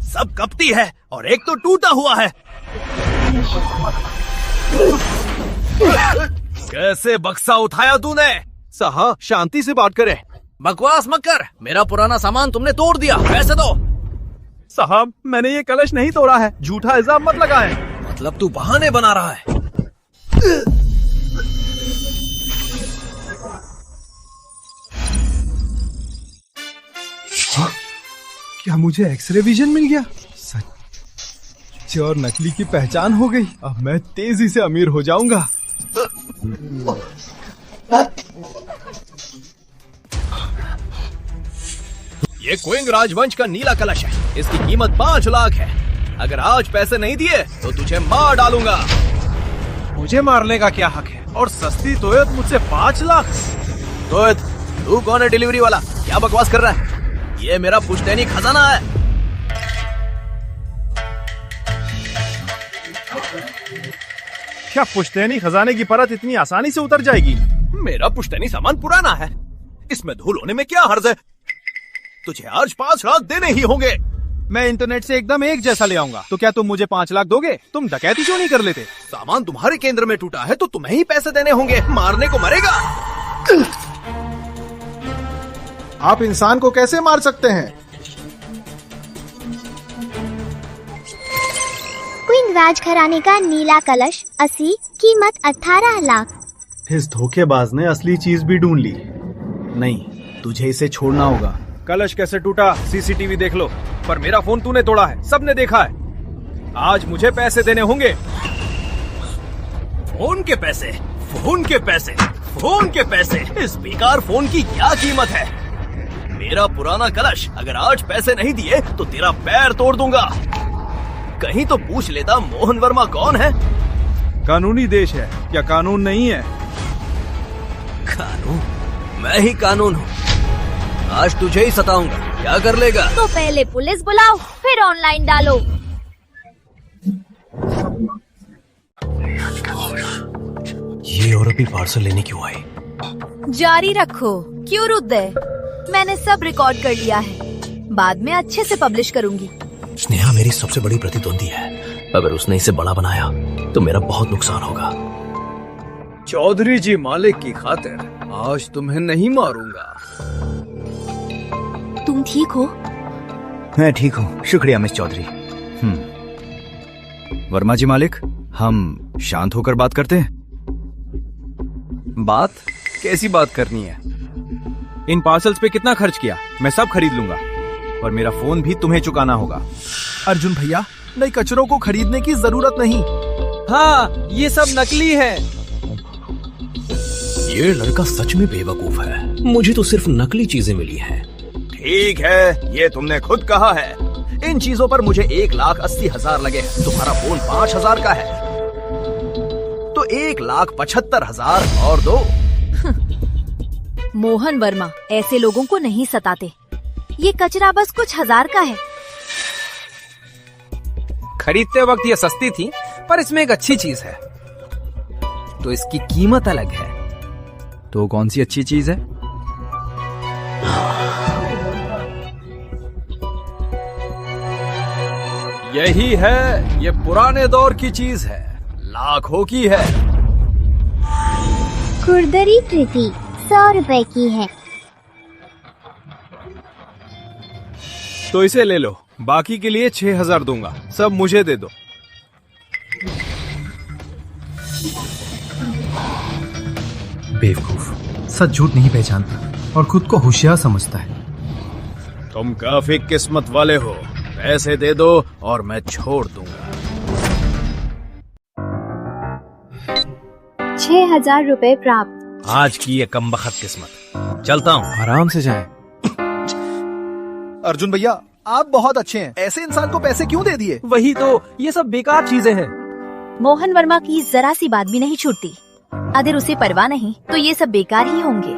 सब कपटी है और एक तो टूटा हुआ है। कैसे बक्सा उठाया तूने? साहब शांति से बात करें। बकवास मत कर, मेरा पुराना सामान तुमने तोड़ दिया, पैसे दो। साहब मैंने ये कलश नहीं तोड़ा है, झूठा इल्जाम मत लगाएं। मतलब तू बहाने बना रहा है। क्या मुझे एक्सरे विजन मिल गया? सच और नकली की पहचान हो गई। अब मैं तेजी से अमीर हो जाऊंगा। ये क्विंग राजवंश का नीला कलश है, इसकी कीमत 5 लाख है। अगर आज पैसे नहीं दिए तो तुझे मार डालूंगा। मुझे मारने का क्या हक है? और सस्ती तोयत मुझसे 5 लाख? तोयत, तू कौन है डिलीवरी वाला? क्या बकवास कर रहा है? ये मेरा पुश्तैनी खजाना है। क्या पुश्तैनी खजाने की परत इतनी आसानी से उतर जाएगी? मेरा पुश्तैनी सामान पुराना है, इसमें धूल होने में क्या हर्ज है? तुझे आज 5 लाख देने ही होंगे। मैं इंटरनेट से एकदम एक जैसा ले आऊंगा। तो क्या तुम मुझे 5 लाख दोगे? तुम डकैती क्यों नहीं कर लेते? सामान तुम्हारे केंद्र में टूटा है तो तुम्हें ही पैसे देने होंगे। मारने को मरेगा। आप इंसान को कैसे मार सकते हैं? क्विंग राज घराने का नीला कलश, 80, कीमत 18 लाख। इस धोखेबाज ने असली चीज भी ढूंढ ली। नहीं, तुझे इसे छोड़ना होगा। कलश कैसे टूटा सीसीटीवी देख लो, पर मेरा फोन तूने तोड़ा है, सबने देखा है। आज मुझे पैसे देने होंगे। फोन के पैसे, फोन के पैसे, फोन के पैसे। इस बेकार फोन की क्या कीमत है? मेरा पुराना कलश, अगर आज पैसे नहीं दिए तो तेरा पैर तोड़ दूंगा। कहीं तो पूछ लेता मोहन वर्मा कौन है? कानूनी देश है, क्या कानून नहीं है? कानून? मैं ही कानून हूँ। आज तुझे ही सताऊंगा, क्या कर लेगा? तो पहले पुलिस बुलाओ, फिर ऑनलाइन डालो। ये यूरोपी पार्सल लेने क्यों आई? जारी रखो, क्यों रुद्दे? मैंने सब रिकॉर्ड कर लिया है, बाद में अच्छे से पब्लिश करूंगी। स्नेहा मेरी सबसे बड़ी प्रतिद्वंदी है, अगर उसने इसे बड़ा बनाया तो मेरा बहुत नुकसान होगा। चौधरी जी मालिक की खातिर आज तुम्हें नहीं मारूंगा। तुम ठीक हो? मैं ठीक हूँ, शुक्रिया मिस चौधरी। वर्मा जी मालिक, हम शांत होकर बात करते हैं। बात? कैसी बात करनी है? इन पार्सल्स पे कितना खर्च किया? मैं सब खरीद लूंगा, और मेरा फोन भी तुम्हें चुकाना होगा। अर्जुन भैया, नई कचरों को खरीदने की जरूरत नहीं। हाँ, ये सब नकली है। ये लड़का सच में बेवकूफ है, मुझे तो सिर्फ नकली चीजें मिली हैं। ठीक है, ये तुमने खुद कहा है। इन चीजों पर मुझे 1,80,000 लगे हैं। तुम्हारा फोन 5,000 का है, तो 1,75,000 और दो। मोहन वर्मा ऐसे लोगों को नहीं सताते। ये कचरा बस कुछ 1000 का है। खरीदते वक्त ये सस्ती थी, पर इसमें एक अच्छी चीज है, तो इसकी कीमत अलग है। तो कौन सी अच्छी चीज है? यही है, ये पुराने दौर की चीज है, लाखों की है। खुरदरी कृति 100 रुपए की है। तो इसे ले लो, बाकी के लिए 6,000 दूंगा। सब मुझे दे दो। बेवकूफ, सच झूठ नहीं पहचानता और खुद को होशियार समझता है। तुम काफी किस्मत वाले हो। पैसे दे दो और मैं छोड़ दूंगा। 6,000 रुपए प्राप्त। आज की ये कमबख्त किस्मत। चलता हूँ। आराम से जाएं। अर्जुन भैया, आप बहुत अच्छे हैं, ऐसे इंसान को पैसे क्यों दे दिए? वही तो, ये सब बेकार चीजें हैं। मोहन वर्मा की जरा सी बात भी नहीं छूटती। अगर उसे परवाह नहीं तो ये सब बेकार ही होंगे।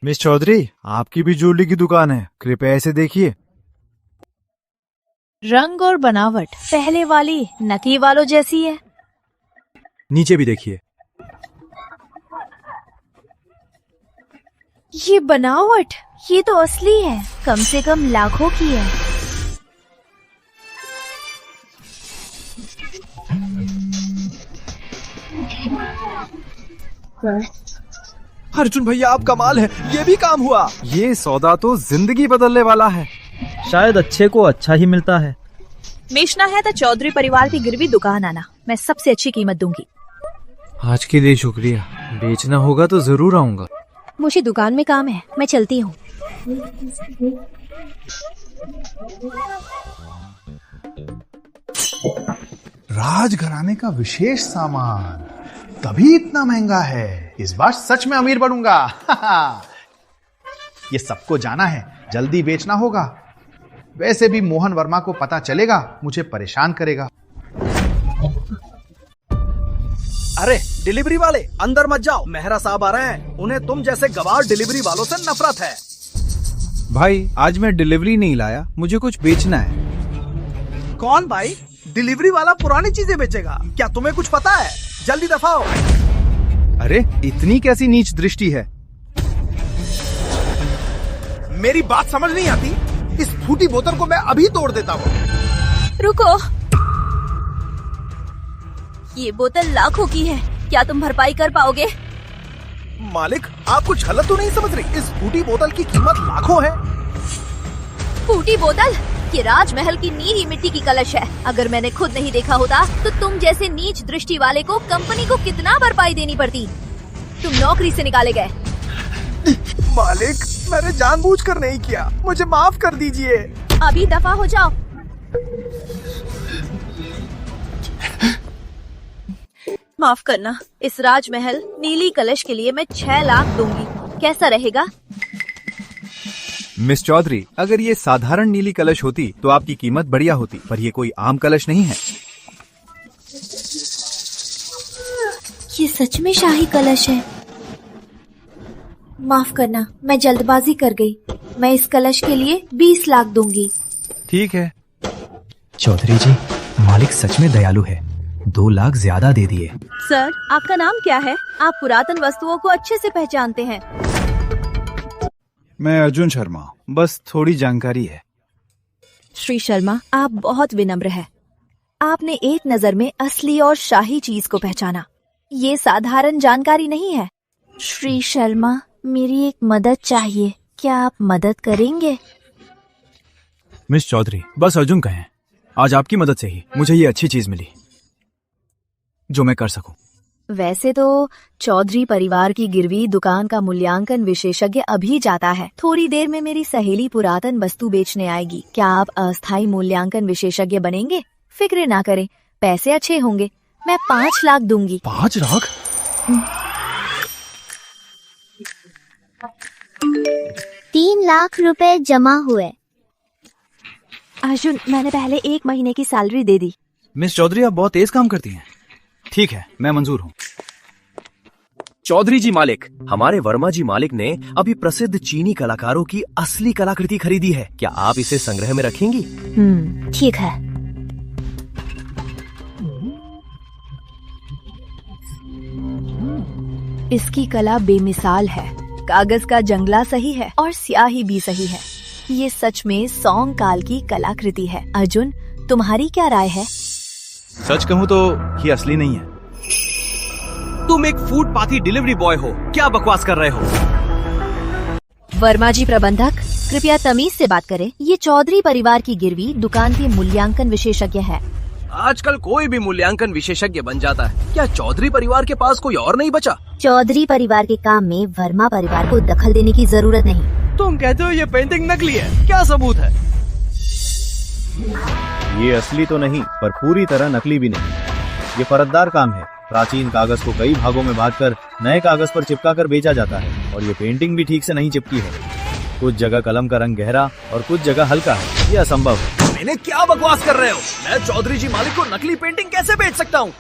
मिस चौधरी, आपकी भी ज्वेलरी की दुकान है, कृपया ऐसे देखिए। रंग और बनावट पहले वाली नकली वालों जैसी है। नीचे भी देखिए। ये बनावट, ये तो असली है, कम से कम लाखों की है। अर्जुन भैया आप कमाल है, ये भी काम हुआ। ये सौदा तो जिंदगी बदलने वाला है। शायद अच्छे को अच्छा ही मिलता है। बेचना है तो चौधरी परिवार की गिरवी दुकान आना, मैं सबसे अच्छी कीमत दूंगी। आज के लिए शुक्रिया, बेचना होगा तो जरूर आऊंगा। मुझे दुकान में काम है, मैं चलती हूँ। राजघराने का विशेष सामान तभी इतना महंगा है। इस बार सच में अमीर बनूंगा। ये सबको जाना है, जल्दी बेचना होगा। वैसे भी मोहन वर्मा को पता चलेगा, मुझे परेशान करेगा। अरे डिलीवरी वाले अंदर मत जाओ, मेहरा साहब आ रहे हैं। उन्हें तुम जैसे गवार डिलीवरी वालों से नफरत है। भाई आज मैं डिलीवरी नहीं लाया, मुझे कुछ बेचना है। कौन भाई? डिलीवरी वाला पुरानी चीजें बेचेगा? क्या तुम्हें कुछ पता है? जल्दी दफाओ। अरे इतनी कैसी नीच दृष्टि है? मेरी बात समझ नहीं आती? इस फूटी बोतल को मैं अभी तोड़ देता हूँ। रुको, ये बोतल लाखों की है, क्या तुम भरपाई कर पाओगे? मालिक आप कुछ गलत तो नहीं समझ रही? इस फूटी बोतल की कीमत लाखों है। फूटी बोतल? ये राजमहल की नीली मिट्टी की कलश है। अगर मैंने खुद नहीं देखा होता तो तुम जैसे नीच दृष्टि वाले को कंपनी को कितना भरपाई देनी पड़ती। तुम नौकरी से निकाले गए। मालिक मैंने जानबूझकर नहीं किया, मुझे माफ कर दीजिए। अभी दफा हो जाओ। माफ करना, इस राजमहल नीली कलश के लिए मैं 6 लाख दूंगी, कैसा रहेगा? मिस चौधरी, अगर ये साधारण नीली कलश होती तो आपकी कीमत बढ़िया होती, पर ये कोई आम कलश नहीं है। ये सच में शाही कलश है। माफ करना, मैं जल्दबाजी कर गई। मैं इस कलश के लिए 20 लाख दूंगी। ठीक है। चौधरी जी, मालिक सच में दयालु है, 2 लाख ज्यादा दे दिए। सर, आपका नाम क्या है? आप पुरातन वस्तुओं को अच्छे से पहचानते हैं। मैं अर्जुन शर्मा, बस थोड़ी जानकारी है। श्री शर्मा, आप बहुत विनम्र है। आपने एक नजर में असली और शाही चीज को पहचाना। ये साधारण जानकारी नहीं है। श्री शर्मा, मेरी एक मदद चाहिए, क्या आप मदद करेंगे? मिस चौधरी, बस अर्जुन कहें, आज आपकी मदद से ही मुझे ये अच्छी चीज मिली जो मैं कर सकूं। वैसे तो चौधरी परिवार की गिरवी दुकान का मूल्यांकन विशेषज्ञ अभी जाता है। थोड़ी देर में मेरी सहेली पुरातन वस्तु बेचने आएगी। क्या आप अस्थायी मूल्यांकन विशेषज्ञ बनेंगे? फिक्र ना करें, पैसे अच्छे होंगे। मैं 5 लाख दूंगी। 5 लाख? 3 लाख रुपए जमा हुए। अर्जुन, मैंने पहले 1 महीने की सैलरी दे दी। मिस चौधरी, आप बहुत तेज काम करती हैं। ठीक है, मैं मंजूर हूँ। चौधरी जी मालिक, हमारे वर्मा जी मालिक ने अभी प्रसिद्ध चीनी कलाकारों की असली कलाकृति खरीदी है। क्या आप इसे संग्रह में रखेंगी? ठीक है। इसकी कला बेमिसाल है। कागज का जंगला सही है और स्याही भी सही है। ये सच में सौंग काल की कलाकृति है। अर्जुन, तुम्हारी क्या राय है? सच कहूँ तो ये असली नहीं है। तुम एक फूड पाथी डिलीवरी बॉय हो, क्या बकवास कर रहे हो? वर्मा जी प्रबंधक, कृपया तमीज से बात करें। ये चौधरी परिवार की गिरवी दुकान के मूल्यांकन विशेषज्ञ है। आजकल कोई भी मूल्यांकन विशेषज्ञ बन जाता है। क्या चौधरी परिवार के पास कोई और नहीं बचा? चौधरी परिवार के काम में वर्मा परिवार को दखल देने की जरूरत नहीं। तुम कहते हो ये पेंटिंग नकली है, क्या सबूत है? ये असली तो नहीं, पर पूरी तरह नकली भी नहीं। ये फरकदार काम है। प्राचीन कागज को कई भागों में बांटकर नए कागज पर चिपकाकर बेचा जाता है, और ये पेंटिंग भी ठीक से नहीं चिपकी है। कुछ जगह कलम का रंग गहरा और कुछ जगह हल्का है। ये असंभव है। मैंने क्या बकवास कर रहे हो? मैं चौधरी जी मालिक को नकली पेंटिंग कैसे बेच सकता हूँ?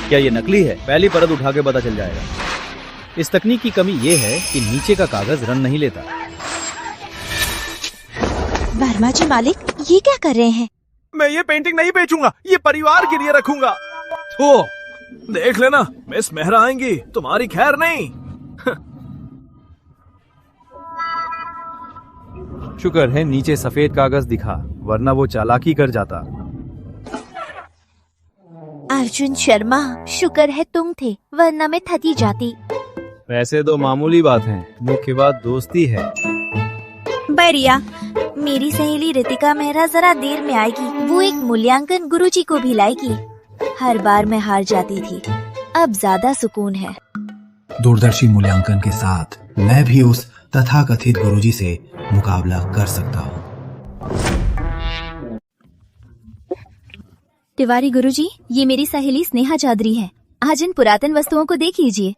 क्या ये नकली है? पहली परत उठा के पता चल जाएगा। इस तकनीक की कमी ये है कि नीचे का कागज रंग नहीं लेता। वर्मा जी मालिक, ये क्या कर रहे हैं? मैं ये पेंटिंग नहीं बेचूंगा, ये परिवार के लिए रखूंगा। तो देख लेना, मिस मेहरा आएंगी, तुम्हारी खैर नहीं। शुक्र है नीचे सफेद कागज दिखा, वरना वो चालाकी कर जाता। अर्जुन शर्मा, शुक्र है तुम थे, वरना मैं थकी जाती। वैसे तो मामूली बात है, मुख्य बात दोस्ती है। बढ़िया। मेरी सहेली रितिका मेहरा जरा देर में आएगी। वो एक मूल्यांकन गुरुजी को भी लाएगी। हर बार मैं हार जाती थी, अब ज्यादा सुकून है। दूरदर्शी मूल्यांकन के साथ मैं भी उस तथाकथित गुरुजी से मुकाबला कर सकता हूँ। तिवारी गुरुजी, ये मेरी सहेली स्नेहा चौधरी है। आज इन पुरातन वस्तुओं को देख लीजिए।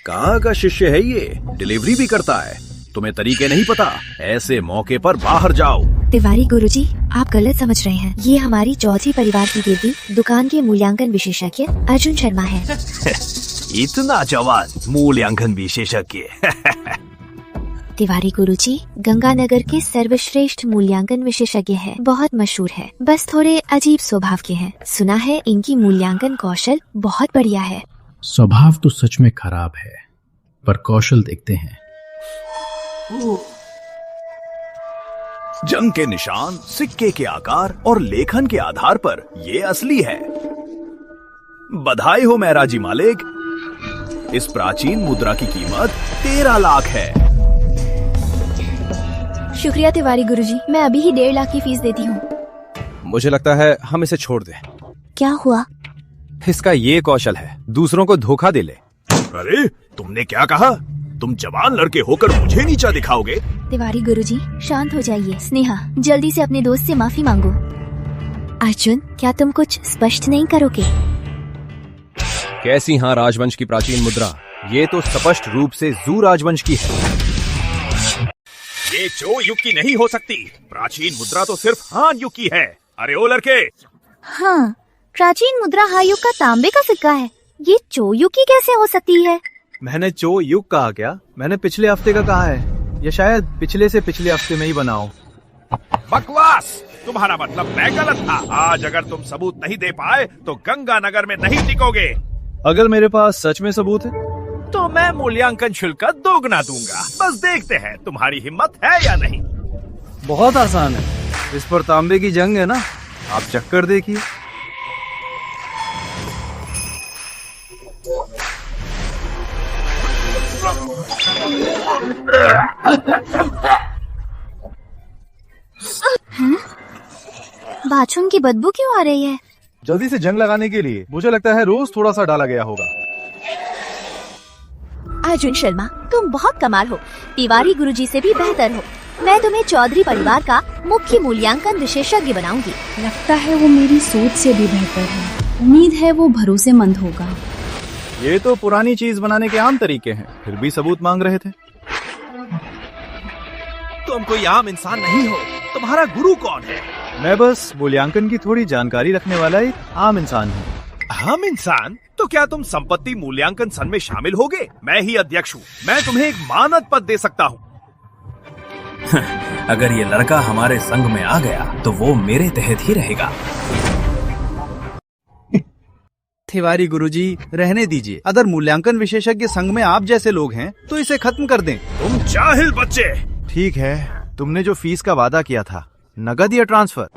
कहाँ का शिष्य है ये? डिलीवरी भी करता है। तुम्हें तरीके नहीं पता, ऐसे मौके पर बाहर जाओ। तिवारी गुरुजी, आप गलत समझ रहे हैं। ये हमारी चौधरी परिवार की गिरवी दुकान के मूल्यांकन विशेषज्ञ अर्जुन शर्मा है। इतना जवान मूल्यांकन विशेषज्ञ। तिवारी गुरुजी गंगानगर के सर्वश्रेष्ठ मूल्यांकन विशेषज्ञ है, बहुत मशहूर है। बस थोड़े अजीब स्वभाव के हैं। सुना है इनकी मूल्यांकन कौशल बहुत बढ़िया है। स्वभाव तो सच में खराब है, पर कौशल देखते हैं। जंग के निशान, सिक्के के आकार और लेखन के आधार पर ये असली है। बधाई हो मेहरा जी मालिक। इस प्राचीन मुद्रा की कीमत 13 लाख है। शुक्रिया तिवारी गुरुजी, मैं अभी ही 1.5 लाख की फीस देती हूँ। मुझे लगता है हम इसे छोड़ दें। क्या हुआ? इसका ये कौशल है, दूसरों को धोखा दे ले। अरे तुमने क्या कहा? तुम जवान लड़के होकर मुझे नीचा दिखाओगे? तिवारी गुरुजी शांत हो जाइए। स्नेहा, जल्दी से अपने दोस्त से माफी मांगो। अर्जुन, क्या तुम कुछ स्पष्ट नहीं करोगे? कैसी हाँ राजवंश की प्राचीन मुद्रा? ये तो स्पष्ट रूप से जू राजवंश की है। ये चो युग की नहीं हो सकती। प्राचीन मुद्रा तो सिर्फ हान युग की है। अरे ओ लड़के! हाँ, प्राचीन मुद्रा हायुग का तांबे का सिक्का है। ये चोयुग की कैसे हो सकती है? मैंने चो युग कहा क्या? मैंने पिछले हफ्ते का कहा है, या शायद पिछले से पिछले हफ्ते में ही बना हो। बकवास! तुम्हारा मतलब मैं गलत था। आज अगर तुम सबूत नहीं दे पाए तो गंगानगर में नहीं टिकोगे। अगर मेरे पास सच में सबूत है तो मैं मूल्यांकन शुल्क दोगुना दूंगा। बस देखते हैं तुम्हारी हिम्मत है या नहीं। बहुत आसान है, इस पर तांबे की जंग है ना, आप चक्कर देखिए। बाथरूम की बदबू क्यों आ रही है? जल्दी से जंग लगाने के लिए मुझे लगता है रोज थोड़ा सा डाला गया होगा। अर्जुन शर्मा, तुम बहुत कमाल हो। तिवारी गुरुजी से भी बेहतर हो। मैं तुम्हें चौधरी परिवार का मुख्य मूल्यांकन विशेषज्ञ बनाऊंगी। लगता है वो मेरी सोच से भी बेहतर है। उम्मीद है वो भरोसेमंद होगा। ये तो पुरानी चीज बनाने के आम तरीके हैं, फिर भी सबूत मांग रहे थे। तुम कोई आम इंसान नहीं हो। तुम्हारा गुरु कौन है? मैं बस मूल्यांकन की थोड़ी जानकारी रखने वाला एक आम इंसान हूँ। आम इंसान? तो क्या तुम संपत्ति मूल्यांकन संघ में शामिल होगे? मैं ही अध्यक्ष हूँ। मैं तुम्हें एक मानद पद दे सकता हूँ। अगर ये लड़का हमारे संघ में आ गया तो वो मेरे तहत ही रहेगा। तिवारी गुरुजी, रहने दीजिए। अगर मूल्यांकन विशेषज्ञ संघ में आप जैसे लोग हैं तो इसे खत्म कर दें। तुम जाहिल बच्चे! ठीक है, तुमने जो फीस का वादा किया था, नगद या ट्रांसफर?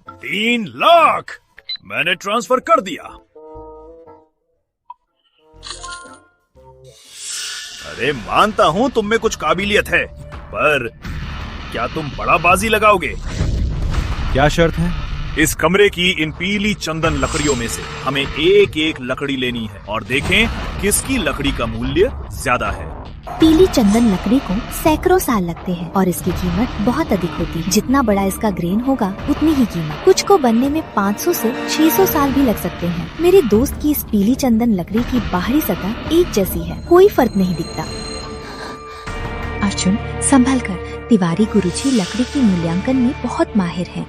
3 लाख मैंने ट्रांसफर कर दिया। अरे मानता हूं तुम में कुछ काबिलियत है, पर क्या तुम बड़ा बाजी लगाओगे? क्या शर्त है? इस कमरे की इन पीली चंदन लकड़ियों में से हमें एक एक लकड़ी लेनी है और देखें किसकी लकड़ी का मूल्य ज्यादा है। पीली चंदन लकड़ी को सैकड़ों साल लगते हैं और इसकी कीमत बहुत अधिक होती है। जितना बड़ा इसका ग्रेन होगा उतनी ही कीमत। कुछ को बनने में 500 से 600 साल भी लग सकते हैं। मेरे दोस्त की इस पीली चंदन लकड़ी की बाहरी सतह एक जैसी है, कोई फर्क नहीं दिखता। अर्जुन, संभल कर। तिवारी गुरुजी लकड़ी की मूल्यांकन में बहुत माहिर है।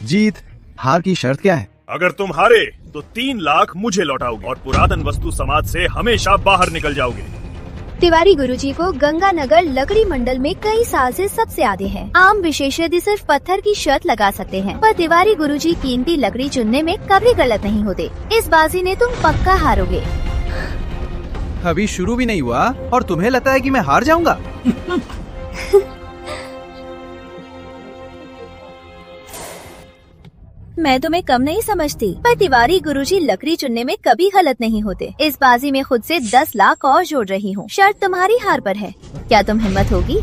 जीत हार की शर्त क्या है? अगर तुम हारे तो 3 लाख मुझे लौटाओगे और पुरातन वस्तु समाज से हमेशा बाहर निकल जाओगे। तिवारी गुरुजी को गंगानगर लकड़ी मंडल में कई साल से सबसे आगे है। आम विशेषज्ञ सिर्फ पत्थर की शर्त लगा सकते हैं, पर तिवारी गुरुजी कीमती लकड़ी चुनने में कभी गलत नहीं होते। इस बाजी में तुम पक्का हारोगे। अभी शुरू भी नहीं हुआ और तुम्हें लगता है कि मैं हार जाऊंगा? मैं तुम्हें कम नहीं समझती, पर तिवारी गुरुजी लकड़ी चुनने में कभी गलत नहीं होते। इस बाजी में खुद से 10 लाख और जोड़ रही हूँ। शर्त तुम्हारी हार पर है। क्या तुम हिम्मत होगी?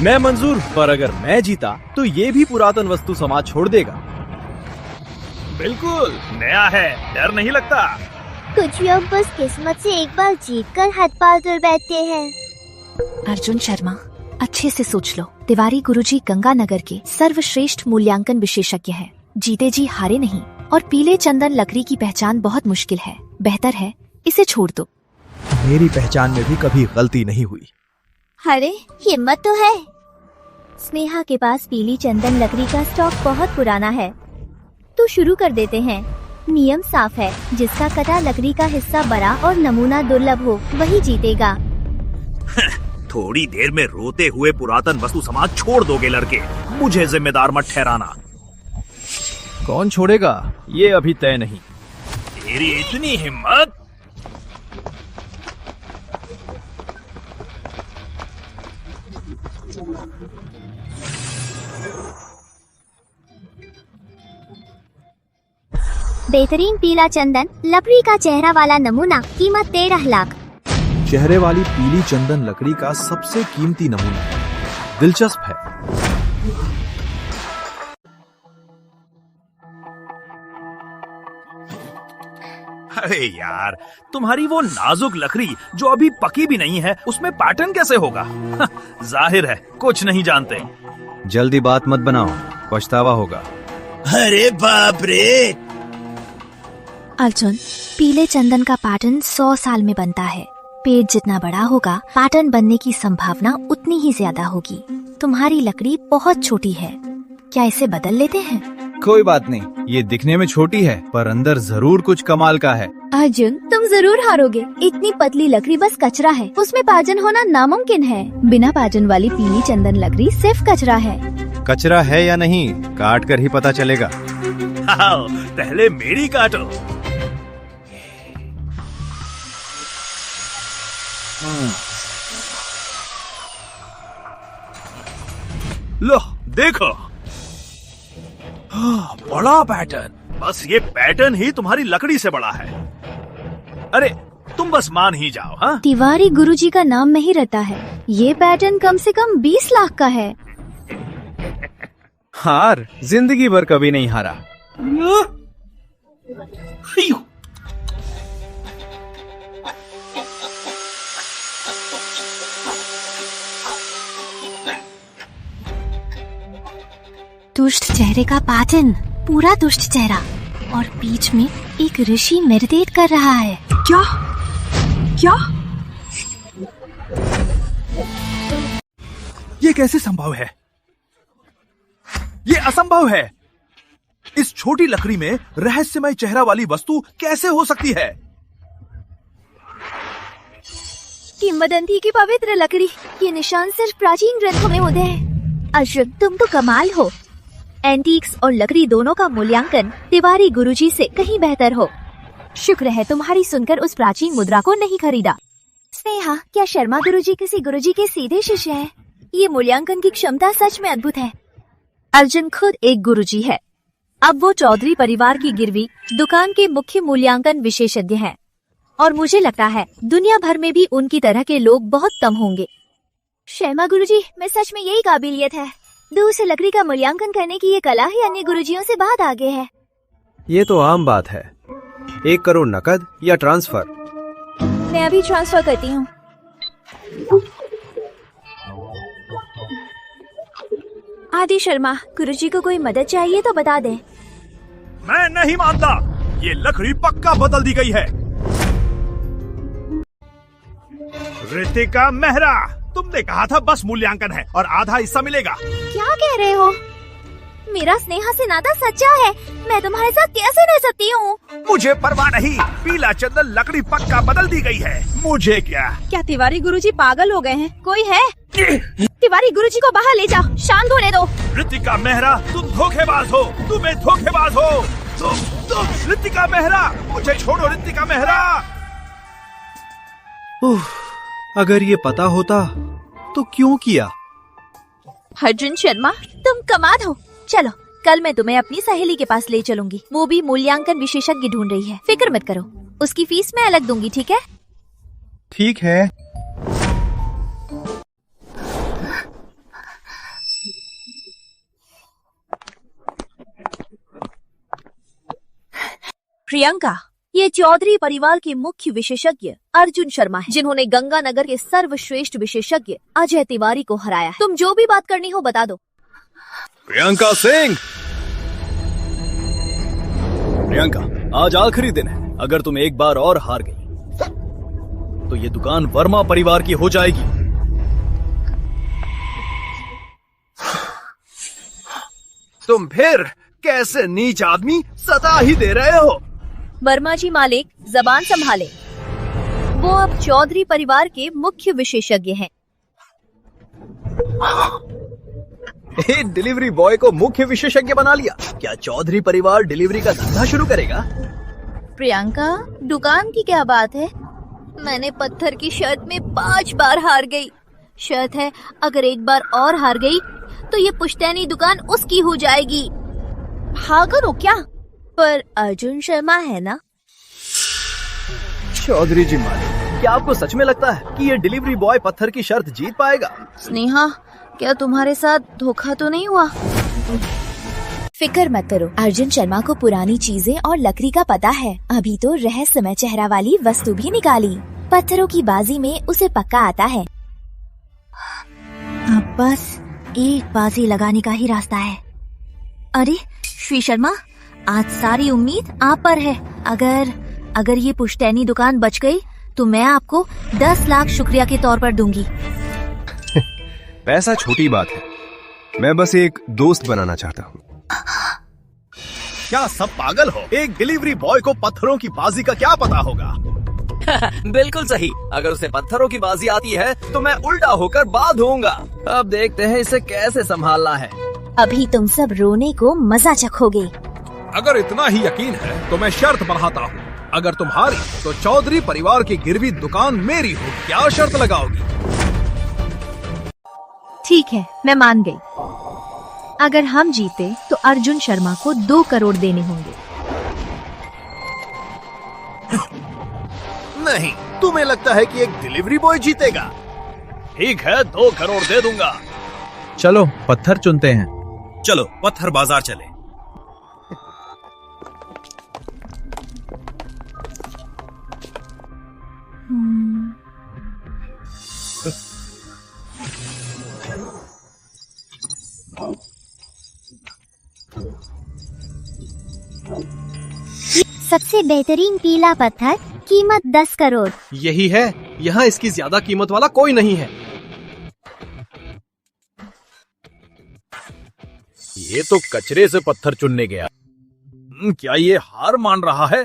मैं मंजूर, पर अगर मैं जीता तो ये भी पुरातन वस्तु समाज छोड़ देगा। बिल्कुल नया है, डर नहीं लगता। कुछ लोग बस किस्मत से एक बार जीतकर हाथ पांव तोड़ बैठते हैं। अर्जुन शर्मा, अच्छे से सोच लो। तिवारी गुरुजी गंगानगर के सर्वश्रेष्ठ मूल्यांकन विशेषज्ञ हैं। जीते जी हारे नहीं। और पीले चंदन लकड़ी की पहचान बहुत मुश्किल है। बेहतर है इसे छोड़ दो। मेरी पहचान में भी कभी गलती नहीं हुई। अरे हिम्मत तो है। स्नेहा के पास पीली चंदन लकड़ी का स्टॉक बहुत पुराना है, तो शुरू कर देते हैं। नियम साफ है, जिसका कटा लकड़ी का हिस्सा बड़ा और नमूना दुर्लभ हो वही जीतेगा। थोड़ी देर में रोते हुए पुरातन वस्तु समाज छोड़ दोगे लड़के, मुझे जिम्मेदार मत ठहराना। कौन छोड़ेगा ये अभी तय नहीं। तेरी इतनी हिम्मत? बेहतरीन पीला चंदन लकड़ी का चेहरा वाला नमूना, कीमत 13 लाख। चेहरे वाली पीली चंदन लकड़ी का सबसे कीमती नमूना, दिलचस्प है। अरे यार, तुम्हारी वो नाजुक लकड़ी जो अभी पकी भी नहीं है, उसमें पैटर्न कैसे होगा? जाहिर है कुछ नहीं जानते। जल्दी बात मत बनाओ, पछतावा होगा। अरे बाप रे! अर्जुन, पीले चंदन का पैटर्न 100 साल में बनता है। पेड़ जितना बड़ा होगा, पैटर्न बनने की संभावना उतनी ही ज्यादा होगी। तुम्हारी लकड़ी बहुत छोटी है, क्या इसे बदल लेते हैं? कोई बात नहीं, ये दिखने में छोटी है पर अंदर जरूर कुछ कमाल का है। अर्जुन, तुम जरूर हारोगे। इतनी पतली लकड़ी बस कचरा है, उसमें पाजन होना नामुमकिन है। बिना पाजन वाली पीली चंदन लकड़ी सिर्फ कचरा है। कचरा है या नहीं, काट कर ही पता चलेगा। पहले मेरी काटो। लो देखो, बड़ा पैटर्न। बस ये पैटर्न ही तुम्हारी लकड़ी से बड़ा है। अरे तुम बस मान ही जाओ। हाँ, तिवारी गुरुजी का नाम नहीं रहता है। ये पैटर्न कम से कम 20 लाख का है। हार जिंदगी भर कभी नहीं हारा। दुष्ट चेहरे का पैटर्न, पूरा दुष्ट चेहरा, और बीच में एक ऋषि मेडिटेट कर रहा है। क्या क्या? ये कैसे संभव है? ये असंभव है। इस छोटी लकड़ी में रहस्यमय चेहरा वाली वस्तु कैसे हो सकती है? किंवदंती की पवित्र लकड़ी, ये निशान सिर्फ प्राचीन ग्रंथों में होते हैं। अशोक, तुम तो कमाल हो। एंटीक्स और लकड़ी दोनों का मूल्यांकन तिवारी गुरुजी से कहीं बेहतर हो। शुक्र है तुम्हारी सुनकर उस प्राचीन मुद्रा को नहीं खरीदा। स्नेहा, क्या शर्मा गुरुजी किसी गुरुजी के सीधे शिष्य हैं? ये मूल्यांकन की क्षमता सच में अद्भुत है। अर्जुन खुद एक गुरुजी है। अब वो चौधरी परिवार की गिरवी दुकान के मुख्य मूल्यांकन विशेषज्ञ हैं, और मुझे लगता है दुनिया भर में भी उनकी तरह के लोग बहुत कम होंगे। शर्मा गुरुजी, मैं सच में यही काबिलियत है। दूर से लकड़ी का मूल्यांकन करने की ये कला ही अन्य गुरुजियों से बहुत आगे है। ये तो आम बात है। 1 करोड़ नकद या ट्रांसफर? मैं अभी ट्रांसफर करती हूँ। आदि शर्मा, गुरुजी को कोई मदद चाहिए तो बता दें। मैं नहीं मानता। ये लकड़ी पक्का बदल दी गई है। रितिका मेहरा, तुमने कहा था बस मूल्यांकन है और आधा हिस्सा मिलेगा। क्या कह रहे हो? मेरा स्नेहा से नाता सच्चा है। मैं तुम्हारे साथ कैसे रह सकती हूँ? मुझे परवाह नहीं, पीला चंदन लकड़ी पक्का बदल दी गई है, मुझे क्या तिवारी गुरुजी पागल हो गए हैं? कोई है? तिवारी गुरुजी को बाहर ले जाओ, शांत होने दो। ऋतिका मेहरा, तुम धोखेबाज हो, तुम्हें धोखेबाज हो, तुम ऋतिका मेहरा, मुझे छोड़ो ऋतिका मेहरा। अगर ये पता होता तो क्यों किया? अर्जुन शर्मा, तुम कमाल हो। चलो, कल मैं तुम्हें अपनी सहेली के पास ले चलूंगी। वो भी मूल्यांकन विशेषज्ञ ढूंढ रही है, फिक्र मत करो। उसकी फीस मैं अलग दूंगी, ठीक है? ठीक है। प्रियंका, ये चौधरी परिवार के मुख्य विशेषज्ञ अर्जुन शर्मा है, जिन्होंने गंगानगर के सर्वश्रेष्ठ विशेषज्ञ अजय तिवारी को हराया है। तुम जो भी बात करनी हो बता दो। प्रियंका सिंह, प्रियंका, आज आखिरी दिन है। अगर तुम एक बार और हार गई तो ये दुकान वर्मा परिवार की हो जाएगी। तुम फिर कैसे नीच आदमी सता ही दे रहे हो? वर्मा जी मालिक, जबान संभाले। वो अब चौधरी परिवार के मुख्य विशेषज्ञ हैं। डिलीवरी बॉय को मुख्य विशेषज्ञ बना लिया। क्या चौधरी परिवार डिलीवरी का धंधा शुरू करेगा? प्रियंका, दुकान की क्या बात है? मैंने पत्थर की शर्त में 5 बार हार गई। शर्त है, अगर एक बार और हार गई तो ये पुश्तैनी दुकान उसकी हो जाएगी। पागल हो क्या? पर अर्जुन शर्मा है ना? चौधरी जी मालिक, क्या आपको सच में लगता है कि ये डिलीवरी बॉय पत्थर की शर्त जीत पाएगा? स्नेहा, क्या तुम्हारे साथ धोखा तो नहीं हुआ? फिक्र मत करो, अर्जुन शर्मा को पुरानी चीजें और लकड़ी का पता है। अभी तो रहस्यमय चेहरा वाली वस्तु भी निकाली। पत्थरों की बाजी में उसे पक्का आता है। अब बस एक बाजी लगाने का ही रास्ता है। अरे श्री शर्मा, आज सारी उम्मीद आप पर है। अगर ये पुश्तैनी दुकान बच गई तो मैं आपको 10 लाख शुक्रिया के तौर पर दूंगी। पैसा छोटी बात है, मैं बस एक दोस्त बनाना चाहता हूँ। क्या सब पागल हो? एक डिलीवरी बॉय को पत्थरों की बाजी का क्या पता होगा? बिल्कुल सही। अगर उसे पत्थरों की बाजी आती है तो मैं उल्टा होकर बाध होऊंगा। अब देखते हैं इसे कैसे संभालना है। अभी तुम सब रोने को मजा चखोगे। अगर इतना ही यकीन है तो मैं शर्त बढ़ाता हूँ। अगर तुम हारी तो चौधरी परिवार की गिरवी दुकान मेरी हो। क्या शर्त लगाओगी? ठीक है, मैं मान गई। अगर हम जीते तो अर्जुन शर्मा को 2 करोड़ देने होंगे। नहीं, तुम्हें लगता है कि एक डिलीवरी बॉय जीतेगा? ठीक है, 2 करोड़ दे दूंगा। चलो पत्थर चुनते हैं। चलो पत्थर बाजार चले। सबसे बेहतरीन पीला पत्थर, कीमत 10 करोड़। यही है, यहाँ इसकी ज्यादा कीमत वाला कोई नहीं है। ये तो कचरे से पत्थर चुनने गया। क्या ये हार मान रहा है?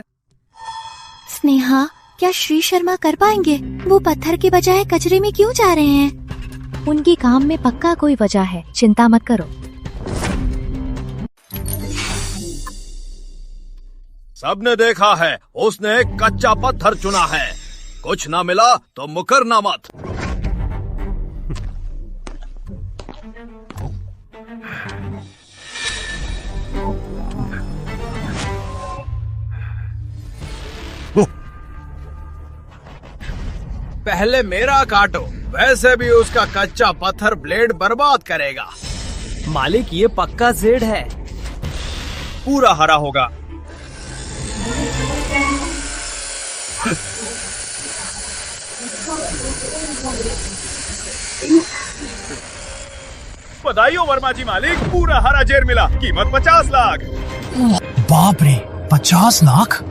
स्नेहा, क्या श्री शर्मा कर पाएंगे? वो पत्थर के बजाय कचरे में क्यों जा रहे हैं? उनके काम में पक्का कोई वजह है, चिंता मत करो। सबने देखा है, उसने एक कच्चा पत्थर चुना है। कुछ ना मिला तो मुकरना मत। पहले मेरा काटो, वैसे भी उसका कच्चा पत्थर ब्लेड बर्बाद करेगा। मालिक, ये पक्का जेड है। पूरा हरा होगा। बधाई हो वर्मा जी मालिक, पूरा हरा जेर मिला। कीमत 50 लाख। बाप रे, 50 लाख?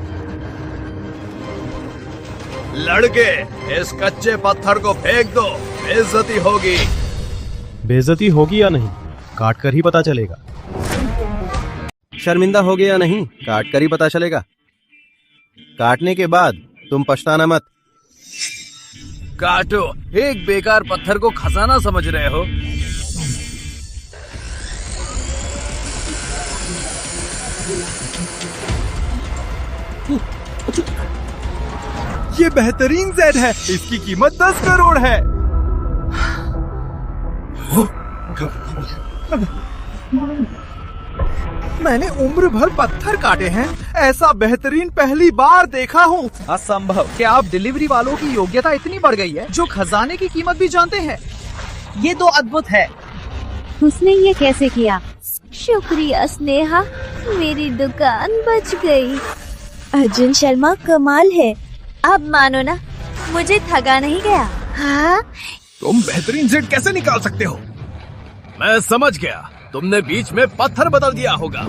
लड़के, इस कच्चे पत्थर को फेंक दो, बेइज्जती होगी। बेइज्जती होगी या नहीं, काट कर ही पता चलेगा। शर्मिंदा हो गया नहीं, काट कर ही पता चलेगा। काटने के बाद तुम पछताना मत। काटो, एक बेकार पत्थर को खजाना समझ रहे हो? ये बेहतरीन जेड है, इसकी कीमत 10 करोड़ है। मैंने उम्र भर पत्थर काटे हैं, ऐसा बेहतरीन पहली बार देखा हूँ। असंभव। क्या आप डिलीवरी वालों की योग्यता इतनी बढ़ गई है जो खजाने की कीमत भी जानते हैं? ये तो अद्भुत है। उसने ये कैसे किया? शुक्रिया स्नेहा, मेरी दुकान बच गई। अर्जुन शर्मा कमाल है। अब मानो ना, मुझे ठगा नहीं गया। हाँ, तुम बेहतरीन जेड कैसे निकाल सकते हो? मैं समझ गया, तुमने बीच में पत्थर बदल दिया होगा।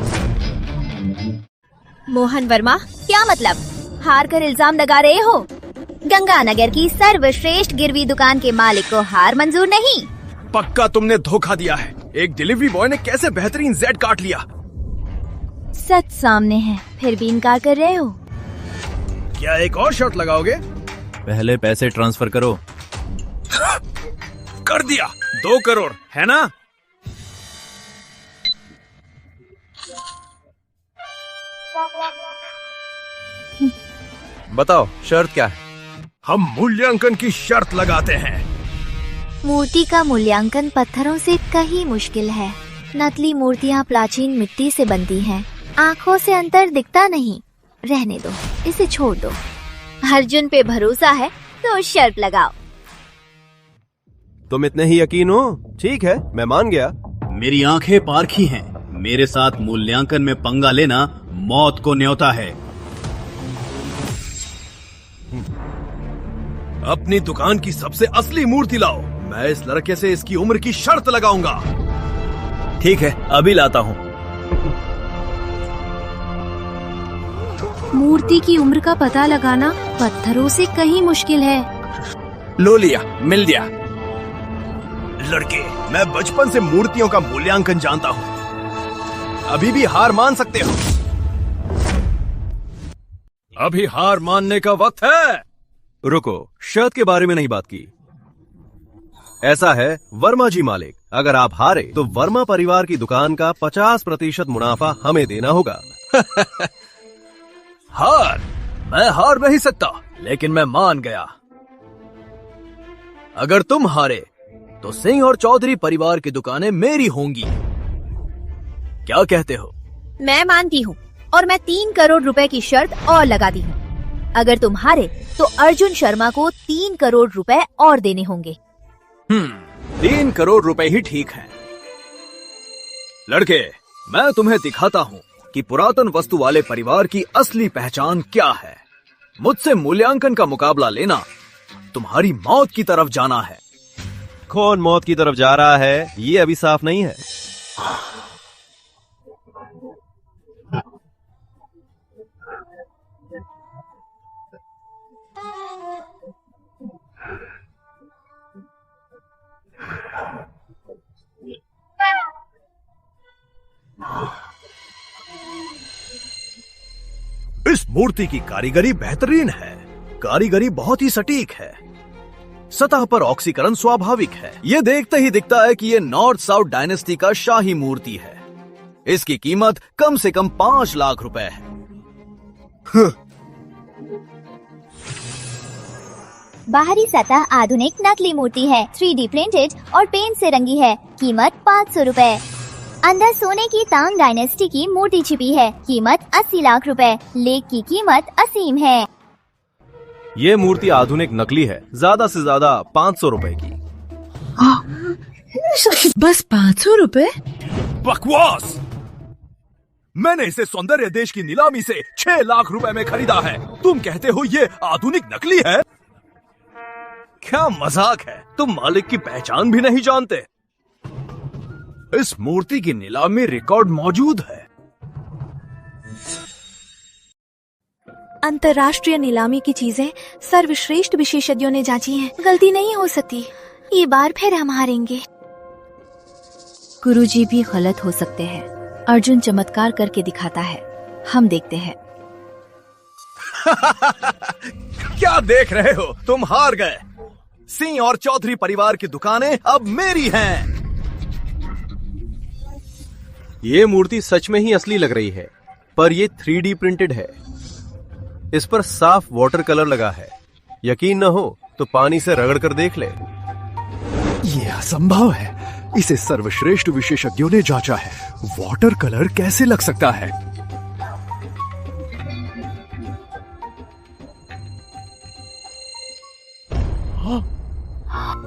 मोहन वर्मा, क्या मतलब? हार कर इल्जाम लगा रहे हो? गंगानगर की सर्वश्रेष्ठ गिरवी दुकान के मालिक को हार मंजूर नहीं। पक्का तुमने धोखा दिया है। एक डिलीवरी बॉय ने कैसे बेहतरीन जेड काट लिया? सच सामने है, फिर भी इनकार कर रहे हो? क्या एक और शर्त लगाओगे? पहले पैसे ट्रांसफर करो। कर दिया। 2 करोड़ है ना? बताओ शर्त क्या है? हम मूल्यांकन की शर्त लगाते हैं। मूर्ति का मूल्यांकन पत्थरों से कहीं मुश्किल है। नकली मूर्तियाँ प्राचीन मिट्टी से बनती हैं। आँखों से अंतर दिखता नहीं। रहने दो, इसे छोड़ दो। अर्जुन पे भरोसा है तो शर्त लगाओ। तुम इतने ही यकीन हो? ठीक है, मैं मान गया। मेरी आंखें पारखी हैं। मेरे साथ मूल्यांकन में पंगा लेना मौत को न्योता है। अपनी दुकान की सबसे असली मूर्ति लाओ। मैं इस लड़के से इसकी उम्र की शर्त लगाऊंगा। ठीक है, अभी लाता हूँ। मूर्ति की उम्र का पता लगाना पत्थरों से कहीं मुश्किल है। लो लिया, मिल गया। लड़के, मैं बचपन से मूर्तियों का मूल्यांकन जानता हूँ। अभी भी हार मान सकते हो। अभी हार मानने का वक्त है। रुको, शर्त के बारे में नहीं बात की। ऐसा है वर्मा जी मालिक, अगर आप हारे तो वर्मा परिवार की दुकान का 50% मुनाफा हमें देना होगा। हार? मैं हार नहीं सकता, लेकिन मैं मान गया। अगर तुम हारे तो सिंह और चौधरी परिवार की दुकानें मेरी होंगी। क्या कहते हो? मैं मानती हूँ और मैं 3 करोड़ रुपए की शर्त और लगाती हूँ। अगर तुम हारे तो अर्जुन शर्मा को 3 करोड़ रुपए और देने होंगे। 3 करोड़ रुपए ही ठीक है। लड़के, मैं तुम्हें दिखाता हूँ कि पुरातन वस्तु वाले परिवार की असली पहचान क्या है। मुझसे मूल्यांकन का मुकाबला लेना तुम्हारी मौत की तरफ जाना है। कौन मौत की तरफ जा रहा है, ये अभी साफ नहीं है। इस मूर्ति की कारीगरी बेहतरीन है। कारीगरी बहुत ही सटीक है। सतह पर ऑक्सीकरण स्वाभाविक है। ये देखते ही दिखता है कि ये नॉर्थ साउथ डायनेस्टी का शाही मूर्ति है। इसकी कीमत कम से कम 5 लाख रुपए है। बाहरी सतह आधुनिक नकली मूर्ति है। 3D प्रिंटेड और पेंट से रंगी है। कीमत 500 रुपए। अंदर सोने की तांग डायनेस्टी की मूर्ति छिपी है। कीमत 80 लाख रुपए। लेक की कीमत असीम है। ये मूर्ति आधुनिक नकली है, ज्यादा से ज्यादा 500 रुपए की। बस 500 रुपए? बकवास! मैंने इसे सौंदर्य देश की नीलामी से 6 लाख रुपए में खरीदा है। तुम कहते हो ये आधुनिक नकली है? क्या मजाक है? तुम मालिक की पहचान भी नहीं जानते। इस मूर्ति की नीलामी रिकॉर्ड मौजूद है। अंतर्राष्ट्रीय नीलामी की चीजें सर्वश्रेष्ठ विशेषज्ञों ने जांची हैं। गलती नहीं हो सकती। ये बार फिर हम हारेंगे। गुरुजी भी गलत हो सकते हैं। अर्जुन चमत्कार करके दिखाता है। हम देखते हैं। क्या देख रहे हो? तुम हार गए। सिंह और चौधरी परिवार की दुकानें अब मेरी हैं। ये मूर्ति सच में ही असली लग रही है, पर ये 3D प्रिंटेड है। इस पर साफ वाटर कलर लगा है। यकीन न हो तो पानी से रगड़ कर देख ले। ये असंभव है। इसे सर्वश्रेष्ठ विशेषज्ञों ने जांचा है। वाटर कलर कैसे लग सकता है?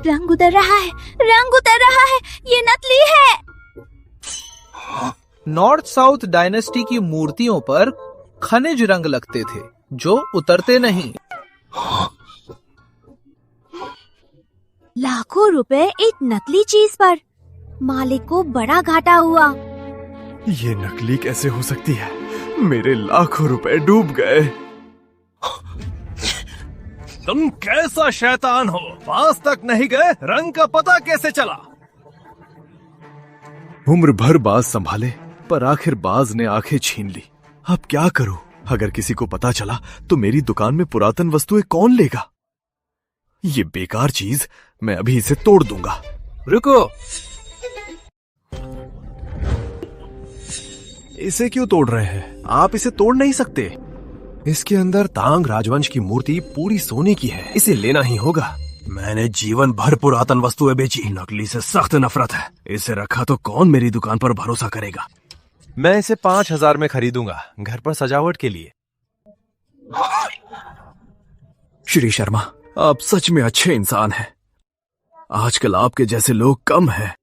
रंग उतर रहा है, रंग उतर रहा है, ये नकली है। नॉर्थ साउथ डायनेस्टी की मूर्तियों पर खनिज रंग लगते थे जो उतरते नहीं। लाखों रुपए एक नकली चीज पर। मालिक को बड़ा घाटा हुआ। ये नकली कैसे हो सकती है? मेरे लाखों रुपए डूब गए। तुम कैसा शैतान हो? पास तक नहीं गए, रंग का पता कैसे चला? उम्र भर बाज संभाले, पर आखिर बाज ने आंखें छीन ली। अब क्या करूं? अगर किसी को पता चला तो मेरी दुकान में पुरातन वस्तुएं कौन लेगा? ये बेकार चीज, मैं अभी इसे तोड़ दूंगा। रुको, इसे क्यों तोड़ रहे हैं? आप इसे तोड़ नहीं सकते। इसके अंदर तांग राजवंश की मूर्ति पूरी सोने की है। इसे लेना ही होगा। मैंने जीवन भर पुरातन वस्तुएं बेची। नकली से सख्त नफरत है। इसे रखा तो कौन मेरी दुकान पर भरोसा करेगा? मैं इसे 5,000 में खरीदूंगा, घर पर सजावट के लिए। श्री शर्मा, आप सच में अच्छे इंसान हैं। आजकल आपके जैसे लोग कम हैं।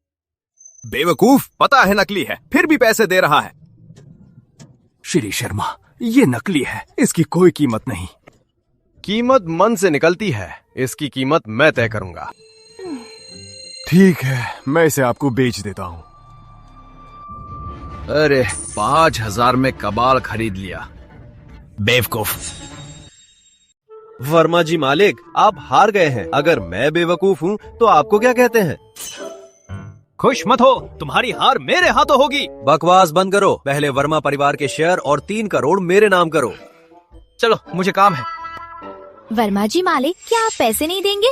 बेवकूफ, पता है नकली है, फिर भी पैसे दे रहा है। श्री शर्मा, ये नकली है, इसकी कोई कीमत नहीं। कीमत मन से निकलती है, इसकी कीमत मैं तय करूंगा। ठीक है, मैं इसे आपको बेच देता हूँ। अरे 5,000 में कबाल खरीद लिया। बेवकूफ। वर्मा जी मालिक, आप हार गए हैं। अगर मैं बेवकूफ हूँ तो आपको क्या कहते हैं? खुश मत हो, तुम्हारी हार मेरे हाथों होगी। बकवास बंद करो। पहले वर्मा परिवार के शेयर और 3 करोड़ मेरे नाम करो। चलो, मुझे काम है। वर्मा जी मालिक, क्या आप पैसे नहीं देंगे?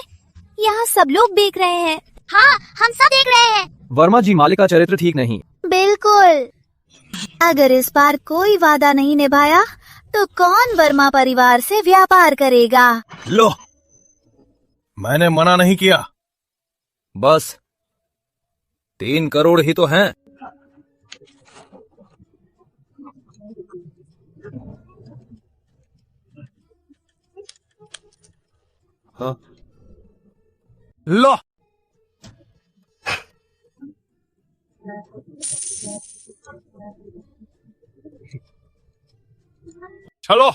यहाँ सब लोग देख रहे हैं। हाँ, हम सब देख रहे हैं। वर्मा जी मालिक का चरित्र ठीक नहीं। बिल्कुल। अगर इस बार कोई वादा नहीं निभाया तो कौन वर्मा परिवार से व्यापार करेगा? लो, मैंने मना नहीं किया। बस 3 करोड़ ही तो हैं। हाँ। लो, चलो।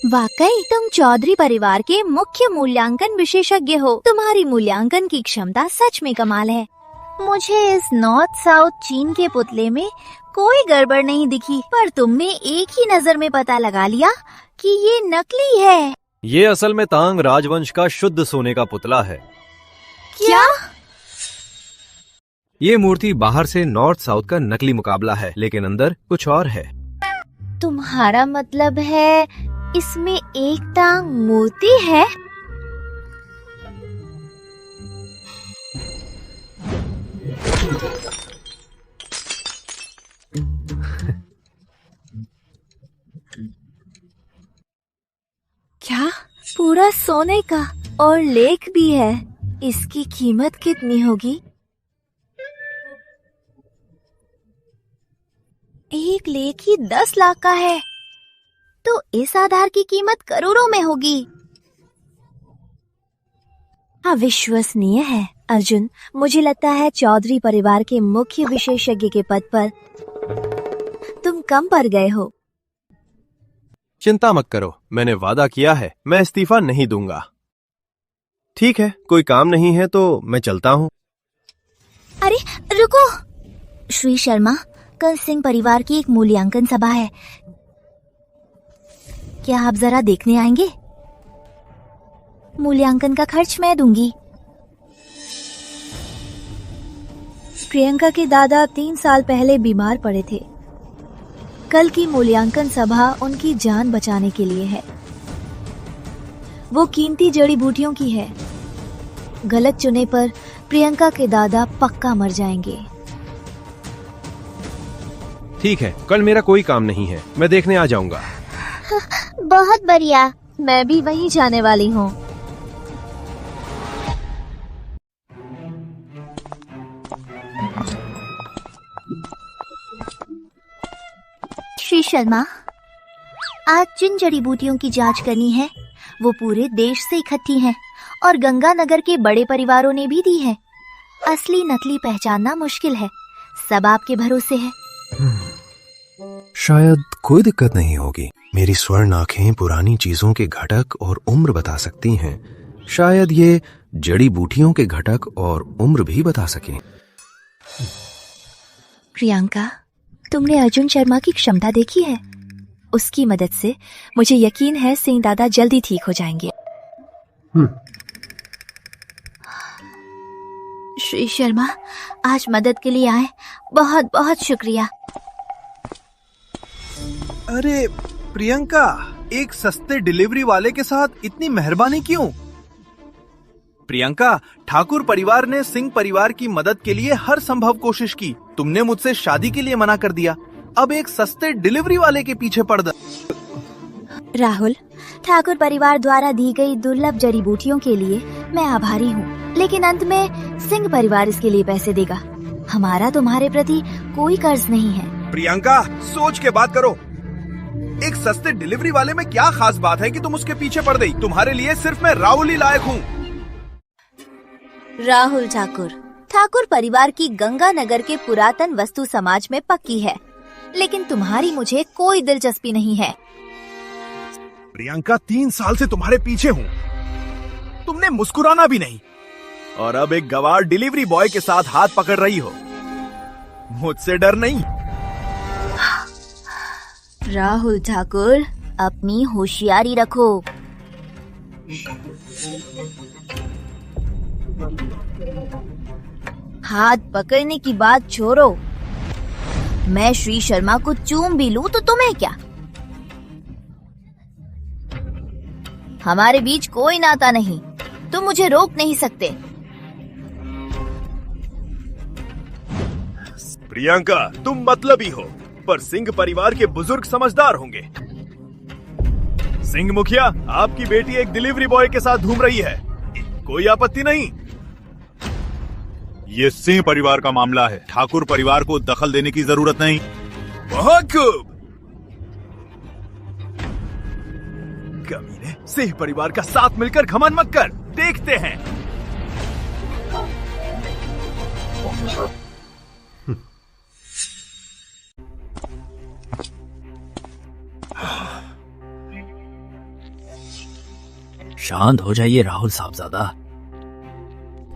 वाकई तुम चौधरी परिवार के मुख्य मूल्यांकन विशेषज्ञ हो। तुम्हारी मूल्यांकन की क्षमता सच में कमाल है। मुझे इस नॉर्थ साउथ चीन के पुतले में कोई गड़बड़ नहीं दिखी, पर तुमने एक ही नजर में पता लगा लिया कि ये नकली है। ये असल में तांग राजवंश का शुद्ध सोने का पुतला है। क्या? ये मूर्ति बाहर से नॉर्थ साउथ का नकली मुकाबला है, लेकिन अंदर कुछ और है। तुम्हारा मतलब है इसमें एक टांग मूर्ति है? क्या? पूरा सोने का और लेख भी है। इसकी कीमत कितनी होगी? 1 लेख ही 10 लाख का है, तो इस आधार की कीमत करोड़ों में होगी। अविश्वसनीय है। अर्जुन, मुझे लगता है चौधरी परिवार के मुख्य विशेषज्ञ के पद पर तुम कम पड़ गए हो। चिंता मत करो, मैंने वादा किया है, मैं इस्तीफा नहीं दूंगा। ठीक है, कोई काम नहीं है तो मैं चलता हूँ। अरे रुको श्री शर्मा, कल सिंह परिवार की एक मूल्यांकन सभा है, क्या आप जरा देखने आएंगे? मूल्यांकन का खर्च मैं दूंगी। प्रियंका के दादा 3 साल पहले बीमार पड़े थे। कल की मूल्यांकन सभा उनकी जान बचाने के लिए है। वो कीमती जड़ी बूटियों की है। गलत चुने पर प्रियंका के दादा पक्का मर जाएंगे। ठीक है, कल मेरा कोई काम नहीं है, मैं देखने आ जाऊंगा। बहुत बढ़िया। मैं भी वहीं जाने वाली हूँ। श्री शर्मा, आज जिन जड़ी बूटियों की जांच करनी है वो पूरे देश से इकट्ठी हैं और गंगानगर के बड़े परिवारों ने भी दी है। असली नकली पहचानना मुश्किल है, सब आपके भरोसे है। शायद कोई दिक्कत नहीं होगी। मेरी स्वर्ण आंखें पुरानी चीजों के घटक और उम्र बता सकती हैं। शायद ये जड़ी बूटियों के घटक और उम्र भी बता सकें। प्रियंका, तुमने अर्जुन शर्मा की क्षमता देखी है? उसकी मदद से मुझे यकीन है सिंह दादा जल्दी ठीक हो जाएंगे। श्री शर्मा, आज मदद के लिए आए, बहुत बहुत शुक्रिया। अरे प्रियंका, एक सस्ते डिलीवरी वाले के साथ इतनी मेहरबानी क्यों? प्रियंका, ठाकुर परिवार ने सिंह परिवार की मदद के लिए हर संभव कोशिश की। तुमने मुझसे शादी के लिए मना कर दिया, अब एक सस्ते डिलीवरी वाले के पीछे पड़ गए। राहुल, ठाकुर परिवार द्वारा दी गई दुर्लभ जड़ी बूटियों के लिए मैं आभारी हूँ, लेकिन अंत में सिंह परिवार इसके लिए पैसे देगा। हमारा तुम्हारे प्रति कोई कर्ज नहीं है। प्रियंका, सोच के बात करो। एक सस्ते डिलीवरी वाले में क्या खास बात है कि तुम उसके पीछे पड़ गई? तुम्हारे लिए सिर्फ मैं राहुल ही लायक हूँ। राहुल ठाकुर परिवार की गंगानगर के पुरातन वस्तु समाज में पक्की है, लेकिन तुम्हारी मुझे कोई दिलचस्पी नहीं है। प्रियंका, 3 साल से तुम्हारे पीछे हूँ, तुमने मुस्कुराना भी नहीं, और अब एक गवार डिलीवरी बॉय के साथ हाथ पकड़ रही हो। मुझसे डर नहीं। राहुल ठाकुर, अपनी होशियारी रखो। हाथ पकड़ने की बात छोड़ो। मैं श्री शर्मा को चूम भी लूं तो तुम्हें क्या? हमारे बीच कोई नाता नहीं, तुम मुझे रोक नहीं सकते। प्रियंका, तुम मतलबी हो, पर सिंह परिवार के बुजुर्ग समझदार होंगे। सिंह मुखिया, आपकी बेटी एक डिलीवरी बॉय के साथ घूम रही है, कोई आपत्ति नहीं? ये सिंह परिवार का मामला है, ठाकुर परिवार को दखल देने की जरूरत नहीं। बहुत खूब। कमीने, सिंह परिवार का साथ मिलकर घमंड मत कर, देखते हैं। शांत हो जाइए राहुल साहबजादा,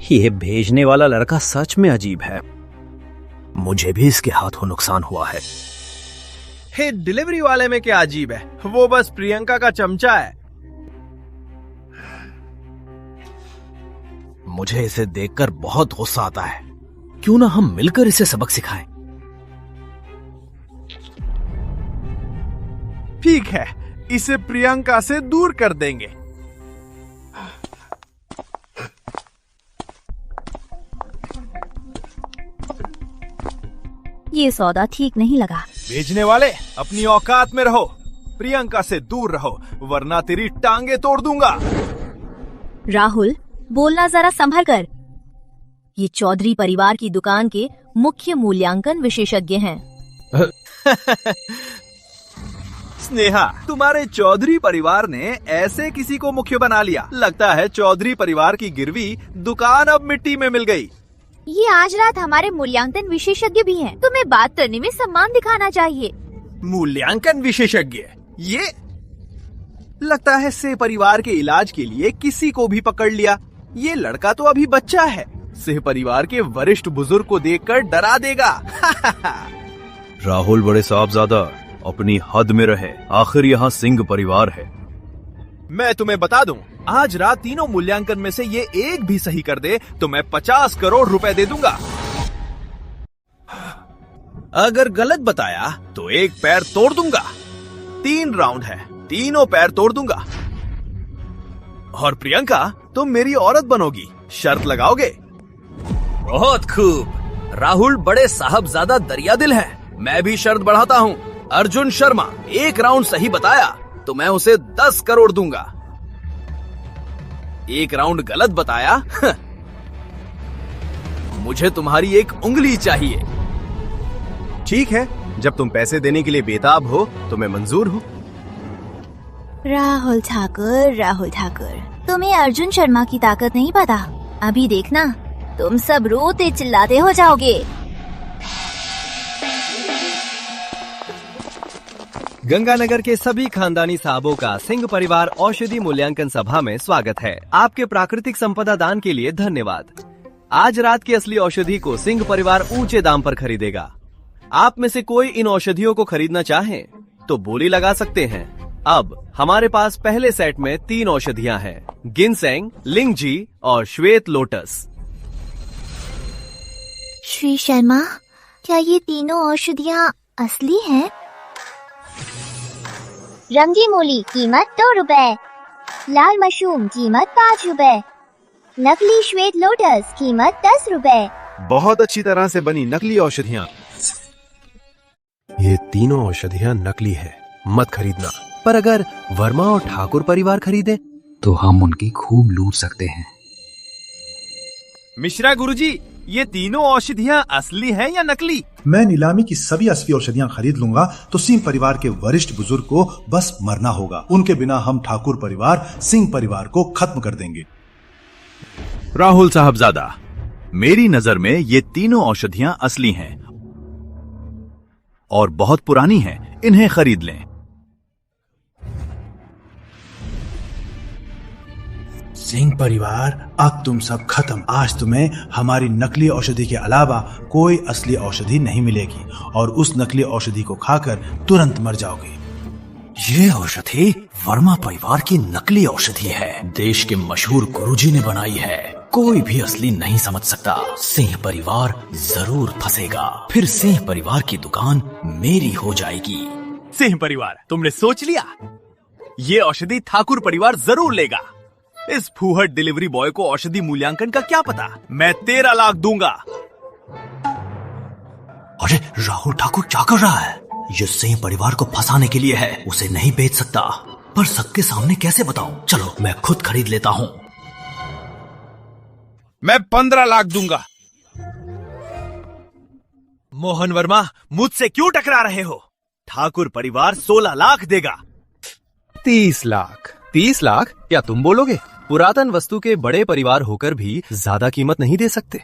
ये भेजने वाला लड़का सच में अजीब है। मुझे भी इसके हाथों नुकसान हुआ है। हे, डिलीवरी वाले में क्या अजीब है? वो बस प्रियंका का चमचा है। मुझे इसे देखकर बहुत गुस्सा आता है। क्यों ना हम मिलकर इसे सबक सिखाएं? ठीक है, इसे प्रियंका से दूर कर देंगे। ये सौदा ठीक नहीं लगा। भेजने वाले, अपनी औकात में रहो, प्रियंका से दूर रहो, वरना तेरी टांगे तोड़ दूंगा। राहुल, बोलना जरा संभल कर। ये चौधरी परिवार की दुकान के मुख्य मूल्यांकन विशेषज्ञ हैं। स्नेहा, तुम्हारे चौधरी परिवार ने ऐसे किसी को मुख्य बना लिया। लगता है चौधरी परिवार की गिरवी दुकान अब मिट्टी में मिल गई। ये आज रात हमारे मूल्यांकन विशेषज्ञ भी हैं। तुम्हें बात करने में सम्मान दिखाना चाहिए। मूल्यांकन विशेषज्ञ? लगता है सिंह परिवार के इलाज के लिए किसी को भी पकड़ लिया। ये लड़का तो अभी बच्चा है, सिंह परिवार के वरिष्ठ बुजुर्ग को देखकर डरा देगा। राहुल बड़े साहबजादा, अपनी हद में रहे, आखिर यहाँ सिंह परिवार है। मैं तुम्हें बता दूं, आज रात तीनों मूल्यांकन में से ये एक भी सही कर दे तो मैं 50 करोड़ रुपए दे दूंगा। अगर गलत बताया तो एक पैर तोड़ दूंगा। 3 राउंड है, तीनों पैर तोड़ दूंगा। और प्रियंका, तुम मेरी औरत बनोगी, शर्त लगाओगे? बहुत खूब। राहुल बड़े साहबजादा दरियादिल है, मैं भी शर्त बढ़ाता हूँ। अर्जुन शर्मा 1 राउंड सही बताया तो मैं उसे 10 करोड़ दूंगा। 1 राउंड गलत बताया मुझे तुम्हारी एक उंगली चाहिए। ठीक है, जब तुम पैसे देने के लिए बेताब हो तो मैं मंजूर हूँ। राहुल ठाकुर, तुम्हें अर्जुन शर्मा की ताकत नहीं पता। अभी देखना, तुम सब रोते चिल्लाते हो जाओगे। गंगानगर के सभी खानदानी साहबों का सिंह परिवार औषधि मूल्यांकन सभा में स्वागत है। आपके प्राकृतिक संपदा दान के लिए धन्यवाद। आज रात की असली औषधि को सिंह परिवार ऊंचे दाम पर खरीदेगा। आप में से कोई इन औषधियों को खरीदना चाहें तो बोली लगा सकते हैं। अब हमारे पास पहले सेट में 3 औषधियां हैं, गिनसेंग, लिंगजी और श्वेत लोटस। श्री शर्मा, क्या ये तीनों औषधियाँ असली हैं? रंगी मूली कीमत 2 रुपए, लाल मशरूम कीमत 5 रुपए, नकली श्वेत लोटस कीमत 10 रुपए। बहुत अच्छी तरह से बनी नकली औषधियाँ। ये तीनों औषधियाँ नकली है, मत खरीदना। पर अगर वर्मा और ठाकुर परिवार खरीदे तो हम उनकी खूब लूट सकते हैं। मिश्रा गुरुजी, ये तीनों औषधियाँ असली हैं या नकली? मैं नीलामी की सभी असली औषधियाँ खरीद लूंगा तो सिंह परिवार के वरिष्ठ बुजुर्ग को बस मरना होगा। उनके बिना हम ठाकुर परिवार सिंह परिवार को खत्म कर देंगे। राहुल साहबजादा, मेरी नजर में ये तीनों औषधियाँ असली हैं और बहुत पुरानी हैं, इन्हें खरीद लें। सिंह परिवार, अब तुम सब खत्म। आज तुम्हें हमारी नकली औषधि के अलावा कोई असली औषधि नहीं मिलेगी और उस नकली औषधि को खाकर तुरंत मर जाओगे। ये औषधि वर्मा परिवार की नकली औषधि है, देश के मशहूर गुरुजी ने बनाई है। कोई भी असली नहीं समझ सकता। सिंह परिवार जरूर फंसेगा, फिर सिंह परिवार की दुकान मेरी हो जाएगी। सिंह परिवार, तुमने सोच लिया? ये औषधि ठाकुर परिवार जरूर लेगा। इस फूहड़ डिलीवरी बॉय को औषधि मूल्यांकन का क्या पता? मैं 13 लाख दूंगा। अरे राहुल ठाकुर क्या कर रहा है? ये सिंह परिवार को फंसाने के लिए है, उसे नहीं बेच सकता। पर सबके सामने कैसे बताऊं? चलो मैं खुद खरीद लेता हूं। मैं 15 लाख दूंगा। मोहन वर्मा, मुझसे क्यों टकरा रहे हो? ठाकुर परिवार 16 लाख देगा। 30 लाख। 30 लाख? क्या तुम बोलोगे? पुरातन वस्तु के बड़े परिवार होकर भी ज्यादा कीमत नहीं दे सकते।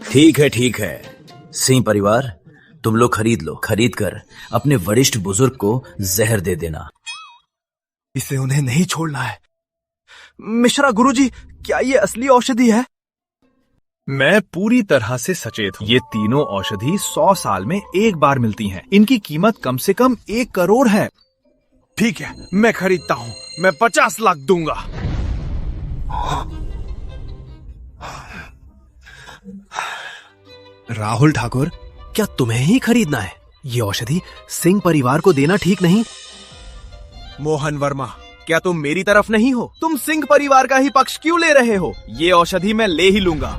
ठीक है। सिंह परिवार, तुम लोग खरीद लो। खरीद कर अपने वरिष्ठ बुजुर्ग को जहर दे देना। इसे उन्हें नहीं छोड़ना है। मिश्रा गुरुजी, क्या ये असली औषधि है? मैं पूरी तरह से सचेत हूँ। ये तीनों औषधि 100 साल में एक बार मिलती हैं। इनकी कीमत कम से कम 1 करोड़ है। ठीक है, मैं खरीदता हूँ। मैं 50 लाख दूंगा। राहुल ठाकुर, क्या तुम्हें ही खरीदना है? ये औषधि सिंह परिवार को देना ठीक नहीं। मोहन वर्मा, क्या तुम मेरी तरफ नहीं हो? तुम सिंह परिवार का ही पक्ष क्यों ले रहे हो? ये औषधि मैं ले ही लूंगा।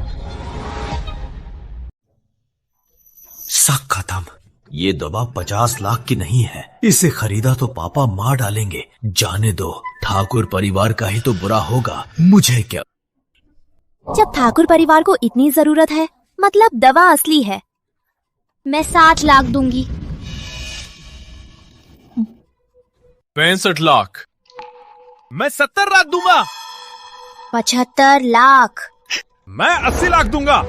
सब खत्म। ये दवा 50 लाख की नहीं है। इसे खरीदा तो पापा मार डालेंगे। जाने दो, ठाकुर परिवार का ही तो बुरा होगा, मुझे क्या। जब ठाकुर परिवार को इतनी जरूरत है, मतलब दवा असली है। मैं 60 लाख दूंगी। 65 लाख। मैं 70 लाख दूंगा। 75 लाख। मैं 80 लाख दूंगा।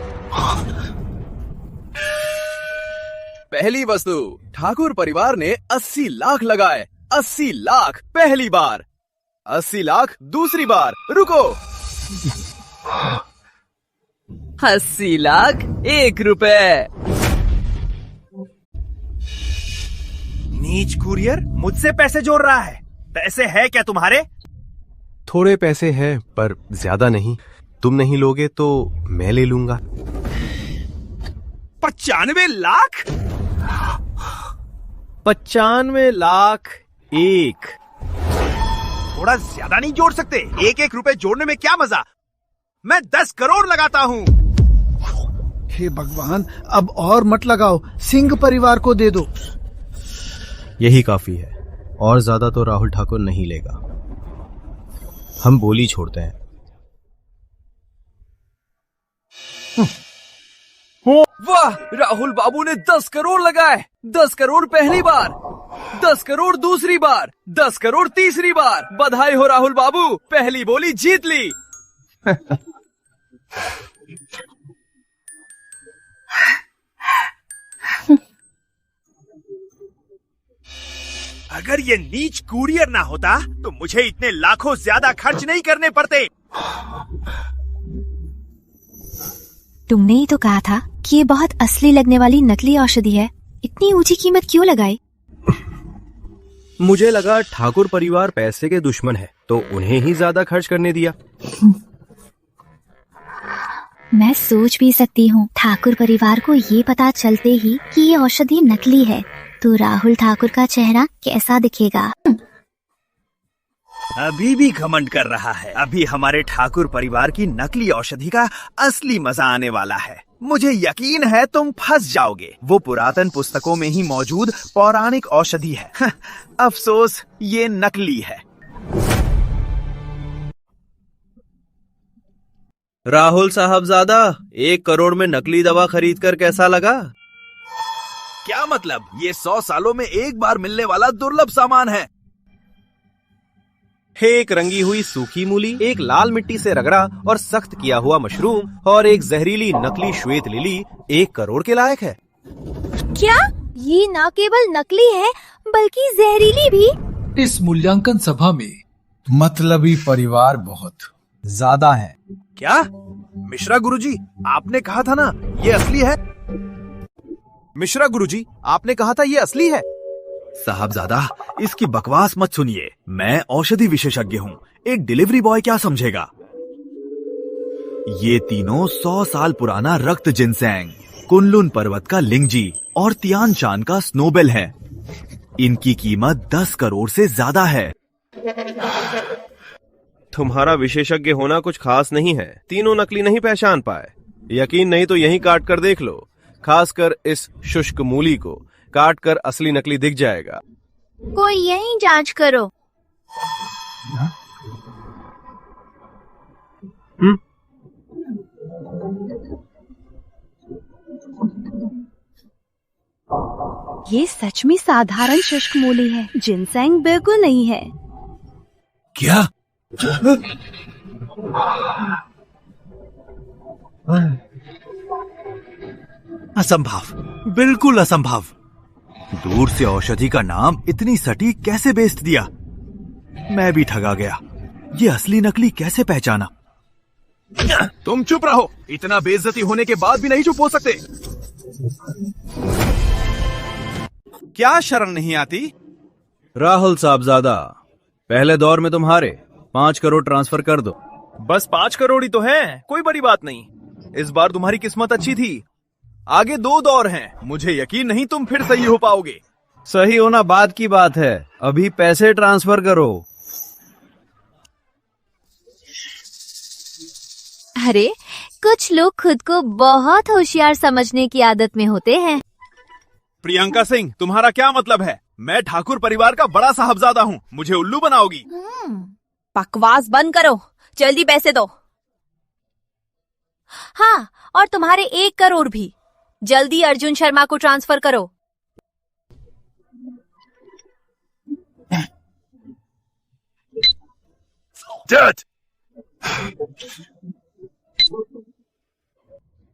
पहली वस्तु, ठाकुर परिवार ने 80 लाख लगाए। 80 लाख पहली बार, 80 लाख दूसरी बार। रुको, 80 लाख 1 रुपए। नीच कुरियर मुझसे पैसे जोड़ रहा है। पैसे है क्या तुम्हारे? थोड़े पैसे हैं पर ज्यादा नहीं। तुम नहीं लोगे तो मैं ले लूंगा। 95 लाख? 95 लाख 1। थोड़ा ज्यादा नहीं जोड़ सकते? 1-1 रुपए जोड़ने में क्या मजा? मैं 10 करोड़ लगाता हूँ। हे भगवान, अब और मत लगाओ, सिंह परिवार को दे दो। यही काफी है, और ज्यादा तो राहुल ठाकुर नहीं लेगा। हम बोली छोड़ते हैं। वाह, राहुल बाबू ने 10 करोड़ लगाए। 10 करोड़ पहली बार, 10 करोड़ दूसरी बार, 10 करोड़ तीसरी बार। बधाई हो राहुल बाबू, पहली बोली जीत ली। अगर ये नीच कुरियर ना होता तो मुझे इतने लाखों ज्यादा खर्च नहीं करने पड़ते। तुमने ही तो कहा था कि ये बहुत असली लगने वाली नकली औषधि है। इतनी ऊंची कीमत क्यों लगाई? मुझे लगा ठाकुर परिवार पैसे के दुश्मन है तो उन्हें ही ज्यादा खर्च करने दिया। मैं सोच भी सकती हूँ, ठाकुर परिवार को ये पता चलते ही कि ये औषधि नकली है तो राहुल ठाकुर का चेहरा कैसा दिखेगा। अभी भी घमंड कर रहा है। अभी हमारे ठाकुर परिवार की नकली औषधि का असली मजा आने वाला है। मुझे यकीन है तुम फंस जाओगे। वो पुरातन पुस्तकों में ही मौजूद पौराणिक औषधि है। अफसोस ये नकली है। राहुल साहबजादा, 1 करोड़ में नकली दवा खरीद कर कैसा लगा? क्या मतलब? ये 100 सालों में एक बार मिलने वाला दुर्लभ सामान है। एक रंगी हुई सूखी मूली, एक लाल मिट्टी से रगड़ा और सख्त किया हुआ मशरूम और एक जहरीली नकली श्वेत लिली 1 करोड़ के लायक है। क्या ये न केवल नकली है बल्कि जहरीली भी? इस मूल्यांकन सभा में मतलबी परिवार बहुत ज्यादा है। क्या? मिश्रा गुरुजी, आपने कहा था ना ये असली है। मिश्रा गुरुजी, आपने कहा था ये असली है। साहबजादा, इसकी बकवास मत सुनिए। मैं औषधि विशेषज्ञ हूँ। एक डिलीवरी बॉय क्या समझेगा? ये तीनों 100 साल पुराना रक्त जिनसेंग, कुनलुन पर्वत का लिंगजी और तियान चान का स्नोबेल है। इनकी कीमत 10 करोड़ से ज्यादा है। तुम्हारा विशेषज्ञ होना कुछ खास नहीं है। तीनों नकली नहीं पहचान पाए। यकीन नहीं तो यहीं काट कर देख लो। खासकर इस शुष्क मूली को काट कर असली नकली दिख जाएगा। कोई यहीं जांच करो। ये सच में साधारण शुष्क मूली है, जिनसेंग बिल्कुल नहीं है। क्या? असंभव, बिल्कुल असंभव। दूर से औषधि का नाम इतनी सटीक कैसे बेच दिया? मैं भी ठगा गया। ये असली नकली कैसे पहचाना? तुम चुप रहो। इतना बेइज्जती होने के बाद भी नहीं चुप हो सकते। क्या शर्म नहीं आती? राहुल साहबजादा, पहले दौर में तुम्हारे 5 करोड़ ट्रांसफर कर दो। बस 5 करोड़ ही तो है, कोई बड़ी बात नहीं। इस बार तुम्हारी किस्मत अच्छी थी। आगे 2 दौर हैं। मुझे यकीन नहीं तुम फिर सही हो पाओगे। सही होना बाद की बात है, अभी पैसे ट्रांसफर करो। अरे, कुछ लोग खुद को बहुत होशियार समझने की आदत में होते हैं। प्रियंका सिंह, तुम्हारा क्या मतलब है? मैं ठाकुर परिवार का बड़ा साहबजादा हूँ। मुझे उल्लू बनाओगी? बकवास बंद करो, जल्दी पैसे दो। हाँ, और तुम्हारे 1 करोड़ भी। जल्दी अर्जुन शर्मा को ट्रांसफर करो।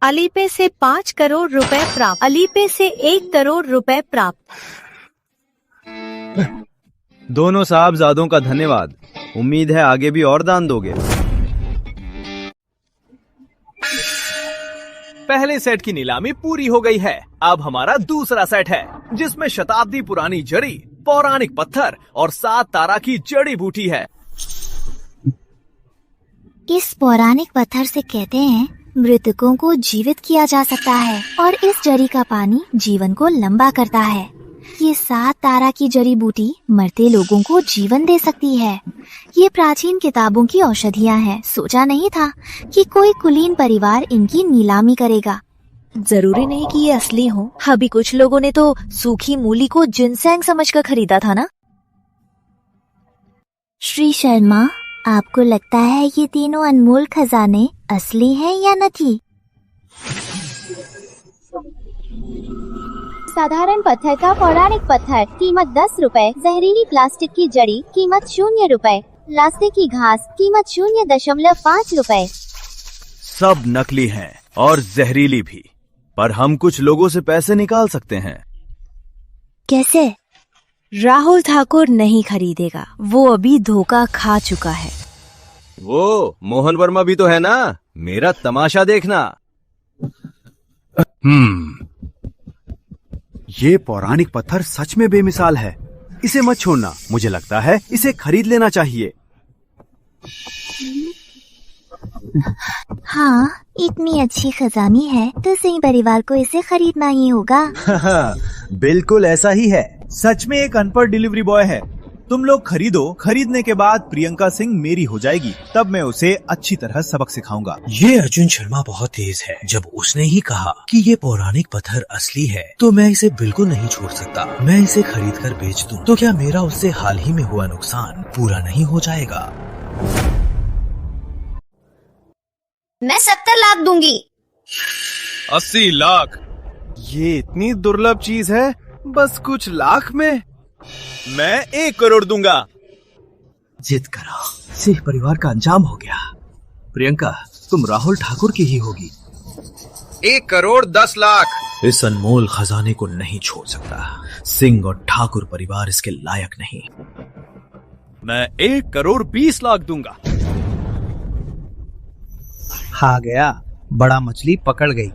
अली पे से 5 करोड़ रुपए प्राप्त। अली पे से 1 करोड़ रुपए प्राप्त। दोनों साहबजादों का धन्यवाद। उम्मीद है आगे भी और दान दोगे। पहले सेट की नीलामी पूरी हो गई है। अब हमारा दूसरा सेट है जिसमें शताब्दी पुरानी जड़ी, पौराणिक पत्थर और 7 तारा की जड़ी बूटी है। इस पौराणिक पत्थर से कहते हैं मृतकों को जीवित किया जा सकता है और इस जड़ी का पानी जीवन को लंबा करता है। ये 7 तारा की जड़ी बूटी मरते लोगों को जीवन दे सकती है। ये प्राचीन किताबों की औषधियाँ हैं। सोचा नहीं था कि कोई कुलीन परिवार इनकी नीलामी करेगा। जरूरी नहीं कि ये असली हो। अभी कुछ लोगों ने तो सूखी मूली को जिनसेंग समझकर खरीदा था ना। श्री शर्मा, आपको लगता है ये तीनों अनमोल खजाने असली हैं या नकली? साधारण पत्थर का पौराणिक पत्थर कीमत 10 रुपए, जहरीली प्लास्टिक की जड़ी कीमत 0 रुपए, रास्ते की घास कीमत 0.5 रुपए। सब नकली हैं और जहरीली भी, पर हम कुछ लोगों से पैसे निकाल सकते हैं। कैसे? राहुल ठाकुर नहीं खरीदेगा, वो अभी धोखा खा चुका है। वो मोहन वर्मा भी तो है ना, मेरा तमाशा देखना। ये पौराणिक पत्थर सच में बेमिसाल है। इसे मत छोड़ना, मुझे लगता है इसे खरीद लेना चाहिए। हाँ, इतनी अच्छी खजानी है तो सिंह परिवार को इसे खरीदना ही होगा। बिल्कुल ऐसा ही है। सच में एक अनपढ़ डिलीवरी बॉय है। तुम लोग खरीदो, खरीदने के बाद प्रियंका सिंह मेरी हो जाएगी, तब मैं उसे अच्छी तरह सबक सिखाऊंगा। ये अर्जुन शर्मा बहुत तेज है। जब उसने ही कहा कि ये पौराणिक पत्थर असली है तो मैं इसे बिल्कुल नहीं छोड़ सकता। मैं इसे खरीद कर बेच दूं तो क्या मेरा उससे हाल ही में हुआ नुकसान पूरा नहीं हो जाएगा? मैं 70 लाख दूंगी। 80 लाख? ये इतनी दुर्लभ चीज है, बस कुछ लाख में? मैं 1 करोड़ दूंगा। जिद करा, सिंह परिवार का अंजाम हो गया। प्रियंका, तुम राहुल ठाकुर की ही होगी। 1 करोड़ 10 लाख। इस अनमोल खजाने को नहीं छोड़ सकता। सिंह और ठाकुर परिवार इसके लायक नहीं। मैं 1 करोड़ 20 लाख दूंगा। आ गया, बड़ा मछली पकड़ गई।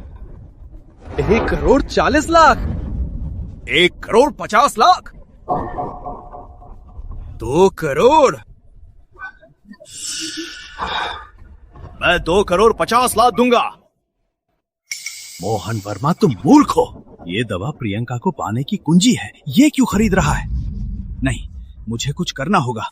1 करोड़ 40 लाख। 1 करोड़ 50 लाख। 2 करोड़। मैं 2 करोड़ 50 लाख दूंगा। मोहन वर्मा, तुम मूर्ख हो। ये दवा प्रियंका को पाने की कुंजी है। ये क्यों खरीद रहा है? नहीं, मुझे कुछ करना होगा।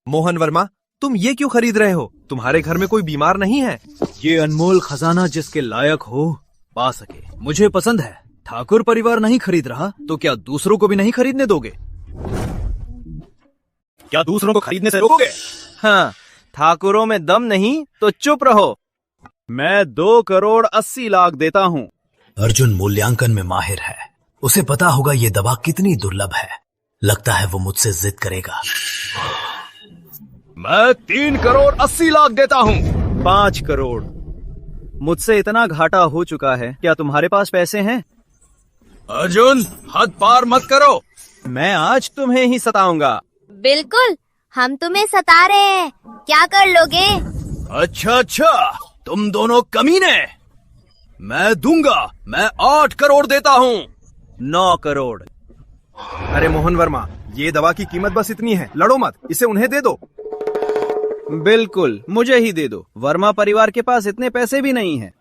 मोहन वर्मा, तुम ये क्यों खरीद रहे हो? तुम्हारे घर में कोई बीमार नहीं है? ये अनमोल खजाना जिसके लायक हो पा सके, मुझे पसंद है। ठाकुर परिवार नहीं खरीद रहा तो क्या दूसरों को भी नहीं खरीदने दोगे? क्या दूसरों को खरीदने से रोकोगे? हाँ, ठाकुरों में दम नहीं तो चुप रहो। मैं 2 करोड़ 80 लाख देता हूँ। अर्जुन मूल्यांकन में माहिर है। उसे पता होगा ये दवा कितनी दुर्लभ है। लगता है वो मुझसे जिद करेगा। मैं 3 करोड़ 80 लाख देता हूँ। 5 करोड़। मुझसे इतना घाटा हो चुका है, क्या तुम्हारे पास पैसे हैं? अर्जुन, हद पार मत करो। मैं आज तुम्हें ही सताऊंगा। बिल्कुल, हम तुम्हें सता रहे हैं। क्या कर लोगे? अच्छा, तुम दोनों कमीने। मैं दूंगा। मैं 8 करोड़ देता हूँ। 9 करोड़। अरे मोहन वर्मा, ये दवा की कीमत बस इतनी है, लड़ो मत, इसे उन्हें दे दो। बिल्कुल, मुझे ही दे दो। वर्मा परिवार के पास इतने पैसे भी नहीं हैं।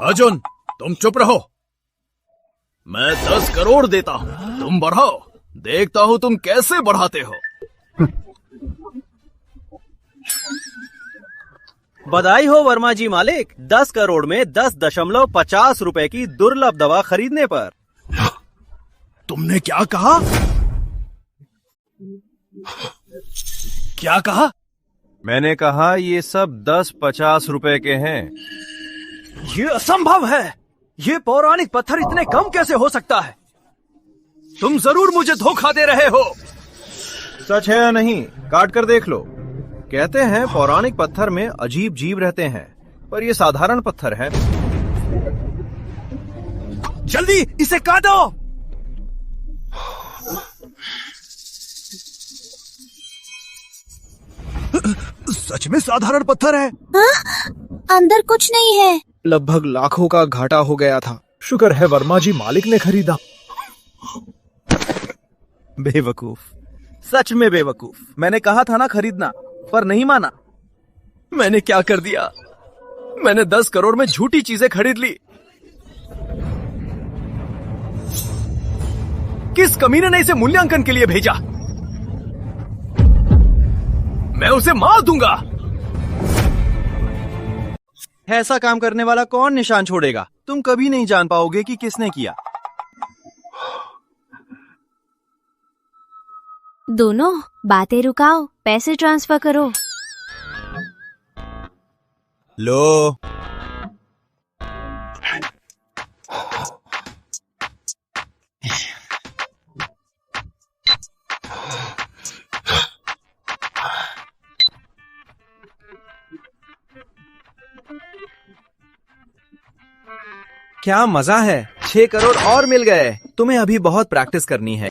अर्जुन, तुम चुप रहो। मैं 10 करोड़ देता हूँ, तुम बढ़ाओ। देखता हूँ तुम कैसे बढ़ाते हो। बधाई हो वर्मा जी मालिक, 10 करोड़ में 10.50 रुपए की दुर्लभ दवा खरीदने पर। तुमने क्या कहा? क्या कहा? मैंने कहा ये सब 10-50 रुपए के हैं। ये असंभव है। ये पौराणिक पत्थर इतने कम कैसे हो सकता है? तुम जरूर मुझे धोखा दे रहे हो। सच है या नहीं, काट कर देख लो। कहते हैं पौराणिक पत्थर में अजीब जीव रहते हैं। पर ये साधारण पत्थर है। जल्दी इसे काटो। सच में साधारण पत्थर है। अंदर कुछ नहीं है। लगभग लाखों का घाटा हो गया था। शुक्र है वर्मा जी मालिक ने खरीदा। बेवकूफ, सच में बेवकूफ। मैंने कहा था ना खरीदना, पर नहीं माना। मैंने क्या कर दिया? मैंने 10 करोड़ में झूठी चीजें खरीद ली। किस कमीने ने इसे मूल्यांकन के लिए भेजा? मैं उसे मार दूंगा। ऐसा काम करने वाला कौन निशान छोड़ेगा? तुम कभी नहीं जान पाओगे कि किसने किया। दोनों बातें रुकाओ, पैसे ट्रांसफर करो। लो। क्या मजा है। 6 करोड़ और मिल गए। तुम्हें अभी बहुत प्रैक्टिस करनी है।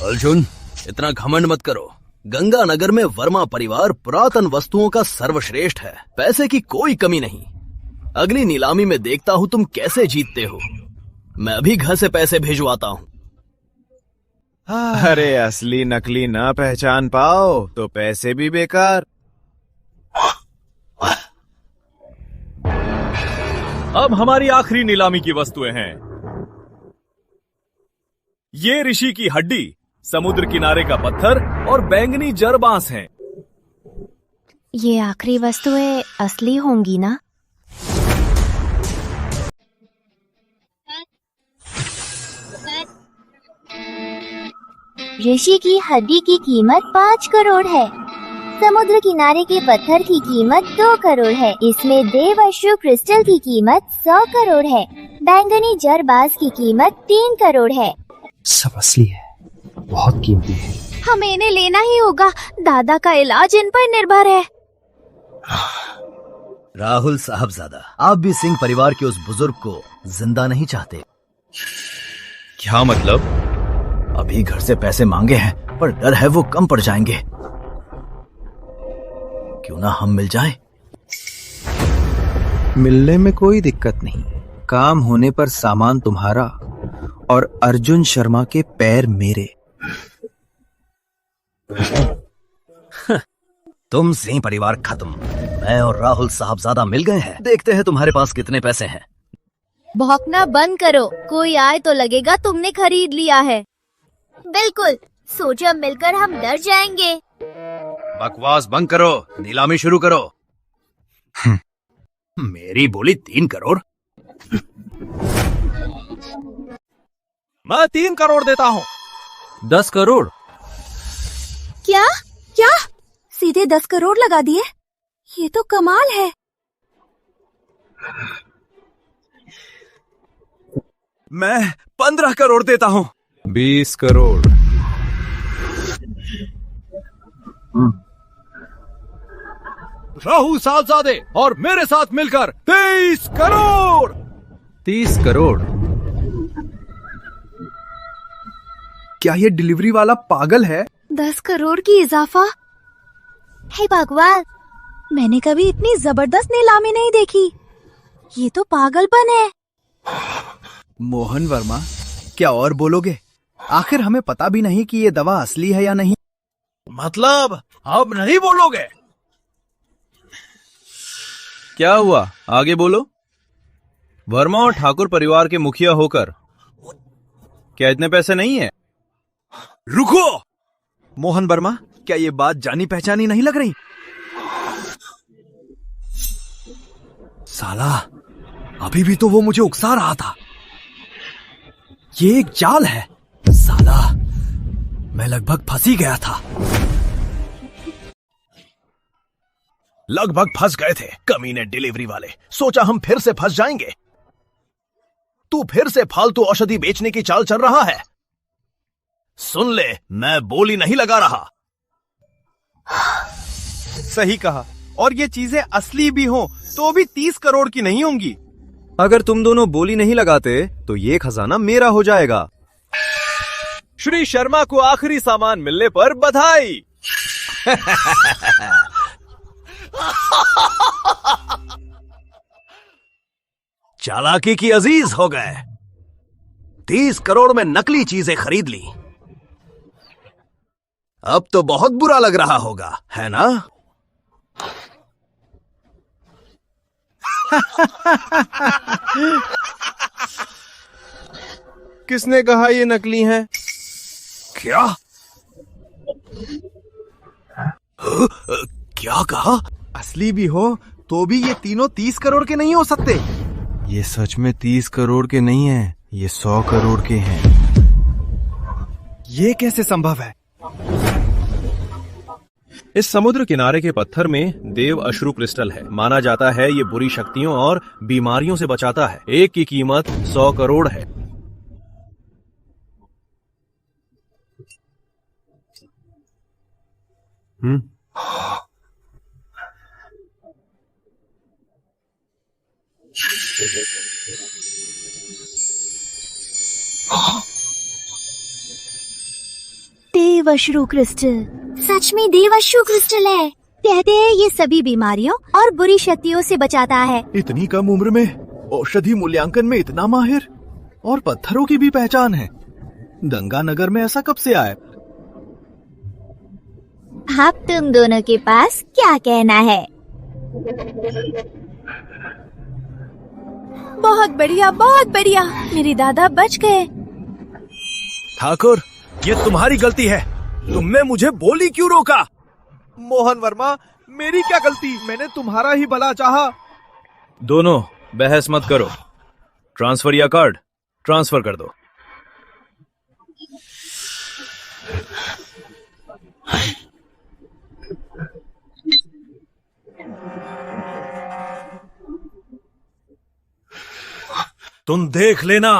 अर्जुन, इतना घमंड मत करो। गंगानगर में वर्मा परिवार पुरातन वस्तुओं का सर्वश्रेष्ठ है। पैसे की कोई कमी नहीं। अगली नीलामी में देखता हूँ तुम कैसे जीतते हो। मैं अभी घर से पैसे भिजवाता हूँ। अरे असली नकली ना पहचान पाओ तो पैसे भी बेकार। अब हमारी आखिरी नीलामी की वस्तुएं हैं। ये ऋषि की हड्डी, समुद्र किनारे का पत्थर और बैंगनी जरबांस हैं। ये आखिरी वस्तुएं असली होंगी ना? ऋषि की हड्डी की कीमत 5 करोड़ है। समुद्र किनारे के पत्थर की कीमत 2 करोड़ है। इसमें देव अश्रु क्रिस्टल की कीमत 100 करोड़ है। बैंगनी जरबाज की कीमत 3 करोड़ है। सब असली है, बहुत कीमती है। हमें इन्हें लेना ही होगा। दादा का इलाज इन पर निर्भर है। राहुल साहबजादा, आप भी सिंह परिवार के उस बुजुर्ग को जिंदा नहीं चाहते? क्या मतलब? अभी घर से पैसे मांगे हैं, पर डर है वो कम पड़ जाएंगे। क्यों ना हम मिल जाएं? मिलने में कोई दिक्कत नहीं। काम होने पर सामान तुम्हारा और अर्जुन शर्मा के पैर मेरे। तुम सिंह परिवार खत्म। मैं और राहुल साहबजादा मिल गए हैं। देखते हैं तुम्हारे पास कितने पैसे हैं। भौंकना बंद करो। कोई आए तो लगेगा तुमने खरीद लिया है। बिल्कुल, सोचा मिलकर हम डर जाएंगे। बकवास बंद करो, नीलामी शुरू करो। मेरी बोली 3 करोड़। मैं 3 करोड़ देता हूँ। 10 करोड़? क्या क्या? सीधे 10 करोड़ लगा दिए? ये तो कमाल है। मैं 15 करोड़ देता हूँ। 20 करोड़। राहुल साहबजादे और मेरे साथ मिलकर 23 करोड़। 30 करोड़? क्या ये डिलीवरी वाला पागल है? 10 करोड़ की इजाफा? हे भगवान, मैंने कभी इतनी जबरदस्त नीलामी नहीं देखी। ये तो पागलपन है। मोहन वर्मा, क्या और बोलोगे? आखिर हमें पता भी नहीं कि ये दवा असली है या नहीं। मतलब अब नहीं बोलोगे? क्या हुआ? आगे बोलो। वर्मा और ठाकुर परिवार के मुखिया होकर क्या इतने पैसे नहीं है? रुको! मोहन वर्मा, क्या ये बात जानी पहचानी नहीं लग रही? साला, अभी भी तो वो मुझे उकसा रहा था। ये एक चाल है। साला, मैं लगभग फंस ही गया था। लगभग फंस गए थे कमीने डिलीवरी वाले। सोचा हम फिर से फंस जाएंगे। तू फिर से फालतू औषधि बेचने की चाल चल रहा है। सुन ले, मैं बोली नहीं लगा रहा। सही कहा। और ये चीजें असली भी हों तो भी 30 करोड़ की नहीं होंगी। अगर तुम दोनों बोली नहीं लगाते तो ये खजाना मेरा हो जाएगा। श्री शर्मा को आखिरी सामान मिलने पर बधाई। चालाकी की अजीज हो गए। 30 करोड़ में नकली चीजें खरीद ली। अब तो बहुत बुरा लग रहा होगा, है ना? किसने कहा ये नकली हैं? क्या? क्या कहा? असली भी हो तो भी ये तीनों 30 करोड़ के नहीं हो सकते। ये सच में 30 करोड़ के नहीं हैं, ये 100 करोड़ के हैं। ये कैसे संभव है? इस समुद्र किनारे के पत्थर में देव अश्रु क्रिस्टल है। माना जाता है ये बुरी शक्तियों और बीमारियों से बचाता है। एक की कीमत 100 करोड़ है। देवाश्रु क्रिस्टल, सच में देवाश्रु क्रिस्टल है। कहते हैं ये सभी बीमारियों और बुरी शक्तियों से बचाता है। इतनी कम उम्र में औषधि मूल्यांकन में इतना माहिर और पत्थरों की भी पहचान है। गंगानगर में ऐसा कब से आया? अब तुम दोनों के पास क्या कहना है? बहुत बढ़िया, बहुत बढ़िया, मेरे दादा बच गए। ठाकुर, ये तुम्हारी गलती है। तुमने मुझे बोली क्यों रोका? मोहन वर्मा, मेरी क्या गलती? मैंने तुम्हारा ही भला चाहा। दोनों बहस मत करो। ट्रांसफर या कार्ड ट्रांसफर कर दो। तुम देख लेना।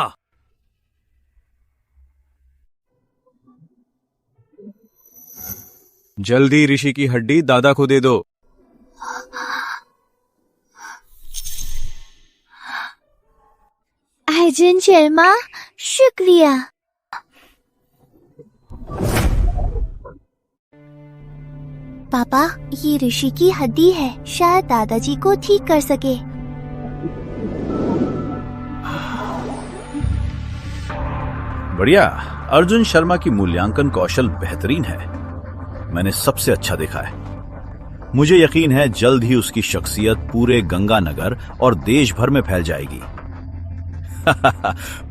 जल्दी ऋषि की हड्डी दादा को दे दो। अर्जुन शर्मा, शुक्रिया। पापा, ये ऋषि की हड्डी है, शायद दादाजी को ठीक कर सके। बढ़िया। अर्जुन शर्मा की मूल्यांकन कौशल बेहतरीन है। मैंने सबसे अच्छा देखा है। मुझे यकीन है जल्द ही उसकी शख्सियत पूरे गंगानगर और देश भर में फैल जाएगी।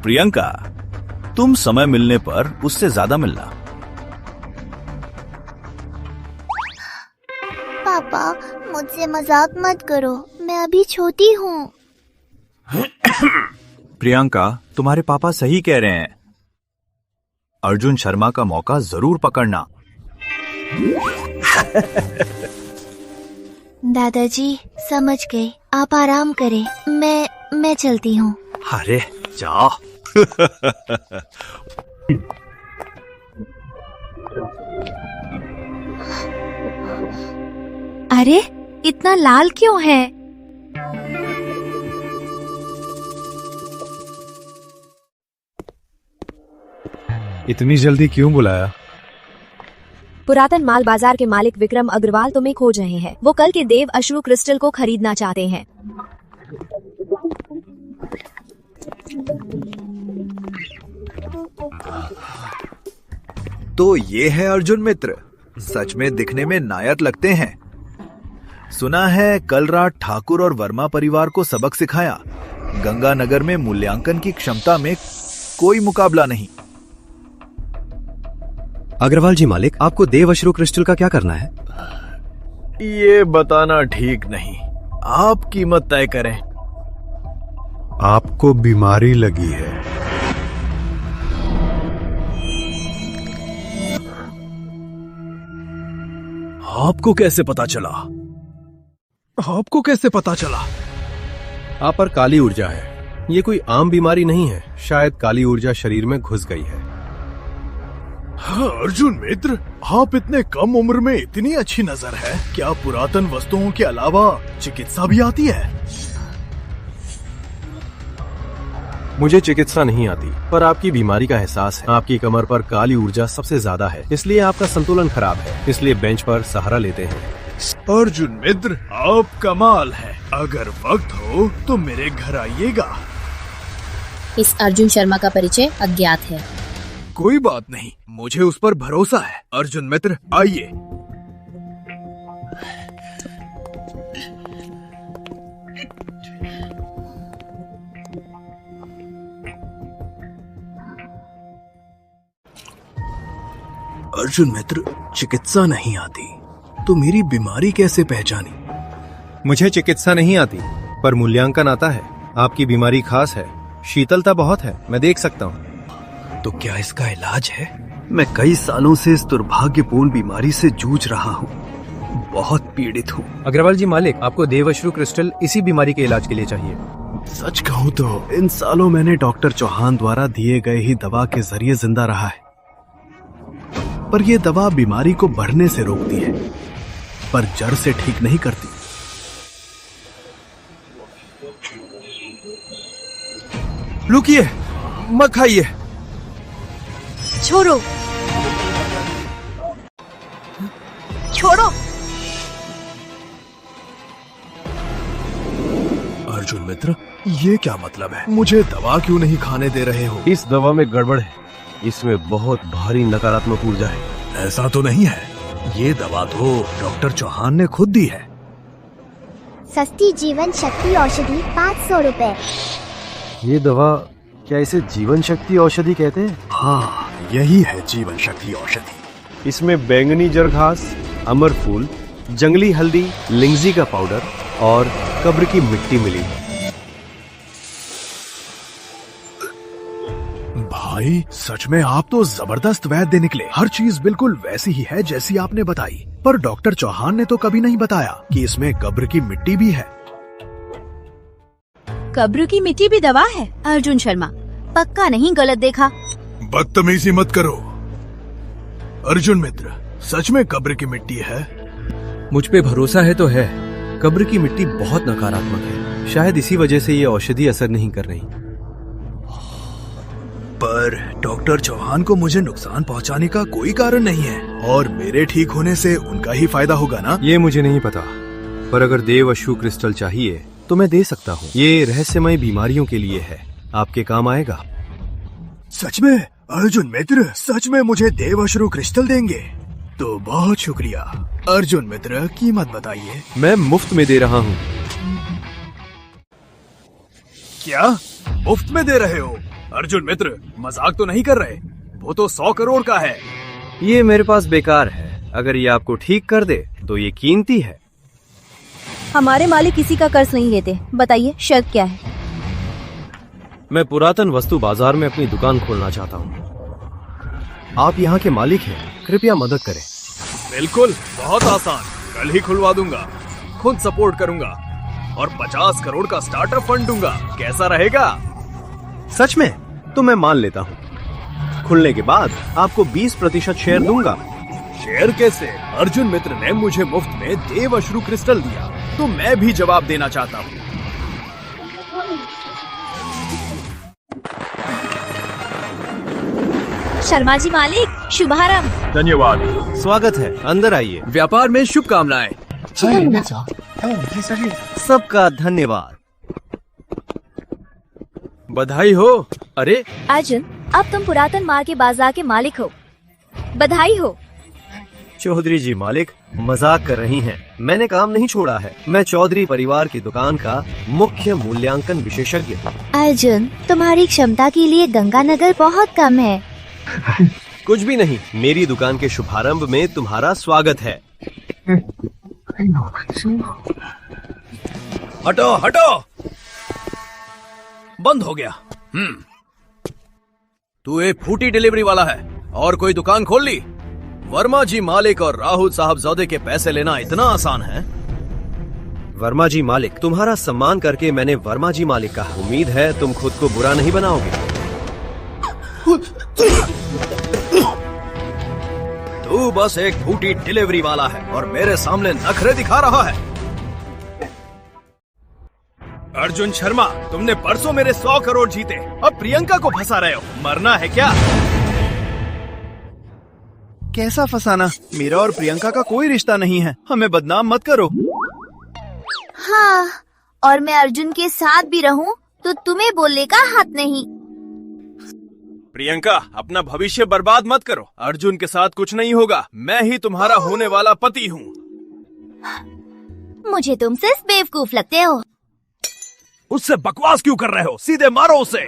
प्रियंका, तुम समय मिलने पर उससे ज्यादा मिलना। पापा, मुझसे मजाक मत करो, मैं अभी छोटी हूँ। प्रियंका, तुम्हारे पापा सही कह रहे हैं। अर्जुन शर्मा का मौका जरूर पकड़ना। दादाजी समझ गए, आप आराम करें। मैं चलती हूँ। अरे जा। अरे इतना लाल क्यों है? इतनी जल्दी क्यों बुलाया? पुरातन माल बाजार के मालिक विक्रम अग्रवाल तुम्हें खोज रहे हैं। वो कल के देव अश्रु क्रिस्टल को खरीदना चाहते हैं। तो ये है अर्जुन मित्र, सच में दिखने में नायक लगते हैं। सुना है कल रात ठाकुर और वर्मा परिवार को सबक सिखाया। गंगानगर में मूल्यांकन की क्षमता में कोई मुकाबला नहीं। अग्रवाल जी मालिक, आपको देव अश्रु क्रिस्टल का क्या करना है? ये बताना ठीक नहीं। आप कीमत तय करें। आपको बीमारी लगी है। आपको कैसे पता चला? आपको कैसे पता चला? आप पर काली ऊर्जा है। ये कोई आम बीमारी नहीं है। शायद काली ऊर्जा शरीर में घुस गई है। हाँ, अर्जुन मित्र, आप इतने कम उम्र में इतनी अच्छी नजर है। क्या पुरातन वस्तुओं के अलावा चिकित्सा भी आती है? मुझे चिकित्सा नहीं आती, पर आपकी बीमारी का एहसास है। आपकी कमर पर काली ऊर्जा सबसे ज्यादा है, इसलिए आपका संतुलन खराब है, इसलिए बेंच पर सहारा लेते हैं। अर्जुन मित्र, आप कमाल है। अगर वक्त हो तो मेरे घर आइएगा। इस अर्जुन शर्मा का परिचय अज्ञात है। कोई बात नहीं, मुझे उस पर भरोसा है। अर्जुन मित्र, आइए। अर्जुन मित्र, चिकित्सा नहीं आती तो मेरी बीमारी कैसे पहचानी? मुझे चिकित्सा नहीं आती, पर मूल्यांकन आता है। आपकी बीमारी खास है, शीतलता बहुत है, मैं देख सकता हूँ। तो क्या इसका इलाज है? मैं कई सालों से इस दुर्भाग्यपूर्ण बीमारी से जूझ रहा हूँ, बहुत पीड़ित हूँ। अग्रवाल जी मालिक, आपको देवअश्रु क्रिस्टल इसी बीमारी के इलाज के लिए चाहिए। सच कहूँ तो इन सालों मैंने डॉक्टर चौहान द्वारा दिए गए ही दवा के जरिए जिंदा रहा है, पर यह दवा बीमारी को बढ़ने से रोकती है, पर जड़ से ठीक नहीं करती। रुकिए, मत खाइए। छोड़ो, छोड़ो। अर्जुन मित्र, ये क्या मतलब है? मुझे दवा क्यों नहीं खाने दे रहे हो? इस दवा में गड़बड़ है, इसमें बहुत भारी नकारात्मक ऊर्जा है। ऐसा तो नहीं है, ये दवा तो डॉक्टर चौहान ने खुद दी है। सस्ती जीवन शक्ति औषधि 500 रुपए। ये दवा, क्या इसे जीवन शक्ति औषधि कहते हैं? हाँ, यही है जीवन शक्ति औषधि। इसमें बैंगनी जर घास, अमर फूल, जंगली हल्दी, लिंगजी का पाउडर और कब्र की मिट्टी मिली। भाई, सच में आप तो जबरदस्त वैद्य निकले। हर चीज बिल्कुल वैसी ही है जैसी आपने बताई, पर डॉक्टर चौहान ने तो कभी नहीं बताया कि इसमें कब्र की मिट्टी भी है। कब्र की मिट्टी भी दवा है? अर्जुन शर्मा, पक्का नहीं गलत देखा। बदतमीजी मत करो। अर्जुन मित्र, सच में कब्र की मिट्टी है? मुझ पे भरोसा है तो है। कब्र की मिट्टी बहुत नकारात्मक है, शायद इसी वजह से ये औषधि असर नहीं कर रही। पर डॉक्टर चौहान को मुझे नुकसान पहुंचाने का कोई कारण नहीं है, और मेरे ठीक होने से उनका ही फायदा होगा ना? ये मुझे नहीं पता, पर अगर देवअश्रु क्रिस्टल चाहिए तो मैं दे सकता हूँ। ये रहस्यमय बीमारियों के लिए है, आपके काम आएगा। सच में? अर्जुन मित्र, सच में मुझे देवअश्रु क्रिस्टल देंगे? तो बहुत शुक्रिया। अर्जुन मित्र, कीमत बताइए। मैं मुफ्त में दे रहा हूँ। क्या मुफ्त में दे रहे हो? अर्जुन मित्र, मजाक तो नहीं कर रहे? वो तो 100 करोड़ का है। ये मेरे पास बेकार है, अगर ये आपको ठीक कर दे तो ये कीमती है। हमारे मालिक किसी का कर्ज नहीं लेते, बताइए शर्त क्या है? मैं पुरातन वस्तु बाजार में अपनी दुकान खोलना चाहता हूँ। आप यहाँ के मालिक हैं, कृपया मदद करें। बिल्कुल, बहुत आसान, कल ही खुलवा दूंगा, खुद सपोर्ट करूंगा और 50 करोड़ का स्टार्टअप फंड दूंगा। कैसा रहेगा? सच में? तो मैं मान लेता हूँ। खुलने के बाद आपको 20% शेयर दूंगा। शेयर कैसे? अर्जुन मित्र ने मुझे मुफ्त में देवअश्रु क्रिस्टल दिया, तो मैं भी जवाब देना चाहता हूँ। शर्मा जी मालिक, शुभारंभ। धन्यवाद। स्वागत है, अंदर आइए। व्यापार में शुभकामनाएं। सबका धन्यवाद। बधाई हो। अरे अर्जुन, अब तुम पुरातन माल के बाजार के मालिक हो, बधाई हो। चौधरी जी मालिक मजाक कर रही हैं। मैंने काम नहीं छोड़ा है। मैं चौधरी परिवार की दुकान का मुख्य मूल्यांकन विशेषज्ञ हूँ। अर्जुन, तुम्हारी क्षमता के लिए गंगानगर बहुत कम है। कुछ भी नहीं, मेरी दुकान के शुभारंभ में तुम्हारा स्वागत है। हटो हटो, बंद हो गया। तू एक फूटी डिलीवरी वाला है और कोई दुकान खोल ली? वर्मा जी मालिक और राहुल साहबजादे के पैसे लेना इतना आसान है? वर्मा जी मालिक, तुम्हारा सम्मान करके मैंने वर्मा जी मालिक कहा। उम्मीद है तुम खुद को बुरा नहीं बनाओगे। तू बस एक झूठी डिलीवरी वाला है और मेरे सामने नखरे दिखा रहा है। अर्जुन शर्मा, तुमने परसों मेरे 100 करोड़ जीते, अब प्रियंका को फंसा रहे हो। मरना है क्या? कैसा फंसाना? मेरा और प्रियंका का कोई रिश्ता नहीं है, हमें बदनाम मत करो। हाँ, और मैं अर्जुन के साथ भी रहूं तो तुम्हें बोलने का हक नहीं। प्रियंका, अपना भविष्य बर्बाद मत करो। अर्जुन के साथ कुछ नहीं होगा, मैं ही तुम्हारा होने वाला पति हूँ। मुझे तुम सिर्फ बेवकूफ लगते हो। उससे बकवास क्यों कर रहे हो? सीधे मारो उसे।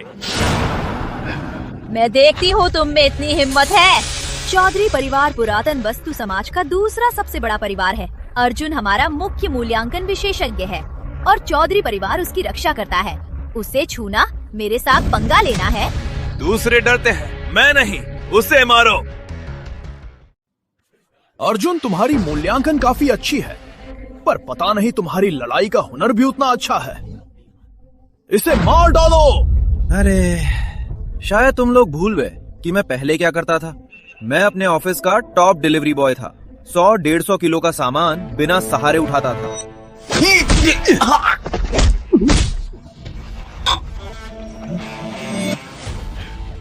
मैं देखती हूँ तुम में इतनी हिम्मत है। चौधरी परिवार पुरातन वस्तु समाज का दूसरा सबसे बड़ा परिवार है। अर्जुन हमारा मुख्य मूल्यांकन विशेषज्ञ है और चौधरी परिवार उसकी रक्षा करता है। उसे छूना, मेरे साथ पंगा लेना है। दूसरे डरते हैं, मैं नहीं। उसे मारो। अर्जुन, तुम्हारी मूल्यांकन काफी अच्छी है, पर पता नहीं तुम्हारी लड़ाई का हुनर भी उतना अच्छा है। इसे मार डालो। अरे, शायद तुम लोग भूल गए कि मैं पहले क्या करता था। मैं अपने ऑफिस का टॉप डिलीवरी बॉय था। 100-150 किलो का सामान बिना सहारे उठाता था।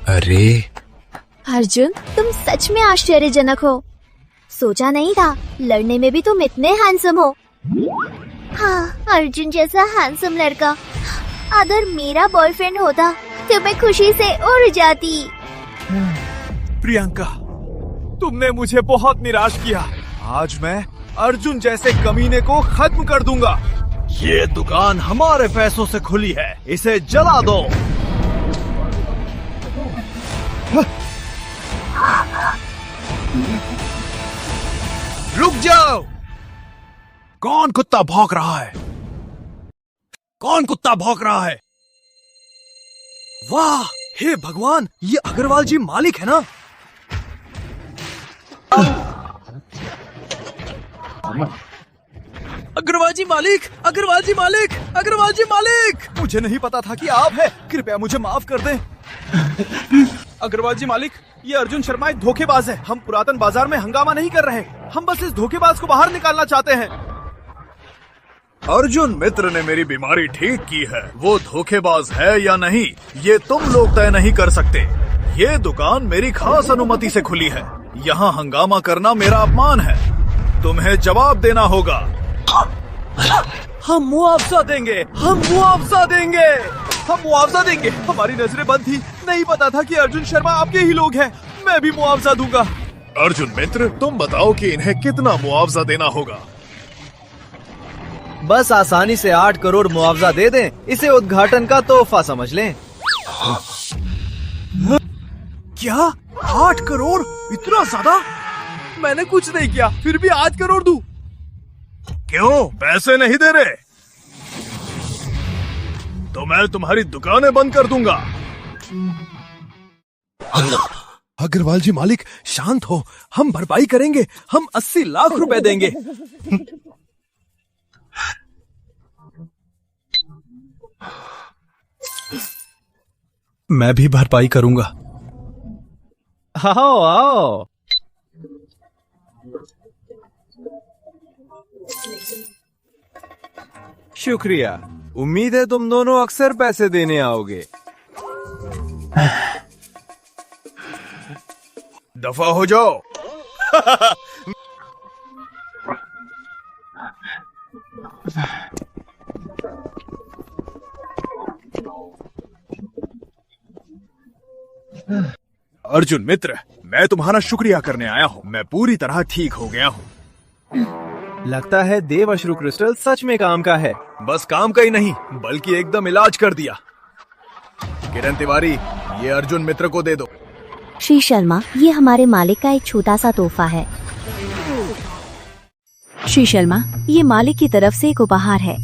अरे अर्जुन, तुम सच में आश्चर्यजनक हो। सोचा नहीं था लड़ने में भी तुम इतने हैंडसम हो। हाँ, अर्जुन जैसा हैंडसम लड़का अगर मेरा बॉयफ्रेंड होता तो मैं खुशी से उड़ जाती। प्रियंका, तुमने मुझे बहुत निराश किया। आज मैं अर्जुन जैसे कमीने को खत्म कर दूंगा। ये दुकान हमारे पैसों से खुली है, इसे जला दो। रुक जाओ। कौन कुत्ता भौंक रहा है? कौन कुत्ता भौंक रहा है? वाह, हे भगवान, ये अग्रवाल जी मालिक है ना? अग्रवाल जी मालिक, अग्रवाल जी मालिक, अग्रवाल जी मालिक। मुझे नहीं पता था कि आप हैं। कृपया मुझे माफ कर दें। अग्रवाल जी मालिक, ये अर्जुन शर्मा एक धोखेबाज है। हम पुरातन बाजार में हंगामा नहीं कर रहे, हम बस इस धोखेबाज को बाहर निकालना चाहते हैं। अर्जुन मित्र ने मेरी बीमारी ठीक की है। वो धोखेबाज है या नहीं, ये तुम लोग तय नहीं कर सकते। ये दुकान मेरी खास अनुमति से खुली है। यहाँ हंगामा करना मेरा अपमान है। तुम्हें जवाब देना होगा। हम मुआवजा देंगे, हम मुआवजा देंगे, हम मुआवजा देंगे। हमारी नजरें बंद थी, नहीं पता था कि अर्जुन शर्मा आपके ही लोग हैं। मैं भी मुआवजा दूंगा। अर्जुन मित्र, तुम बताओ कि इन्हें कितना मुआवजा देना होगा। बस आसानी से 8 करोड़ मुआवजा दे दें। इसे उद्घाटन का तोहफा समझ लें। क्या 8 करोड़? इतना ज्यादा? मैंने कुछ नहीं किया, फिर भी 8 करोड़ दूं? क्यों, पैसे नहीं दे रहे? तो मैं तुम्हारी दुकानें बंद कर दूंगा। अग्रवाल जी मालिक, शांत हो, हम भरपाई करेंगे। हम 80 लाख रुपए देंगे। मैं भी भरपाई करूंगा। आओ आओ। शुक्रिया। उम्मीद है तुम दोनों अक्सर पैसे देने आओगे। दफा हो जाओ। अर्जुन मित्र, मैं तुम्हारा शुक्रिया करने आया हूँ। मैं पूरी तरह ठीक हो गया हूँ। लगता है देव अश्रु क्रिस्टल सच में काम का है। बस काम का ही नहीं, बल्कि एकदम इलाज कर दिया। किरण तिवारी, ये अर्जुन मित्र को दे दो। श्री शर्मा, ये हमारे मालिक का एक छोटा सा तोहफा है। श्री शर्मा, ये मालिक की तरफ से एक उपहार है।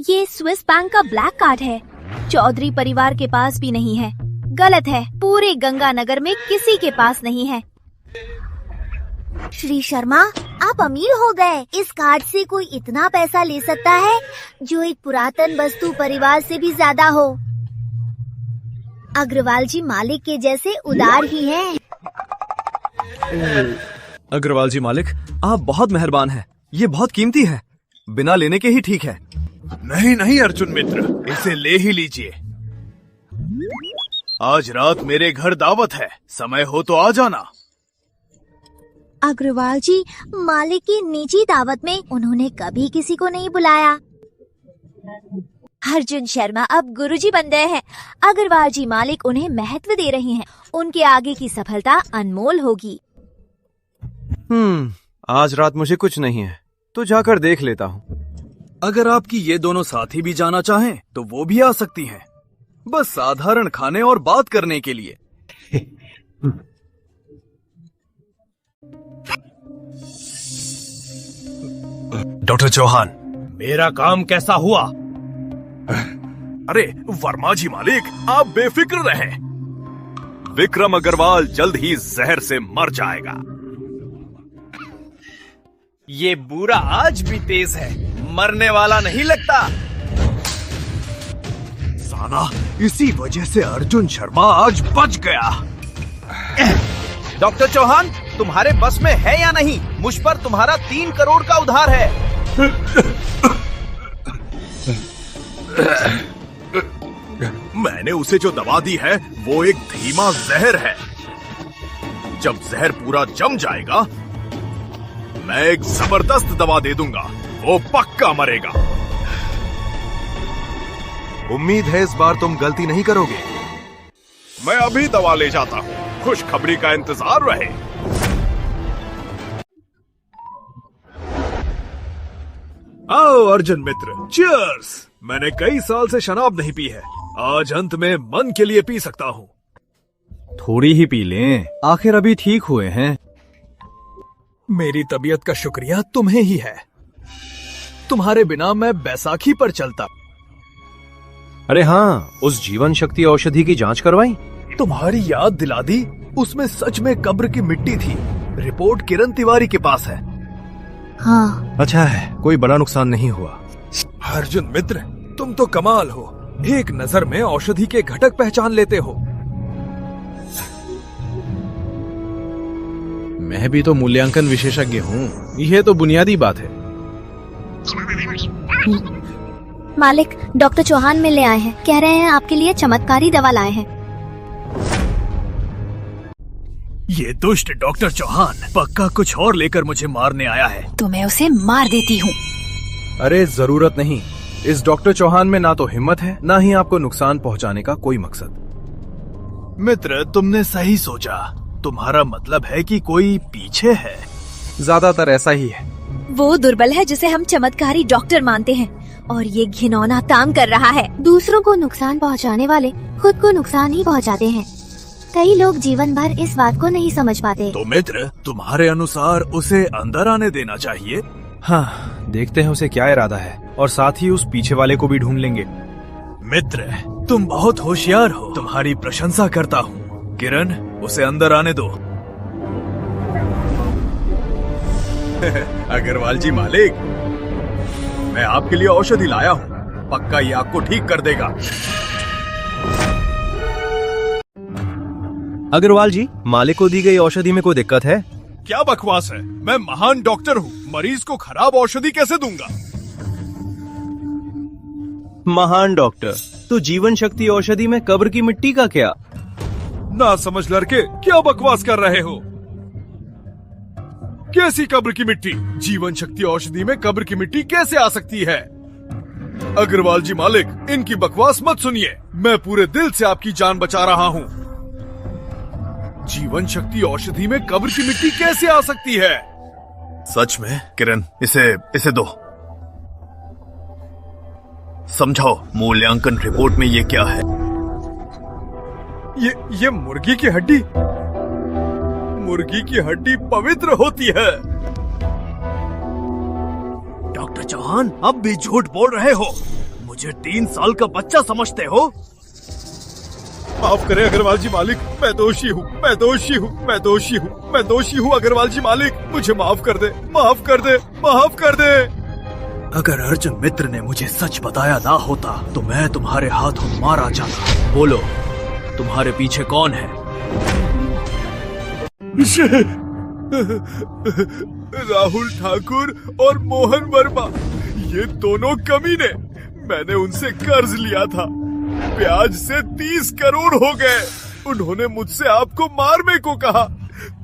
ये स्विस बैंक का ब्लैक कार्ड है। चौधरी परिवार के पास भी नहीं है। गलत है, पूरे गंगानगर में किसी के पास नहीं है। श्री शर्मा, आप अमीर हो गए। इस कार्ड से कोई इतना पैसा ले सकता है जो एक पुरातन वस्तु परिवार से भी ज्यादा हो। अग्रवाल जी मालिक के जैसे उदार ही हैं। अग्रवाल जी मालिक, आप बहुत मेहरबान हैं। ये बहुत कीमती है, बिना लेने के ही ठीक है। नहीं नहीं अर्जुन मित्र, इसे ले ही लीजिए। आज रात मेरे घर दावत है, समय हो तो आ जाना। अग्रवाल जी, मालिक की निजी दावत में उन्होंने कभी किसी को नहीं बुलाया। अर्जुन शर्मा अब गुरुजी बन गए हैं। अग्रवाल जी मालिक उन्हें महत्व दे रहे हैं। उनके आगे की सफलता अनमोल होगी। आज रात मुझे कुछ नहीं है, तो जाकर देख लेता हूँ। अगर आपकी ये दोनों साथी भी जाना चाहें, तो वो भी आ सकती हैं। बस साधारण खाने और बात करने के लिए। डॉक्टर चौहान, मेरा काम कैसा हुआ? अरे वर्मा जी मालिक, आप बेफिक्र रहें। विक्रम अग्रवाल जल्द ही जहर से मर जाएगा। ये बुरा आज भी तेज है, मरने वाला नहीं लगता। साला, इसी वजह से अर्जुन शर्मा आज बच गया। डॉक्टर चौहान, तुम्हारे बस में है या नहीं? मुझ पर तुम्हारा 3 करोड़ का उधार है। मैंने उसे जो दवा दी है वो एक धीमा जहर है। जब जहर पूरा जम जाएगा, मैं एक जबरदस्त दवा दे दूंगा, वो पक्का मरेगा। उम्मीद है इस बार तुम गलती नहीं करोगे। मैं अभी दवा ले जाता हूँ, खुशखबरी का इंतजार रहे। आओ अर्जुन मित्र, चीयर्स। मैंने कई साल से शराब नहीं पी है, आज अंत में मन के लिए पी सकता हूँ। थोड़ी ही पी लें, आखिर अभी ठीक हुए हैं। मेरी तबीयत का शुक्रिया तुम्हें ही है। तुम्हारे बिना मैं बैसाखी पर चलता। अरे हाँ, उस जीवन शक्ति औषधि की जांच करवाई? तुम्हारी याद दिला दी। उसमें सच में कब्र की मिट्टी थी। रिपोर्ट किरण तिवारी के पास है। हाँ। अच्छा है, कोई बड़ा नुकसान नहीं हुआ। अर्जुन मित्र, तुम तो कमाल हो। एक नजर में औषधि के घटक पहचान लेते हो। मैं भी तो मूल्यांकन विशेषज्ञ हूँ, यह तो बुनियादी बात है। मालिक, डॉक्टर चौहान मिलने आए हैं। कह रहे हैं आपके लिए चमत्कारी दवा लाए हैं। ये दुष्ट डॉक्टर चौहान पक्का कुछ और लेकर मुझे मारने आया है। तो मैं उसे मार देती हूँ। अरे जरूरत नहीं, इस डॉक्टर चौहान में ना तो हिम्मत है, ना ही आपको नुकसान पहुंचाने का कोई मकसद। मित्र, तुमने सही सोचा। तुम्हारा मतलब है कि कोई पीछे है। ज्यादातर ऐसा ही है। वो दुर्बल है जिसे हम चमत्कारी डॉक्टर मानते हैं, और ये घिनौना काम कर रहा है। दूसरों को नुकसान पहुंचाने वाले खुद को नुकसान ही पहुंचाते हैं। कई लोग जीवन भर इस बात को नहीं समझ पाते। तो मित्र, तुम्हारे अनुसार उसे अंदर आने देना चाहिए। हाँ, देखते हैं उसे क्या इरादा है, और साथ ही उस पीछे वाले को भी ढूंढ लेंगे। मित्र, तुम बहुत होशियार हो। तुम्हारी प्रशंसा करता हूँ। किरण, उसे अंदर आने दो। अग्रवाल जी मालिक, मैं आपके लिए औषधि लाया हूँ, पक्का ये आपको ठीक कर देगा। अग्रवाल जी, मालिक को दी गई औषधि में कोई दिक्कत है? क्या बकवास है, मैं महान डॉक्टर हूँ, मरीज को खराब औषधि कैसे दूंगा? महान डॉक्टर, तो जीवन शक्ति औषधि में कब्र की मिट्टी का क्या? ना समझ लड़के, क्या बकवास कर रहे हो? कैसी कब्र की मिट्टी? जीवन शक्ति औषधि में कब्र की मिट्टी कैसे आ सकती है? अग्रवाल जी मालिक, इनकी बकवास मत सुनिए। मैं पूरे दिल से आपकी जान बचा रहा हूँ। जीवन शक्ति औषधि में कब्र की मिट्टी कैसे आ सकती है? सच में? किरण, इसे दो। समझाओ, मूल्यांकन रिपोर्ट में ये क्या है? ये मुर्गी की हड्डी। मुर्गी की हड्डी पवित्र होती है। डॉक्टर चौहान, अब भी झूठ बोल रहे हो। मुझे 3 साल का बच्चा समझते हो? माफ करें अग्रवाल जी मालिक, मैं दोषी हूँ, मैं दोषी हूँ, मैं दोषी हूँ, मैं दोषी हूँ अग्रवाल जी मालिक, मुझे माफ कर दे, माफ कर दे, माफ कर दे। अगर अर्जुन मित्र ने मुझे सच बताया ना होता तो मैं तुम्हारे हाथों मारा जाता। बोलो, तुम्हारे पीछे कौन है? राहुल ठाकुर और मोहन वर्मा, ये दोनों कमीने। मैंने उनसे कर्ज लिया था, ब्याज से 30 करोड़ हो गए। उन्होंने मुझसे आपको मारने को कहा,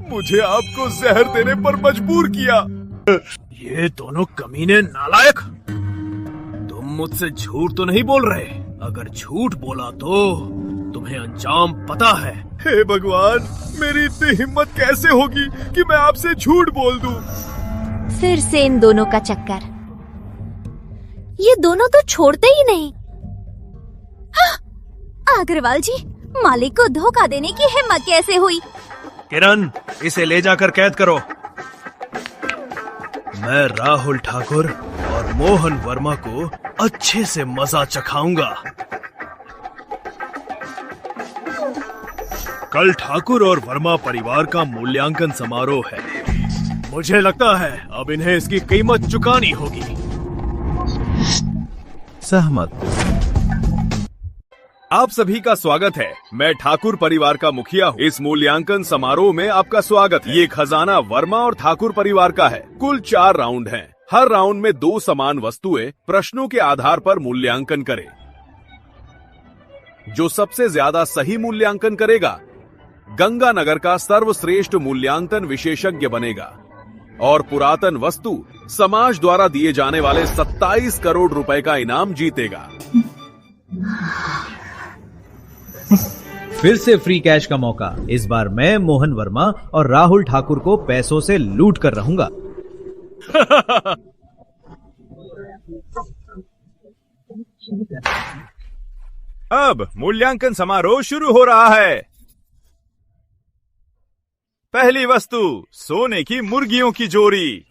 मुझे आपको जहर देने पर मजबूर किया। ये दोनों कमीने नालायक। तुम मुझसे झूठ तो नहीं बोल रहे? अगर झूठ बोला तो तुम्हें अंजाम पता है। हे भगवान, मेरी इतनी हिम्मत कैसे होगी कि मैं आपसे झूठ बोल दूं? फिर से इन दोनों का चक्कर। ये दोनों तो छोड़ते ही नहीं। अग्रवाल जी, मालिक को धोखा देने की हिम्मत कैसे हुई? किरण, इसे ले जाकर कैद करो। मैं राहुल ठाकुर और मोहन वर्मा को अच्छे से मजा चखाऊंगा। कल ठाकुर और वर्मा परिवार का मूल्यांकन समारोह है। मुझे लगता है अब इन्हें इसकी कीमत चुकानी होगी। सहमत। आप सभी का स्वागत है। मैं ठाकुर परिवार का मुखिया हूँ। इस मूल्यांकन समारोह में आपका स्वागत है। ये खजाना वर्मा और ठाकुर परिवार का है। कुल 4 राउंड हैं। हर राउंड में 2 समान वस्तुएं प्रश्नों के आधार पर मूल्यांकन करें। जो सबसे ज्यादा सही मूल्यांकन करेगा गंगानगर का सर्वश्रेष्ठ मूल्यांकन विशेषज्ञ बनेगा और पुरातन वस्तु समाज द्वारा दिए जाने वाले 27 करोड़ रुपए का इनाम जीतेगा। फिर से फ्री कैश का मौका। इस बार मैं मोहन वर्मा और राहुल ठाकुर को पैसों से लूट कर रहूंगा। अब मूल्यांकन समारोह शुरू हो रहा है। पहली वस्तु, सोने की मुर्गियों की जोड़ी।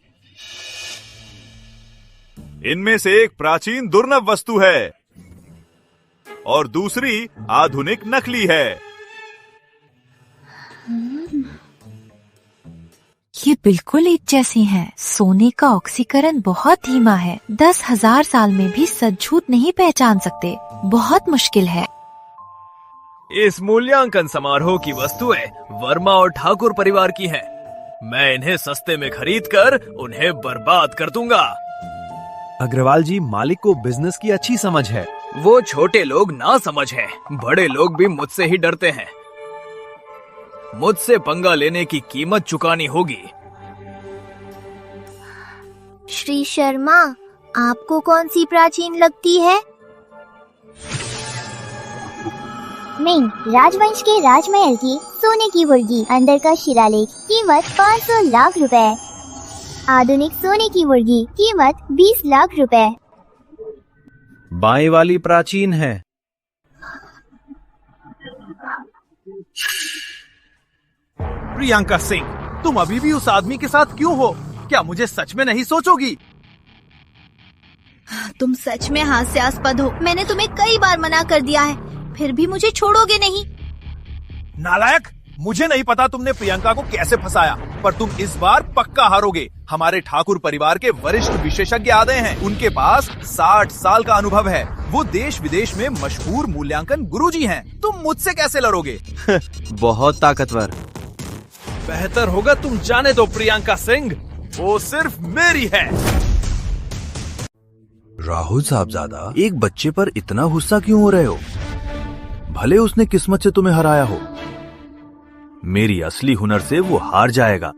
इनमें से एक प्राचीन दुर्लभ वस्तु है और दूसरी आधुनिक नकली है। ये बिल्कुल एक जैसी हैं। सोने का ऑक्सीकरण बहुत धीमा है। 10,000 साल में भी सच झूठ नहीं पहचान सकते। बहुत मुश्किल है। इस मूल्यांकन समारोह की वस्तुएं वर्मा और ठाकुर परिवार की हैं। मैं इन्हें सस्ते में खरीदकर उन्हें बर्बाद कर दूंगा। अग्रवाल जी, मालिक को बिजनेस की अच्छी समझ है। वो छोटे लोग ना समझ हैं। बड़े लोग भी मुझसे ही डरते हैं। मुझसे पंगा लेने की कीमत चुकानी होगी। श्री शर्मा, आपको कौन सी प्राचीन लगती है? नहीं, राजवंश के राजमहल की सोने की मुर्गी, अंदर का शिलालेख, कीमत 500 लाख रुपए। आधुनिक सोने की मुर्गी, कीमत 20 लाख रुपए। बाएं वाली प्राचीन है। प्रियंका सिंह, तुम अभी भी उस आदमी के साथ क्यों हो? क्या मुझे सच में नहीं सोचोगी? तुम सच में हास्यास्पद हो। मैंने तुम्हें कई बार मना कर दिया है, फिर भी मुझे छोड़ोगे नहीं। नालायक, मुझे नहीं पता तुमने प्रियंका को कैसे फंसाया, पर तुम इस बार पक्का हारोगे। हमारे ठाकुर परिवार के वरिष्ठ विशेषज्ञ आ गए हैं। उनके पास 60 साल का अनुभव है। वो देश विदेश में मशहूर मूल्यांकन गुरुजी हैं। तुम मुझसे कैसे लड़ोगे? बहुत ताकतवर। बेहतर होगा तुम जाने दो प्रियंका सिंह, वो सिर्फ मेरी है। राहुल साहबजादा, एक बच्चे पर इतना गुस्सा क्यों हो रहे हो? भले उसने किस्मत से तुम्हें हराया हो, मेरी असली हुनर से वो हार जाएगा।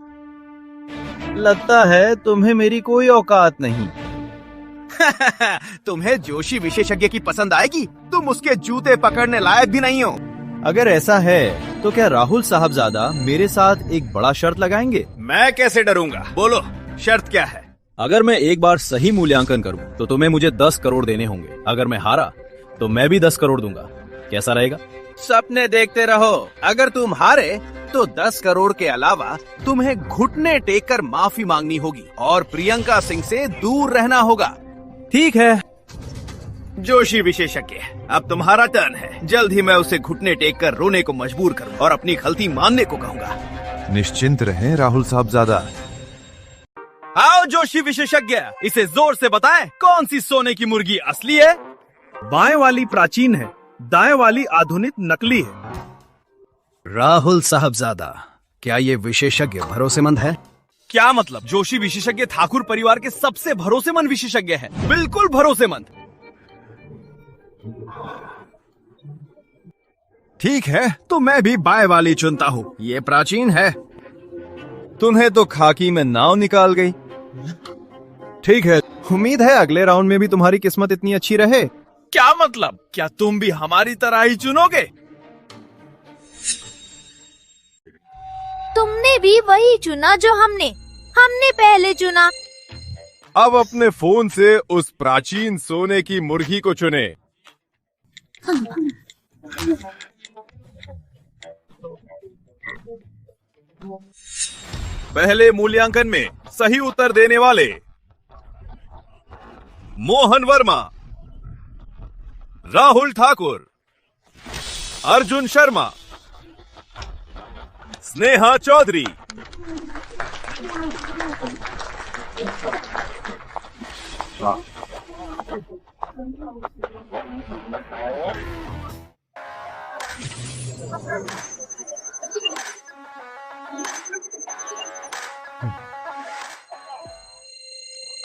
लगता है तुम्हें मेरी कोई औकात नहीं। तुम्हें जोशी विशेषज्ञ की पसंद आएगी? तुम उसके जूते पकड़ने लायक भी नहीं हो। अगर ऐसा है तो क्या राहुल साहबजादा मेरे साथ एक बड़ा शर्त लगाएंगे? मैं कैसे डरूंगा? बोलो, शर्त क्या है? अगर मैं एक बार सही मूल्यांकन करूं तो तुम्हें मुझे 10 करोड़ देने होंगे। अगर मैं हारा तो मैं भी 10 करोड़ दूंगा। कैसा रहेगा? सपने देखते रहो। अगर तुम हारे तो 10 करोड़ के अलावा तुम्हें घुटने टेक कर माफी मांगनी होगी और प्रियंका सिंह से दूर रहना होगा। ठीक है। जोशी विशेषज्ञ, अब तुम्हारा टर्न है। जल्द ही मैं उसे घुटने टेक कर रोने को मजबूर करूँ और अपनी गलती मानने को कहूँगा। निश्चिंत रहें राहुल साहबजादा। आओ जोशी विशेषज्ञ, इसे जोर से बताएं, कौन सी सोने की मुर्गी असली है? बाएं वाली प्राचीन है, दाएं वाली आधुनिक नकली है। राहुल साहबजादा, क्या ये विशेषज्ञ भरोसेमंद है? क्या मतलब? जोशी विशेषज्ञ ठाकुर परिवार के सबसे भरोसेमंद विशेषज्ञ है, बिल्कुल भरोसेमंद। ठीक है, तो मैं भी बाय वाली चुनता हूँ। ये प्राचीन है। तुम्हें तो खाकी में नाव निकाल गई। ठीक है, उम्मीद है अगले राउंड में भी तुम्हारी किस्मत इतनी अच्छी रहे। क्या मतलब? क्या तुम भी हमारी तरह ही चुनोगे? तुमने भी वही चुना जो हमने पहले चुना। अब अपने फोन से उस प्राचीन सोने की मुर्गी को चुने। पहले मूल्यांकन में सही उत्तर देने वाले मोहन वर्मा, राहुल ठाकुर, अर्जुन शर्मा, स्नेहा चौधरी।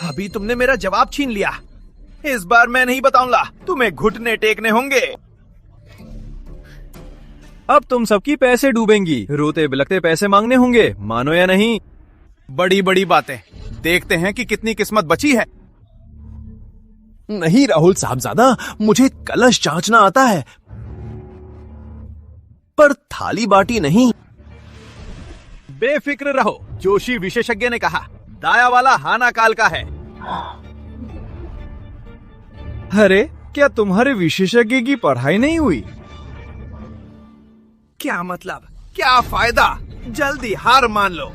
अभी तुमने मेरा जवाब छीन लिया। इस बार मैं नहीं बताऊंगा, तुम्हें घुटने टेकने होंगे। अब तुम सबकी पैसे डूबेंगी, रोते बिलखते पैसे मांगने होंगे, मानो या नहीं। बड़ी बड़ी बातें, देखते हैं कि कितनी किस्मत बची है। नहीं राहुल साहबजादा, मुझे कलश जांचना आता है, पर थाली बाटी नहीं। बेफिक्र रहो, जोशी विशेषज्ञ ने कहा दाया वाला हाना काल का है। अरे, क्या तुम्हारे विशेषज्ञ की पढ़ाई नहीं हुई? क्या मतलब? क्या फायदा? जल्दी हार मान लो।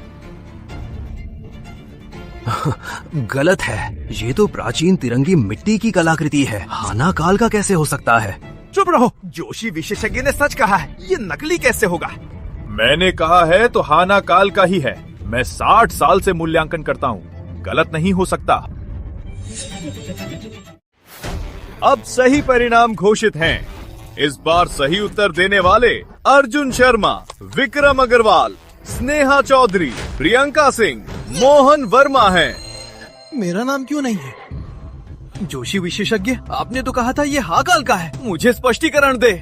गलत है, ये तो प्राचीन तिरंगी मिट्टी की कलाकृति है। हाना काल का कैसे हो सकता है? चुप रहो, जोशी विशेषज्ञ ने सच कहा है, ये नकली कैसे होगा? मैंने कहा है तो हाना काल का ही है। मैं 60 साल से मूल्यांकन करता हूँ, गलत नहीं हो सकता। अब सही परिणाम घोषित हैं। इस बार सही उत्तर देने वाले अर्जुन शर्मा, विक्रम अग्रवाल, स्नेहा चौधरी, प्रियंका सिंह, मोहन वर्मा हैं। मेरा नाम क्यों नहीं है? जोशी विशेषज्ञ, आपने तो कहा था ये हाकाल का है। मुझे स्पष्टीकरण दे।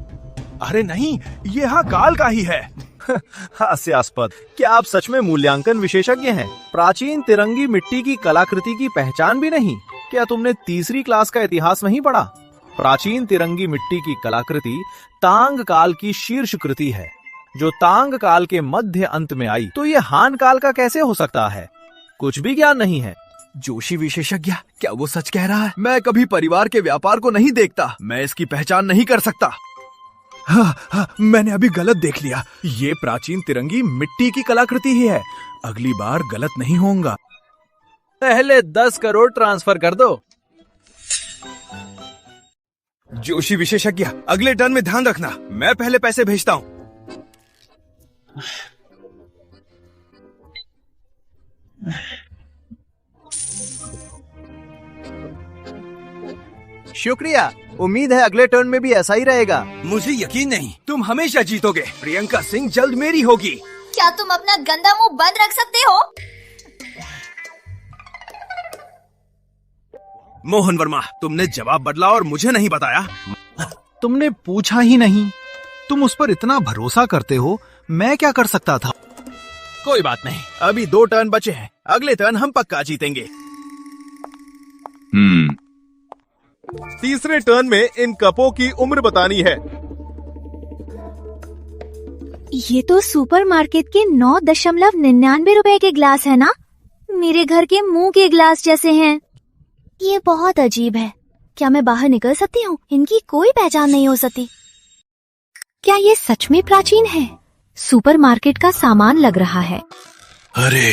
अरे नहीं, ये हाकाल का ही है। हास्यास्पद। क्या आप सच में मूल्यांकन विशेषज्ञ हैं? प्राचीन तिरंगी मिट्टी की कलाकृति की पहचान भी नहीं? क्या तुमने तीसरी क्लास का इतिहास नहीं पढ़ा? प्राचीन तिरंगी मिट्टी की कलाकृति तांग काल की शीर्ष कृति है, जो तांग काल के मध्य अंत में आई। तो ये हान काल का कैसे हो सकता है? कुछ भी ज्ञान नहीं है। जोशी विशेषज्ञ, क्या वो सच कह रहा है? मैं कभी परिवार के व्यापार को नहीं देखता, मैं इसकी पहचान नहीं कर सकता। हाँ, मैंने अभी गलत देख लिया। ये प्राचीन तिरंगी मिट्टी की कलाकृति ही है। अगली बार गलत नहीं होऊंगा। पहले 10 करोड़ ट्रांसफर कर दो। जोशी विशेषज्ञ, अगले टर्न में ध्यान रखना, मैं पहले पैसे भेजता हूँ। शुक्रिया, उम्मीद है अगले टर्न में भी ऐसा ही रहेगा। मुझे यकीन नहीं, तुम हमेशा जीतोगे। प्रियंका सिंह जल्द मेरी होगी। क्या तुम अपना गंदा मुंह बंद रख सकते हो? मोहन वर्मा, तुमने जवाब बदला और मुझे नहीं बताया। तुमने पूछा ही नहीं। तुम उस पर इतना भरोसा करते हो, मैं क्या कर सकता था? कोई बात नहीं, अभी 2 टर्न बचे हैं, अगले टर्न हम पक्का जीतेंगे। तीसरे टर्न में इन कपों की उम्र बतानी है। ये तो सुपरमार्केट के 9.99 रुपए के ग्लास है ना? मेरे घर के मुंह के ग्लास जैसे हैं। ये बहुत अजीब है। क्या मैं बाहर निकल सकती हूँ? इनकी कोई पहचान नहीं हो सकती। क्या ये सच में प्राचीन है? सुपरमार्केट का सामान लग रहा है। अरे,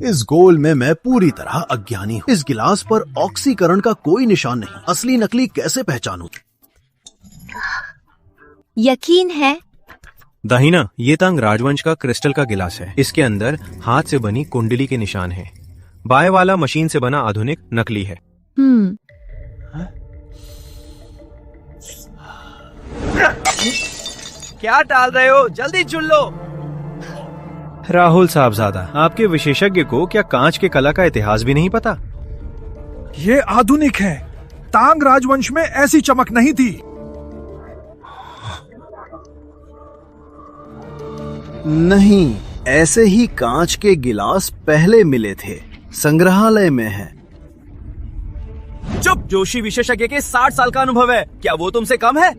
इस गोल में मैं पूरी तरह अज्ञानी हूँ। इस गिलास पर ऑक्सीकरण का कोई निशान नहीं। असली नकली कैसे पहचानूं? यकीन है? दाहिना, ये तांग राजवंश का क्रिस्टल का गिलास है। इसके अंदर हाथ से बनी कुंडली के निशान हैं। बाएं वाला मशीन से बना आधुनिक नकली है। क्या टाल रहे हो? जल्दी चुन लो। राहुल साहबजादा, आपके विशेषज्ञ को क्या कांच के कला का इतिहास भी नहीं पता? ये आधुनिक है। तांग राजवंश में ऐसी चमक नहीं थी। नहीं, ऐसे ही कांच के गिलास पहले मिले थे, संग्रहालय में है। चुप! जोशी विशेषज्ञ के 60 साल का अनुभव है, क्या वो तुमसे कम है?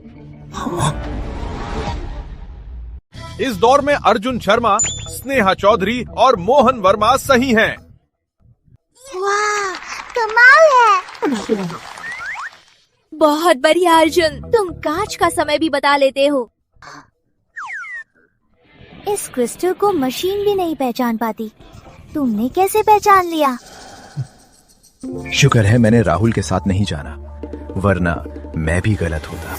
इस दौर में अर्जुन शर्मा, स्नेहा चौधरी और मोहन वर्मा सही हैं। वाह, कमाल है। बहुत बढ़िया अर्जुन, तुम कांच का समय भी बता लेते हो। इस क्रिस्टल को मशीन भी नहीं पहचान पाती, तुमने कैसे पहचान लिया? शुक्र है मैंने राहुल के साथ नहीं जाना, वरना मैं भी गलत होता।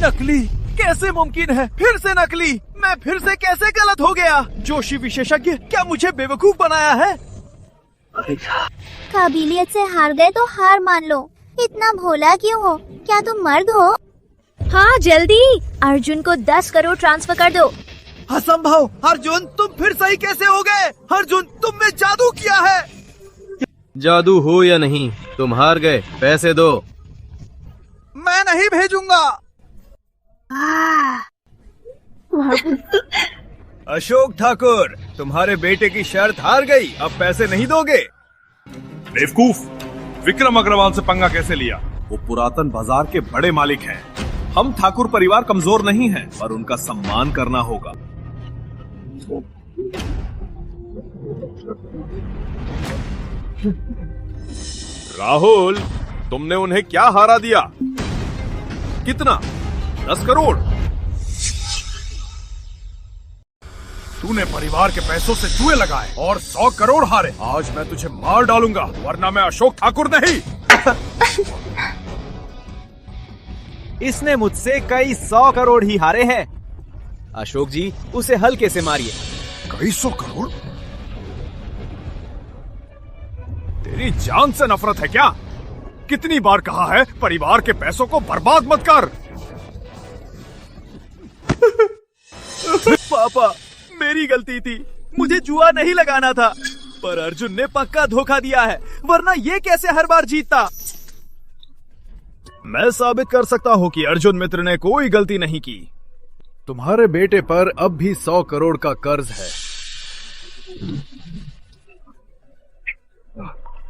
नकली कैसे मुमकिन है? फिर से नकली? मैं फिर से कैसे गलत हो गया? जोशी विशेषज्ञ क्या मुझे बेवकूफ बनाया है? काबिलियत से हार गए तो हार मान लो, इतना भोला क्यों हो? क्या तुम मर्द हो? हाँ जल्दी, अर्जुन को 10 करोड़ ट्रांसफर कर दो। असंभव! अर्जुन तुम फिर सही कैसे हो गए? अर्जुन तुमने जादू किया है। जादू हो या नहीं, तुम हार गए, पैसे दो। मैं नहीं भेजूंगा। अशोक ठाकुर, तुम्हारे बेटे की शर्त हार गई, अब पैसे नहीं दोगे? बेवकूफ, विक्रम अग्रवाल से पंगा कैसे लिया? वो पुरातन बाजार के बड़े मालिक हैं। हम ठाकुर परिवार कमजोर नहीं हैं, पर उनका सम्मान करना होगा। राहुल, तुमने उन्हें क्या हारा दिया? कितना? 10 करोड़? तूने परिवार के पैसों से जुए लगाए और 100 करोड़ हारे। आज मैं तुझे मार डालूंगा, वरना मैं अशोक ठाकुर नहीं। इसने मुझसे कई 100 करोड़ ही हारे हैं। अशोक जी, उसे हल्के से मारिए। कई 100 करोड़? तेरी जान से नफरत है क्या? कितनी बार कहा है परिवार के पैसों को बर्बाद मत कर। पापा, मेरी गलती थी, मुझे जुआ नहीं लगाना था, पर अर्जुन ने पक्का धोखा दिया है, वरना ये कैसे हर बार जीतता? मैं साबित कर सकता हूँ कि अर्जुन मित्र ने कोई गलती नहीं की। तुम्हारे बेटे पर अब भी 100 करोड़ का कर्ज है।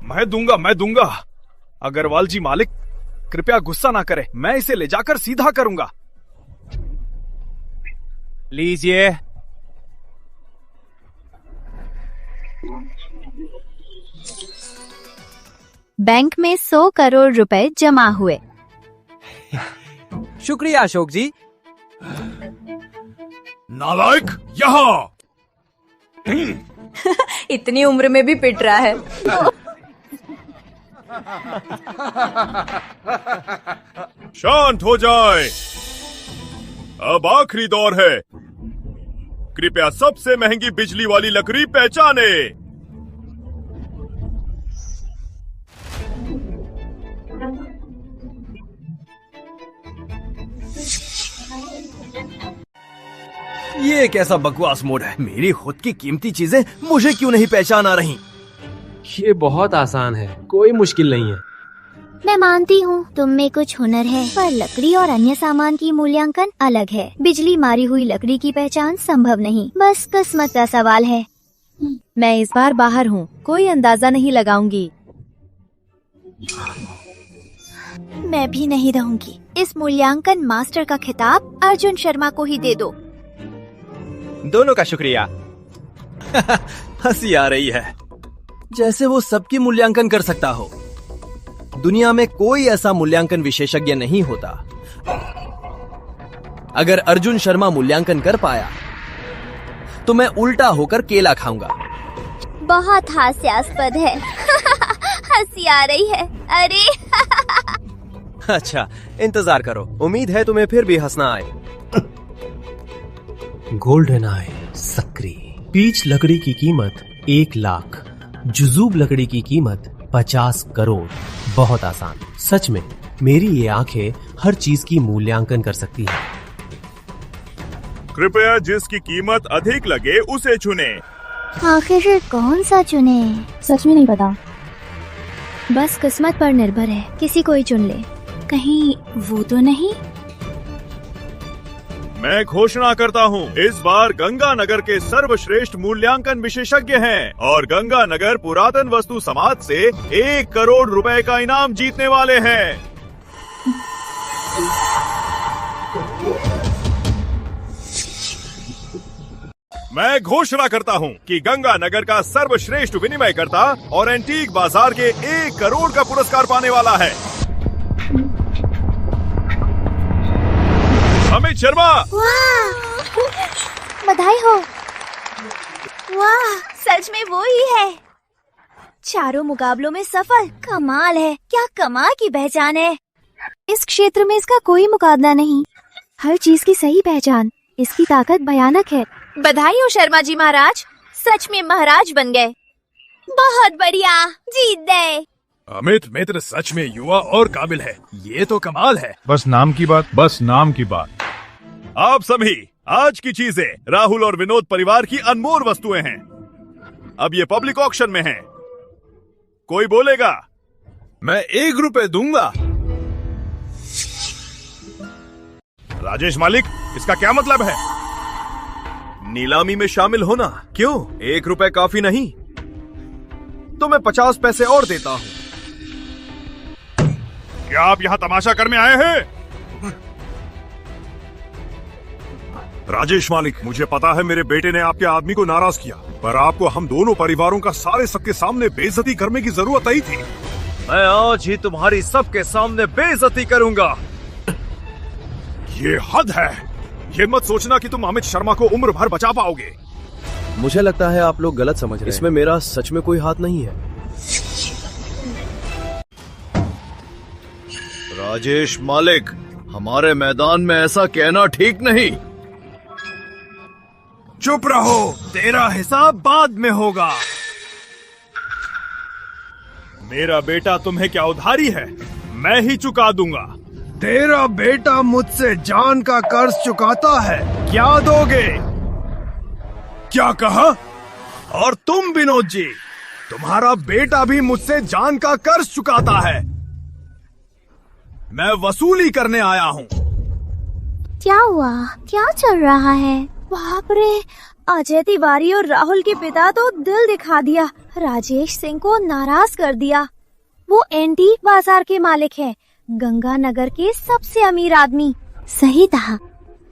मैं दूंगा। अग्रवाल जी मालिक, कृपया गुस्सा ना करें, मैं इसे ले जाकर सीधा करूंगा। लीजिए। बैंक में 100 करोड़ रुपए जमा हुए। शुक्रिया अशोक जी। नालायक, यहाँ! इतनी उम्र में भी पिट रहा है। शांत हो जाए, अब आखिरी दौर है। कृपया सबसे महंगी बिजली वाली लकड़ी पहचाने। ये कैसा बकवास मोड है? मेरी खुद की कीमती चीजें मुझे क्यों नहीं पहचान आ रही? ये बहुत आसान है, कोई मुश्किल नहीं है। मैं मानती हूँ तुम में कुछ हुनर है, पर लकड़ी और अन्य सामान की मूल्यांकन अलग है। बिजली मारी हुई लकड़ी की पहचान संभव नहीं, बस किस्मत का सवाल है। मैं इस बार बाहर हूँ, कोई अंदाजा नहीं लगाऊंगी। मैं भी नहीं रहूंगी। इस मूल्यांकन मास्टर का खिताब अर्जुन शर्मा को ही दे दो। दोनों का शुक्रिया। हंसी आ रही है, जैसे वो सबकी मूल्यांकन कर सकता हो। दुनिया में कोई ऐसा मूल्यांकन विशेषज्ञ नहीं होता। अगर अर्जुन शर्मा मूल्यांकन कर पाया तो मैं उल्टा होकर केला खाऊंगा। बहुत हास्यास्पद है। हंसी आ रही है। अरे अच्छा, इंतजार करो, उम्मीद है तुम्हें फिर भी हंसना आए। गोल्डन आई सक्री। पीच लकड़ी की कीमत 1 लाख, जुजूब लकड़ी की कीमत 50 करोड़। बहुत आसान। सच में मेरी ये आंखें हर चीज की मूल्यांकन कर सकती हैं। कृपया जिसकी कीमत अधिक लगे उसे चुने। आखिर कौन सा चुने? सच में नहीं पता। बस किस्मत पर निर्भर है, किसी को ही चुन ले। कहीं वो तो नहीं? मैं घोषणा करता हूँ, इस बार गंगानगर के सर्वश्रेष्ठ मूल्यांकन विशेषज्ञ हैं और गंगानगर पुरातन वस्तु समाज से 1 करोड़ रुपए का इनाम जीतने वाले हैं। मैं घोषणा करता हूँ कि गंगानगर का सर्वश्रेष्ठ विनिमयकर्ता और एंटीक बाजार के 1 करोड़ का पुरस्कार पाने वाला है अमित शर्मा। बधाई हो। वाह, सच में वो ही है। चारों मुकाबलों में सफल। कमाल है, क्या कमाल की पहचान है। इस क्षेत्र में इसका कोई मुकाबला नहीं। हर चीज की सही पहचान, इसकी ताकत भयानक है। बधाई हो शर्मा जी महाराज, सच में महाराज बन गए। बहुत बढ़िया, जीत गए। अमित मित्र सच में युवा और काबिल है, ये तो कमाल है। बस नाम की बात, बस नाम की बात। आप सभी, आज की चीजें राहुल और विनोद परिवार की अनमोल वस्तुएं हैं। अब ये पब्लिक ऑक्शन में हैं। कोई बोलेगा? मैं 1 रुपए दूंगा। राजेश मालिक, इसका क्या मतलब है? नीलामी में शामिल होना। क्यों, 1 रुपए काफी नहीं? तो मैं 50 पैसे और देता हूँ। क्या आप यहाँ तमाशा करने आए हैं? राजेश मालिक, मुझे पता है मेरे बेटे ने आपके आदमी को नाराज किया, पर आपको हम दोनों परिवारों का सारे सबके सामने बेइज्जती करने की जरूरत नहीं थी। मैं आज ही तुम्हारी सबके सामने बेइज्जती करूंगा। ये हद है। ये मत सोचना कि तुम अमित शर्मा को उम्र भर बचा पाओगे। मुझे लगता है आप लोग गलत समझ रहे हैं। इसमें मेरा सच में कोई हाथ नहीं है। राजेश मालिक, हमारे मैदान में ऐसा कहना ठीक नहीं। चुप रहो, तेरा हिसाब बाद में होगा। मेरा बेटा तुम्हें क्या उधारी है? मैं ही चुका दूंगा। तेरा बेटा मुझसे जान का कर्ज चुकाता है, क्या दोगे? क्या कहा? और तुम विनोद जी, तुम्हारा बेटा भी मुझसे जान का कर्ज चुकाता है। मैं वसूली करने आया हूँ। क्या हुआ? क्या चल रहा है? बाप रे, अजय तिवारी और राहुल के पिता तो दिल दिखा दिया, राजेश सिंह को नाराज कर दिया। वो एंटीक बाजार के मालिक है, गंगानगर के सबसे अमीर आदमी। सही कहा,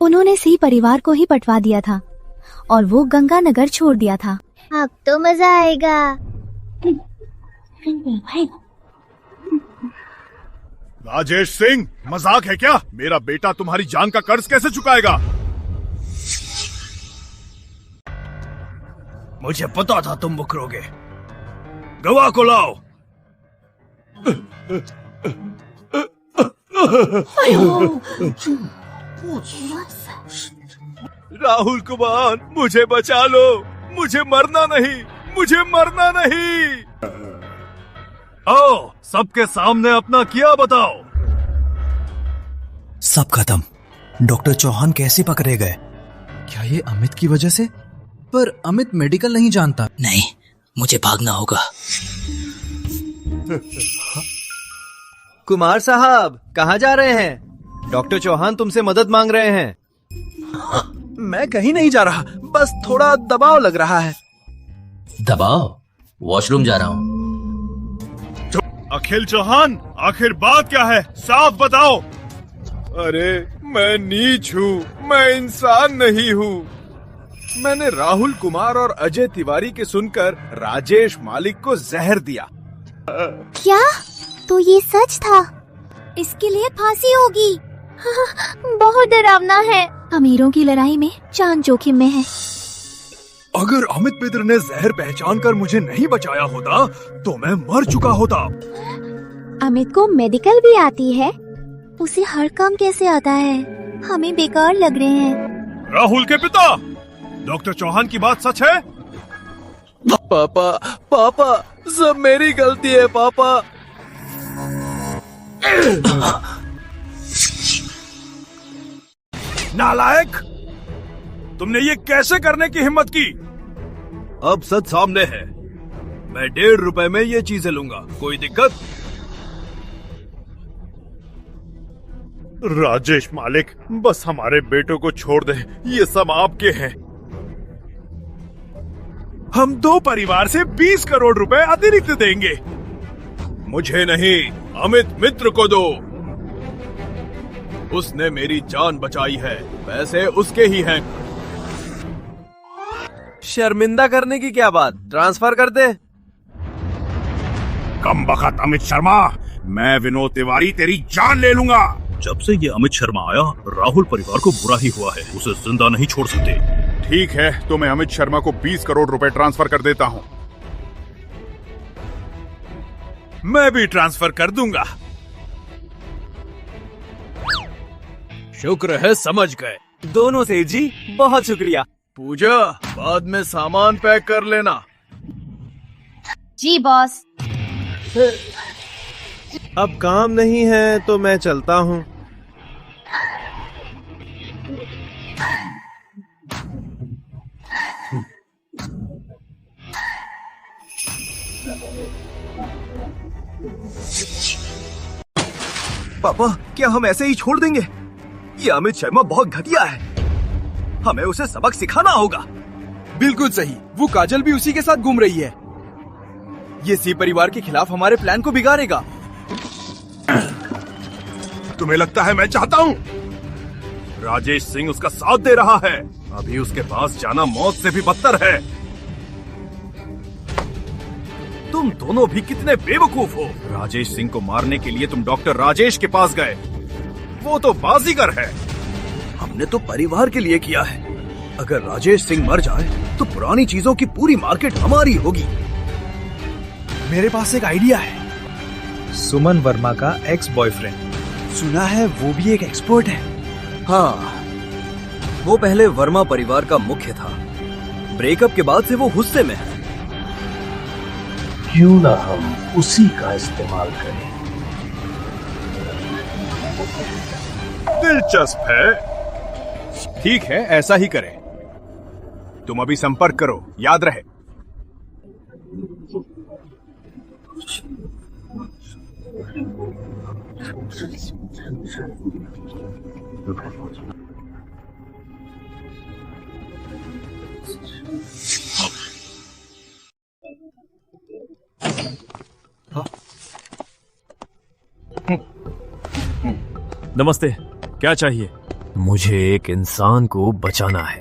उन्होंने सी परिवार को ही पटवा दिया था और वो गंगानगर छोड़ दिया था। अब तो मजा आएगा। राजेश सिंह, मजाक है क्या? मेरा बेटा तुम्हारी जान का कर्ज कैसे चुकाएगा? मुझे पता था तुम मुकरोगे। गवाह को लाओ। राहुल कुमार, मुझे बचा लो। मुझे मरना नहीं, मुझे मरना नहीं। आओ, सबके सामने अपना किया बताओ। सब खत्म। डॉक्टर चौहान कैसे पकड़े गए? क्या ये अमित की वजह से? पर अमित मेडिकल नहीं जानता। नहीं, मुझे भागना होगा। कुमार साहब, कहाँ जा रहे हैं? डॉक्टर चौहान तुमसे मदद मांग रहे हैं। मैं कहीं नहीं जा रहा, बस थोड़ा दबाव लग रहा है। दबाव? वॉशरूम जा रहा हूँ। अखिल चौहान, आखिर बात क्या है? साफ बताओ। अरे, मैं नीच हूँ, मैं इंसान नहीं हूँ। मैंने राहुल कुमार और अजय तिवारी के सुनकर राजेश मालिक को जहर दिया। क्या? तो ये सच था? इसके लिए फांसी होगी। बहुत डरावना है। अमीरों की लड़ाई में जान जोखिम में है। अगर अमित मित्र ने जहर पहचान कर मुझे नहीं बचाया होता तो मैं मर चुका होता। अमित को मेडिकल भी आती है? उसे हर काम कैसे आता है? हमें बेकार लग रहे हैं। राहुल के पिता, डॉक्टर चौहान की बात सच है? पापा, पापा, सब मेरी गलती है पापा। नालायक, तुमने ये कैसे करने की हिम्मत की? अब सच सामने है। मैं 1.5 रुपए में ये चीजें लूंगा, कोई दिक्कत? राजेश मालिक, बस हमारे बेटों को छोड़ दे, ये सब आपके हैं। हम 2 परिवार से 20 करोड़ रुपए अतिरिक्त देंगे। मुझे नहीं, अमित मित्र को दो। उसने मेरी जान बचाई है, पैसे उसके ही हैं। शर्मिंदा करने की क्या बात, ट्रांसफर कर दे। कम बखत अमित शर्मा, मैं विनोद तिवारी तेरी जान ले लूंगा। जब से ये अमित शर्मा आया, राहुल परिवार को बुरा ही हुआ है। उसे जिंदा नहीं छोड़ सकते। ठीक है, तो मैं अमित शर्मा को 20 करोड़ रुपए ट्रांसफर कर देता हूँ। मैं भी ट्रांसफर कर दूंगा। शुक्र है समझ गए। दोनों सेठ जी, बहुत शुक्रिया। पूजा, बाद में सामान पैक कर लेना। जी बॉस। अब काम नहीं है तो मैं चलता हूँ। पापा, क्या हम ऐसे ही छोड़ देंगे? ये अमित शर्मा बहुत घटिया है, हमें उसे सबक सिखाना होगा। बिल्कुल सही, वो काजल भी उसी के साथ घूम रही है। ये सी परिवार के खिलाफ हमारे प्लान को बिगाड़ेगा। तुम्हें लगता है मैं चाहता हूँ? राजेश सिंह उसका साथ दे रहा है। अभी उसके पास जाना मौत से भी बदतर है। तुम दोनों भी कितने बेवकूफ हो। राजेश सिंह को मारने के लिए तुम डॉक्टर राजेश के पास गए। वो तो बाजीगर है। हमने तो परिवार के लिए किया है। अगर राजेश सिंह मर जाए तो पुरानी चीजों की पूरी मार्केट हमारी होगी। मेरे पास एक आइडिया है। सुमन वर्मा का एक्स बॉयफ्रेंड, सुना है वो भी एक एक्सपर्ट है। हाँ, वो पहले वर्मा परिवार का मुख्य था। ब्रेकअप के बाद से वो गुस्से में है। क्यों ना हम उसी का इस्तेमाल करें? दिलचस्प है। ठीक है, ऐसा ही करें। तुम अभी संपर्क करो, याद रहे। नमस्ते, क्या चाहिए? मुझे एक इंसान को बचाना है।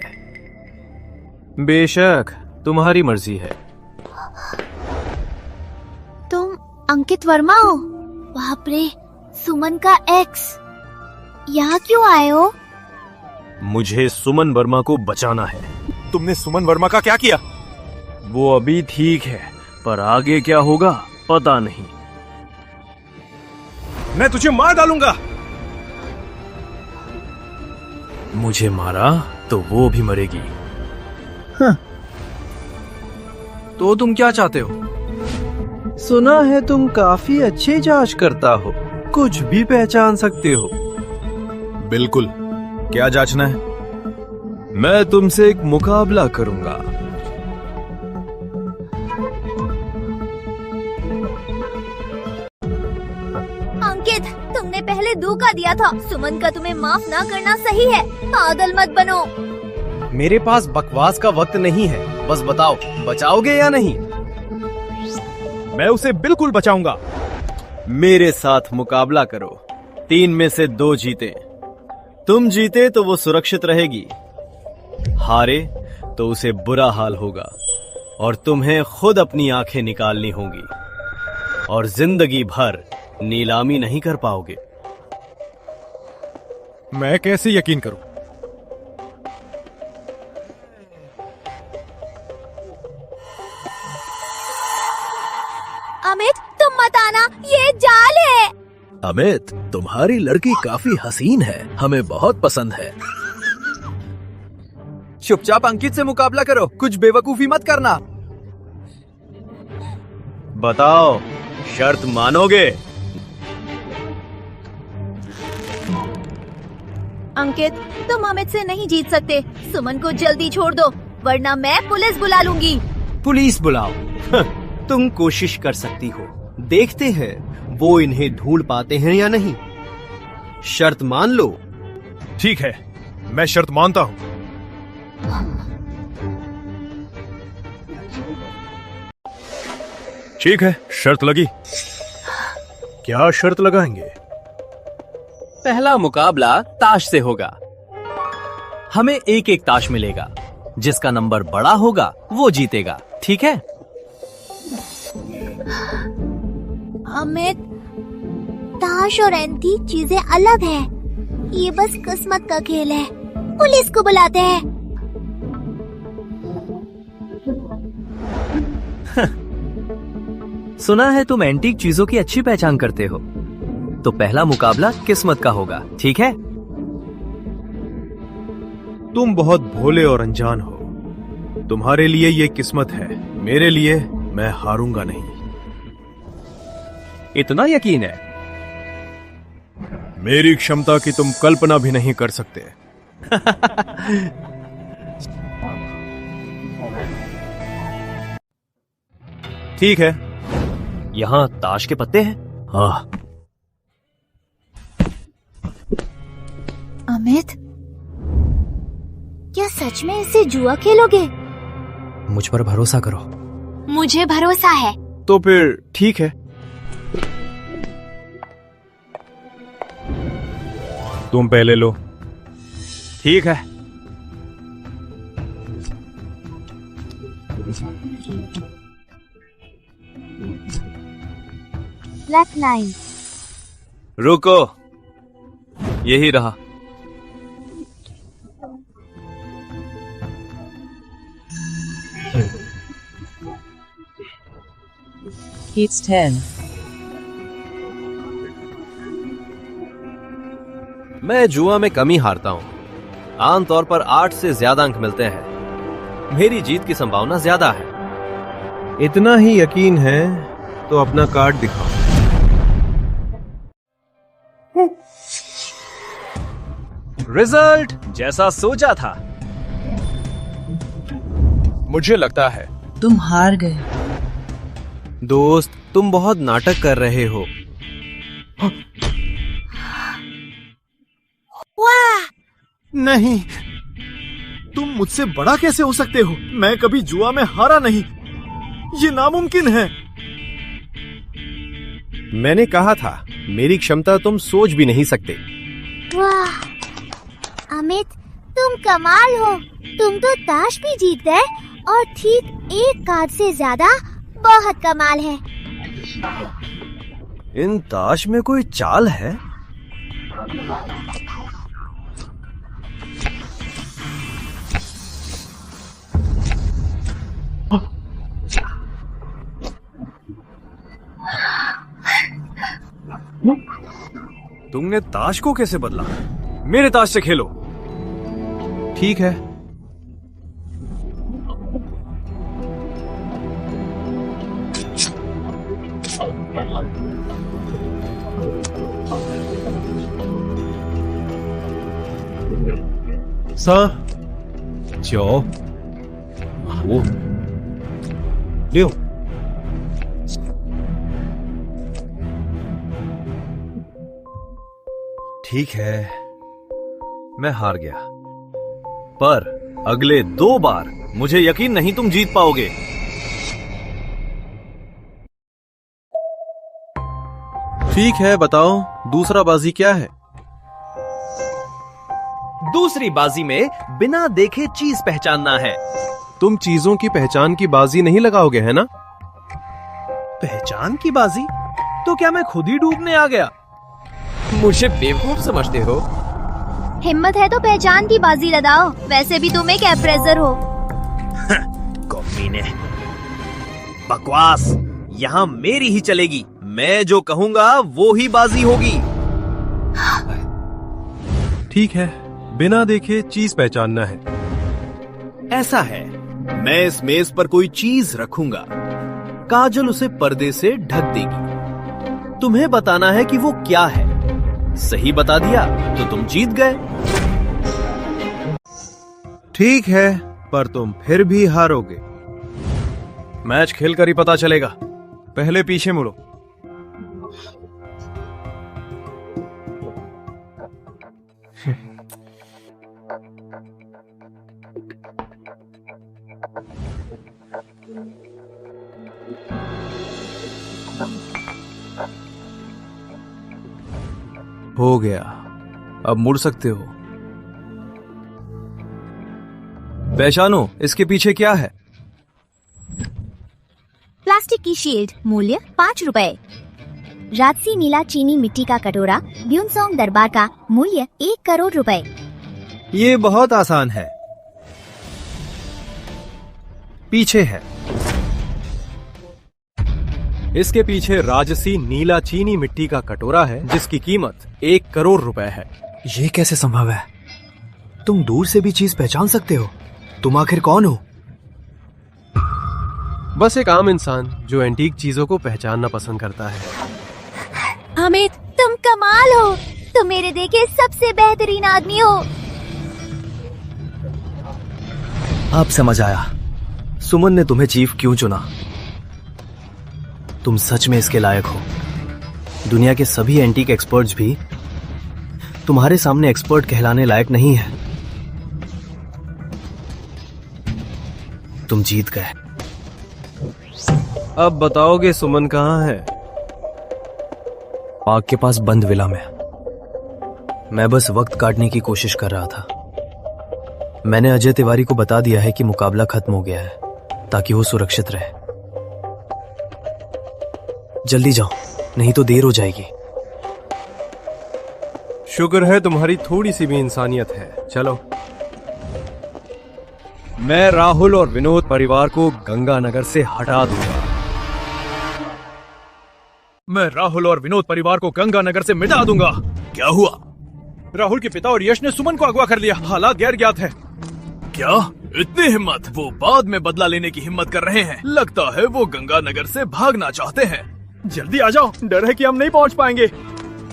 बेशक, तुम्हारी मर्जी है। तुम अंकित वर्मा हो? बाप रे, सुमन का एक्स। यहाँ क्यों आए हो? मुझे सुमन वर्मा को बचाना है। तुमने सुमन वर्मा का क्या किया? वो अभी ठीक है, पर आगे क्या होगा पता नहीं। मैं तुझे मार डालूंगा। मुझे मारा तो वो भी मरेगी। हाँ। तो तुम क्या चाहते हो? सुना है तुम काफी अच्छी जांच करता हो, कुछ भी पहचान सकते हो। बिल्कुल, क्या जांचना है? मैं तुमसे एक मुकाबला करूंगा। अंकित, तुमने पहले धोखा दिया था। सुमन का तुम्हें माफ ना करना सही है। पागल मत बनो। मेरे पास बकवास का वक्त नहीं है, बस बताओ बचाओगे या नहीं? मैं उसे बिल्कुल बचाऊंगा। मेरे साथ मुकाबला करो। 3 में से 2 जीते। तुम जीते तो वो सुरक्षित रहेगी, हारे तो उसे बुरा हाल होगा और तुम्हें खुद अपनी आंखें निकालनी होंगी और जिंदगी भर नीलामी नहीं कर पाओगे। मैं कैसे यकीन करूं? अमित, तुम मत आना, ये जाल है। अमित, तुम्हारी लड़की काफी हसीन है, हमें बहुत पसंद है। चुपचाप अंकित से मुकाबला करो, कुछ बेवकूफी मत करना। बताओ, शर्त मानोगे? अंकित, तुम अमित से नहीं जीत सकते। सुमन को जल्दी छोड़ दो, वरना मैं पुलिस बुला लूंगी। पुलिस बुलाओ। तुम कोशिश कर सकती हो, देखते हैं वो इन्हें ढूंढ पाते हैं या नहीं। शर्त मान लो। ठीक है, मैं शर्त मानता हूं। ठीक है, शर्त लगी। क्या शर्त लगाएंगे? पहला मुकाबला ताश से होगा। हमें एक एक ताश मिलेगा, जिसका नंबर बड़ा होगा वो जीतेगा, ठीक है? अमित, ताश और एंटीक चीजें अलग हैं। ये बस किस्मत का खेल है। पुलिस को बुलाते हैं। सुना है तुम एंटीक चीजों की अच्छी पहचान करते हो, तो पहला मुकाबला किस्मत का होगा, ठीक है? तुम बहुत भोले और अनजान हो। तुम्हारे लिए ये किस्मत है, मेरे लिए मैं हारूंगा नहीं। इतना यकीन है? मेरी क्षमता की तुम कल्पना भी नहीं कर सकते। ठीक है। यहाँ ताश के पत्ते हैं? हाँ। अमित, क्या सच में इससे जुआ खेलोगे? मुझ पर भरोसा करो। मुझे भरोसा है। तो फिर ठीक है, तुम पहले लो। ठीक है। ब्लैक 9। रुको, यही रहा। It's 10. मैं जुआ में कम ही हारता हूँ। आमतौर पर 8 से ज्यादा अंक मिलते हैं। मेरी जीत की संभावना ज्यादा है। इतना ही यकीन है तो अपना कार्ड दिखाओ। रिजल्ट जैसा सोचा था। मुझे लगता है तुम हार गए। दोस्त, तुम बहुत नाटक कर रहे हो। वाह! नहीं, तुम मुझसे बड़ा कैसे हो सकते हो? मैं कभी जुआ में हारा नहीं। ये नामुमकिन है। मैंने कहा था, मेरी क्षमता तुम सोच भी नहीं सकते। वाह! अमित, तुम कमाल हो। तुम तो ताश भी जीत गए और ठीक एक कार्ड से ज्यादा। बहुत कमाल है। इन ताश में कोई चाल है? तुमने ताश को कैसे बदला? मेरे ताश से खेलो। ठीक है। सा, चौ, वो, लियो। ठीक है, मैं हार गया, पर अगले 2 बार मुझे यकीन नहीं तुम जीत पाओगे। ठीक है, बताओ दूसरा बाजी क्या है? दूसरी बाजी में बिना देखे चीज पहचानना है। तुम चीजों की पहचान की बाजी नहीं लगाओगे, है ना? पहचान की बाजी? तो क्या मैं खुद ही डूबने आ गया? मुझे बेवकूफ समझते हो? हिम्मत है तो पहचान की बाजी लगाओ। वैसे भी तुम एक अप्रेजर हो। कमीने, बकवास। यहाँ मेरी ही चलेगी। मैं जो कहूंगा वो ही बाजी होगी। ठीक है, बिना देखे चीज पहचानना है। ऐसा है, मैं इस मेज पर कोई चीज रखूंगा। काजल उसे पर्दे से ढक देगी। तुम्हें बताना है कि वो क्या है। सही बता दिया तो तुम जीत गए। ठीक है, पर तुम फिर भी हारोगे। मैच खेलकर ही पता चलेगा। पहले पीछे मुड़ो। हो गया, अब मुड़ सकते हो। पहचानो, इसके पीछे क्या है? प्लास्टिक की शील्ड, मूल्य 5 रुपए। राजसी नीला चीनी मिट्टी का कटोरा, ब्यूनसोंग दरबार का, मूल्य 1 करोड़ रुपए। ये बहुत आसान है। पीछे है। इसके पीछे राजसी नीला चीनी मिट्टी का कटोरा है जिसकी कीमत 1 करोड़ रुपए है। ये कैसे संभव है? तुम दूर से भी चीज पहचान सकते हो। तुम आखिर कौन हो? बस एक आम इंसान जो एंटीक चीजों को पहचानना पसंद करता है। अमित, तुम कमाल हो। तुम मेरे देखे सबसे बेहतरीन आदमी हो। अब समझ आया सुमन ने तुम्हें चीफ क्यों चुना। तुम सच में इसके लायक हो। दुनिया के सभी एंटीक एक्सपर्ट्स भी तुम्हारे सामने एक्सपर्ट कहलाने लायक नहीं है। तुम जीत गए। अब बताओगे सुमन कहाँ है? पार्क के पास बंद विला में। मैं बस वक्त काटने की कोशिश कर रहा था। मैंने अजय तिवारी को बता दिया है कि मुकाबला खत्म हो गया है ताकि वो सुरक्षित रहे। जल्दी जाओ, नहीं तो देर हो जाएगी। शुक्र है तुम्हारी थोड़ी सी भी इंसानियत है। चलो। मैं राहुल और विनोद परिवार को गंगानगर से हटा दूंगा। मैं राहुल और विनोद परिवार को गंगानगर से मिटा दूंगा। क्या हुआ? राहुल के पिता और यश ने सुमन को अगवा कर लिया। हालात गैर ज्ञात है। क्या? इतनी हिम्मत? वो बाद में बदला लेने की हिम्मत कर रहे हैं। लगता है वो गंगानगर से भागना चाहते हैं। जल्दी आ जाओ, डर है कि हम नहीं पहुंच पाएंगे।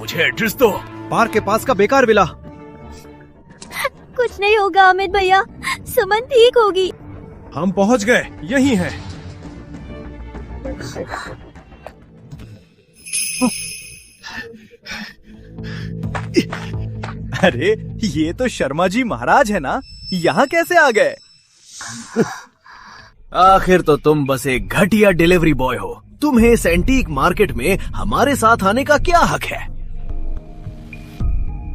मुझे एड्रेस दो। पार्क के पास का बेकार विला। कुछ नहीं होगा अमित भैया, सुमन ठीक होगी। हम पहुंच गए, यही है। अरे ये तो शर्मा जी महाराज है ना, यहाँ कैसे आ गए? आखिर तो तुम बस एक घटिया डिलीवरी बॉय हो। तुम्हें इस एंटीक मार्केट में हमारे साथ आने का क्या हक है?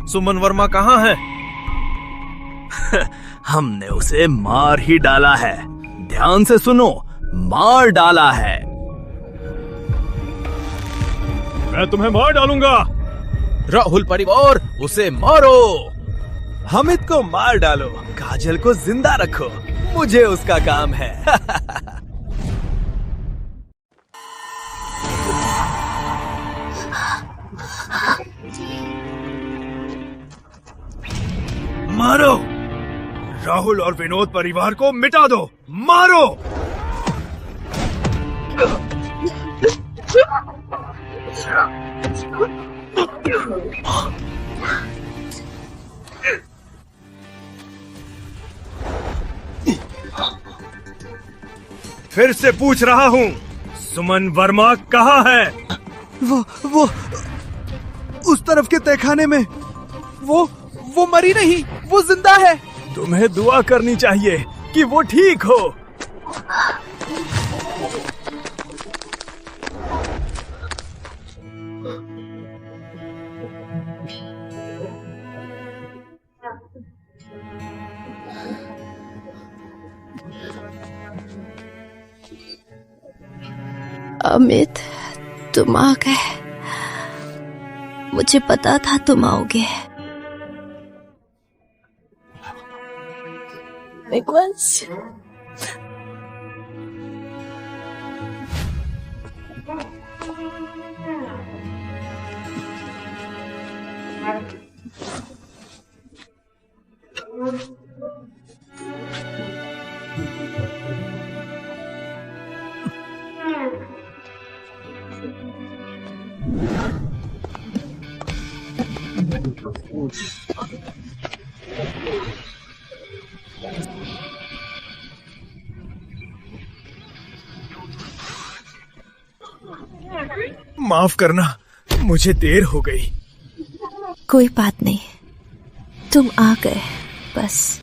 सुमन वर्मा कहाँ है? हमने उसे मार ही डाला है। ध्यान से सुनो, मार डाला है। मैं तुम्हें मार डालूंगा। राहुल परिवार, उसे मारो। हामिद को मार डालो, काजल को जिंदा रखो। मुझे उसका काम है। मारो। राहुल और विनोद परिवार को मिटा दो। मारो। फिर से पूछ रहा हूँ, सुमन वर्मा कहाँ है? वो उस तरफ के तहखाने में। वो मरी नहीं, वो जिंदा है। तुम्हें दुआ करनी चाहिए कि वो ठीक हो। अमित, तुम आ गए। मुझे पता था तुम आओगे। Nicholas? माफ करना, मुझे देर हो गई। कोई बात नहीं, तुम आ गए बस।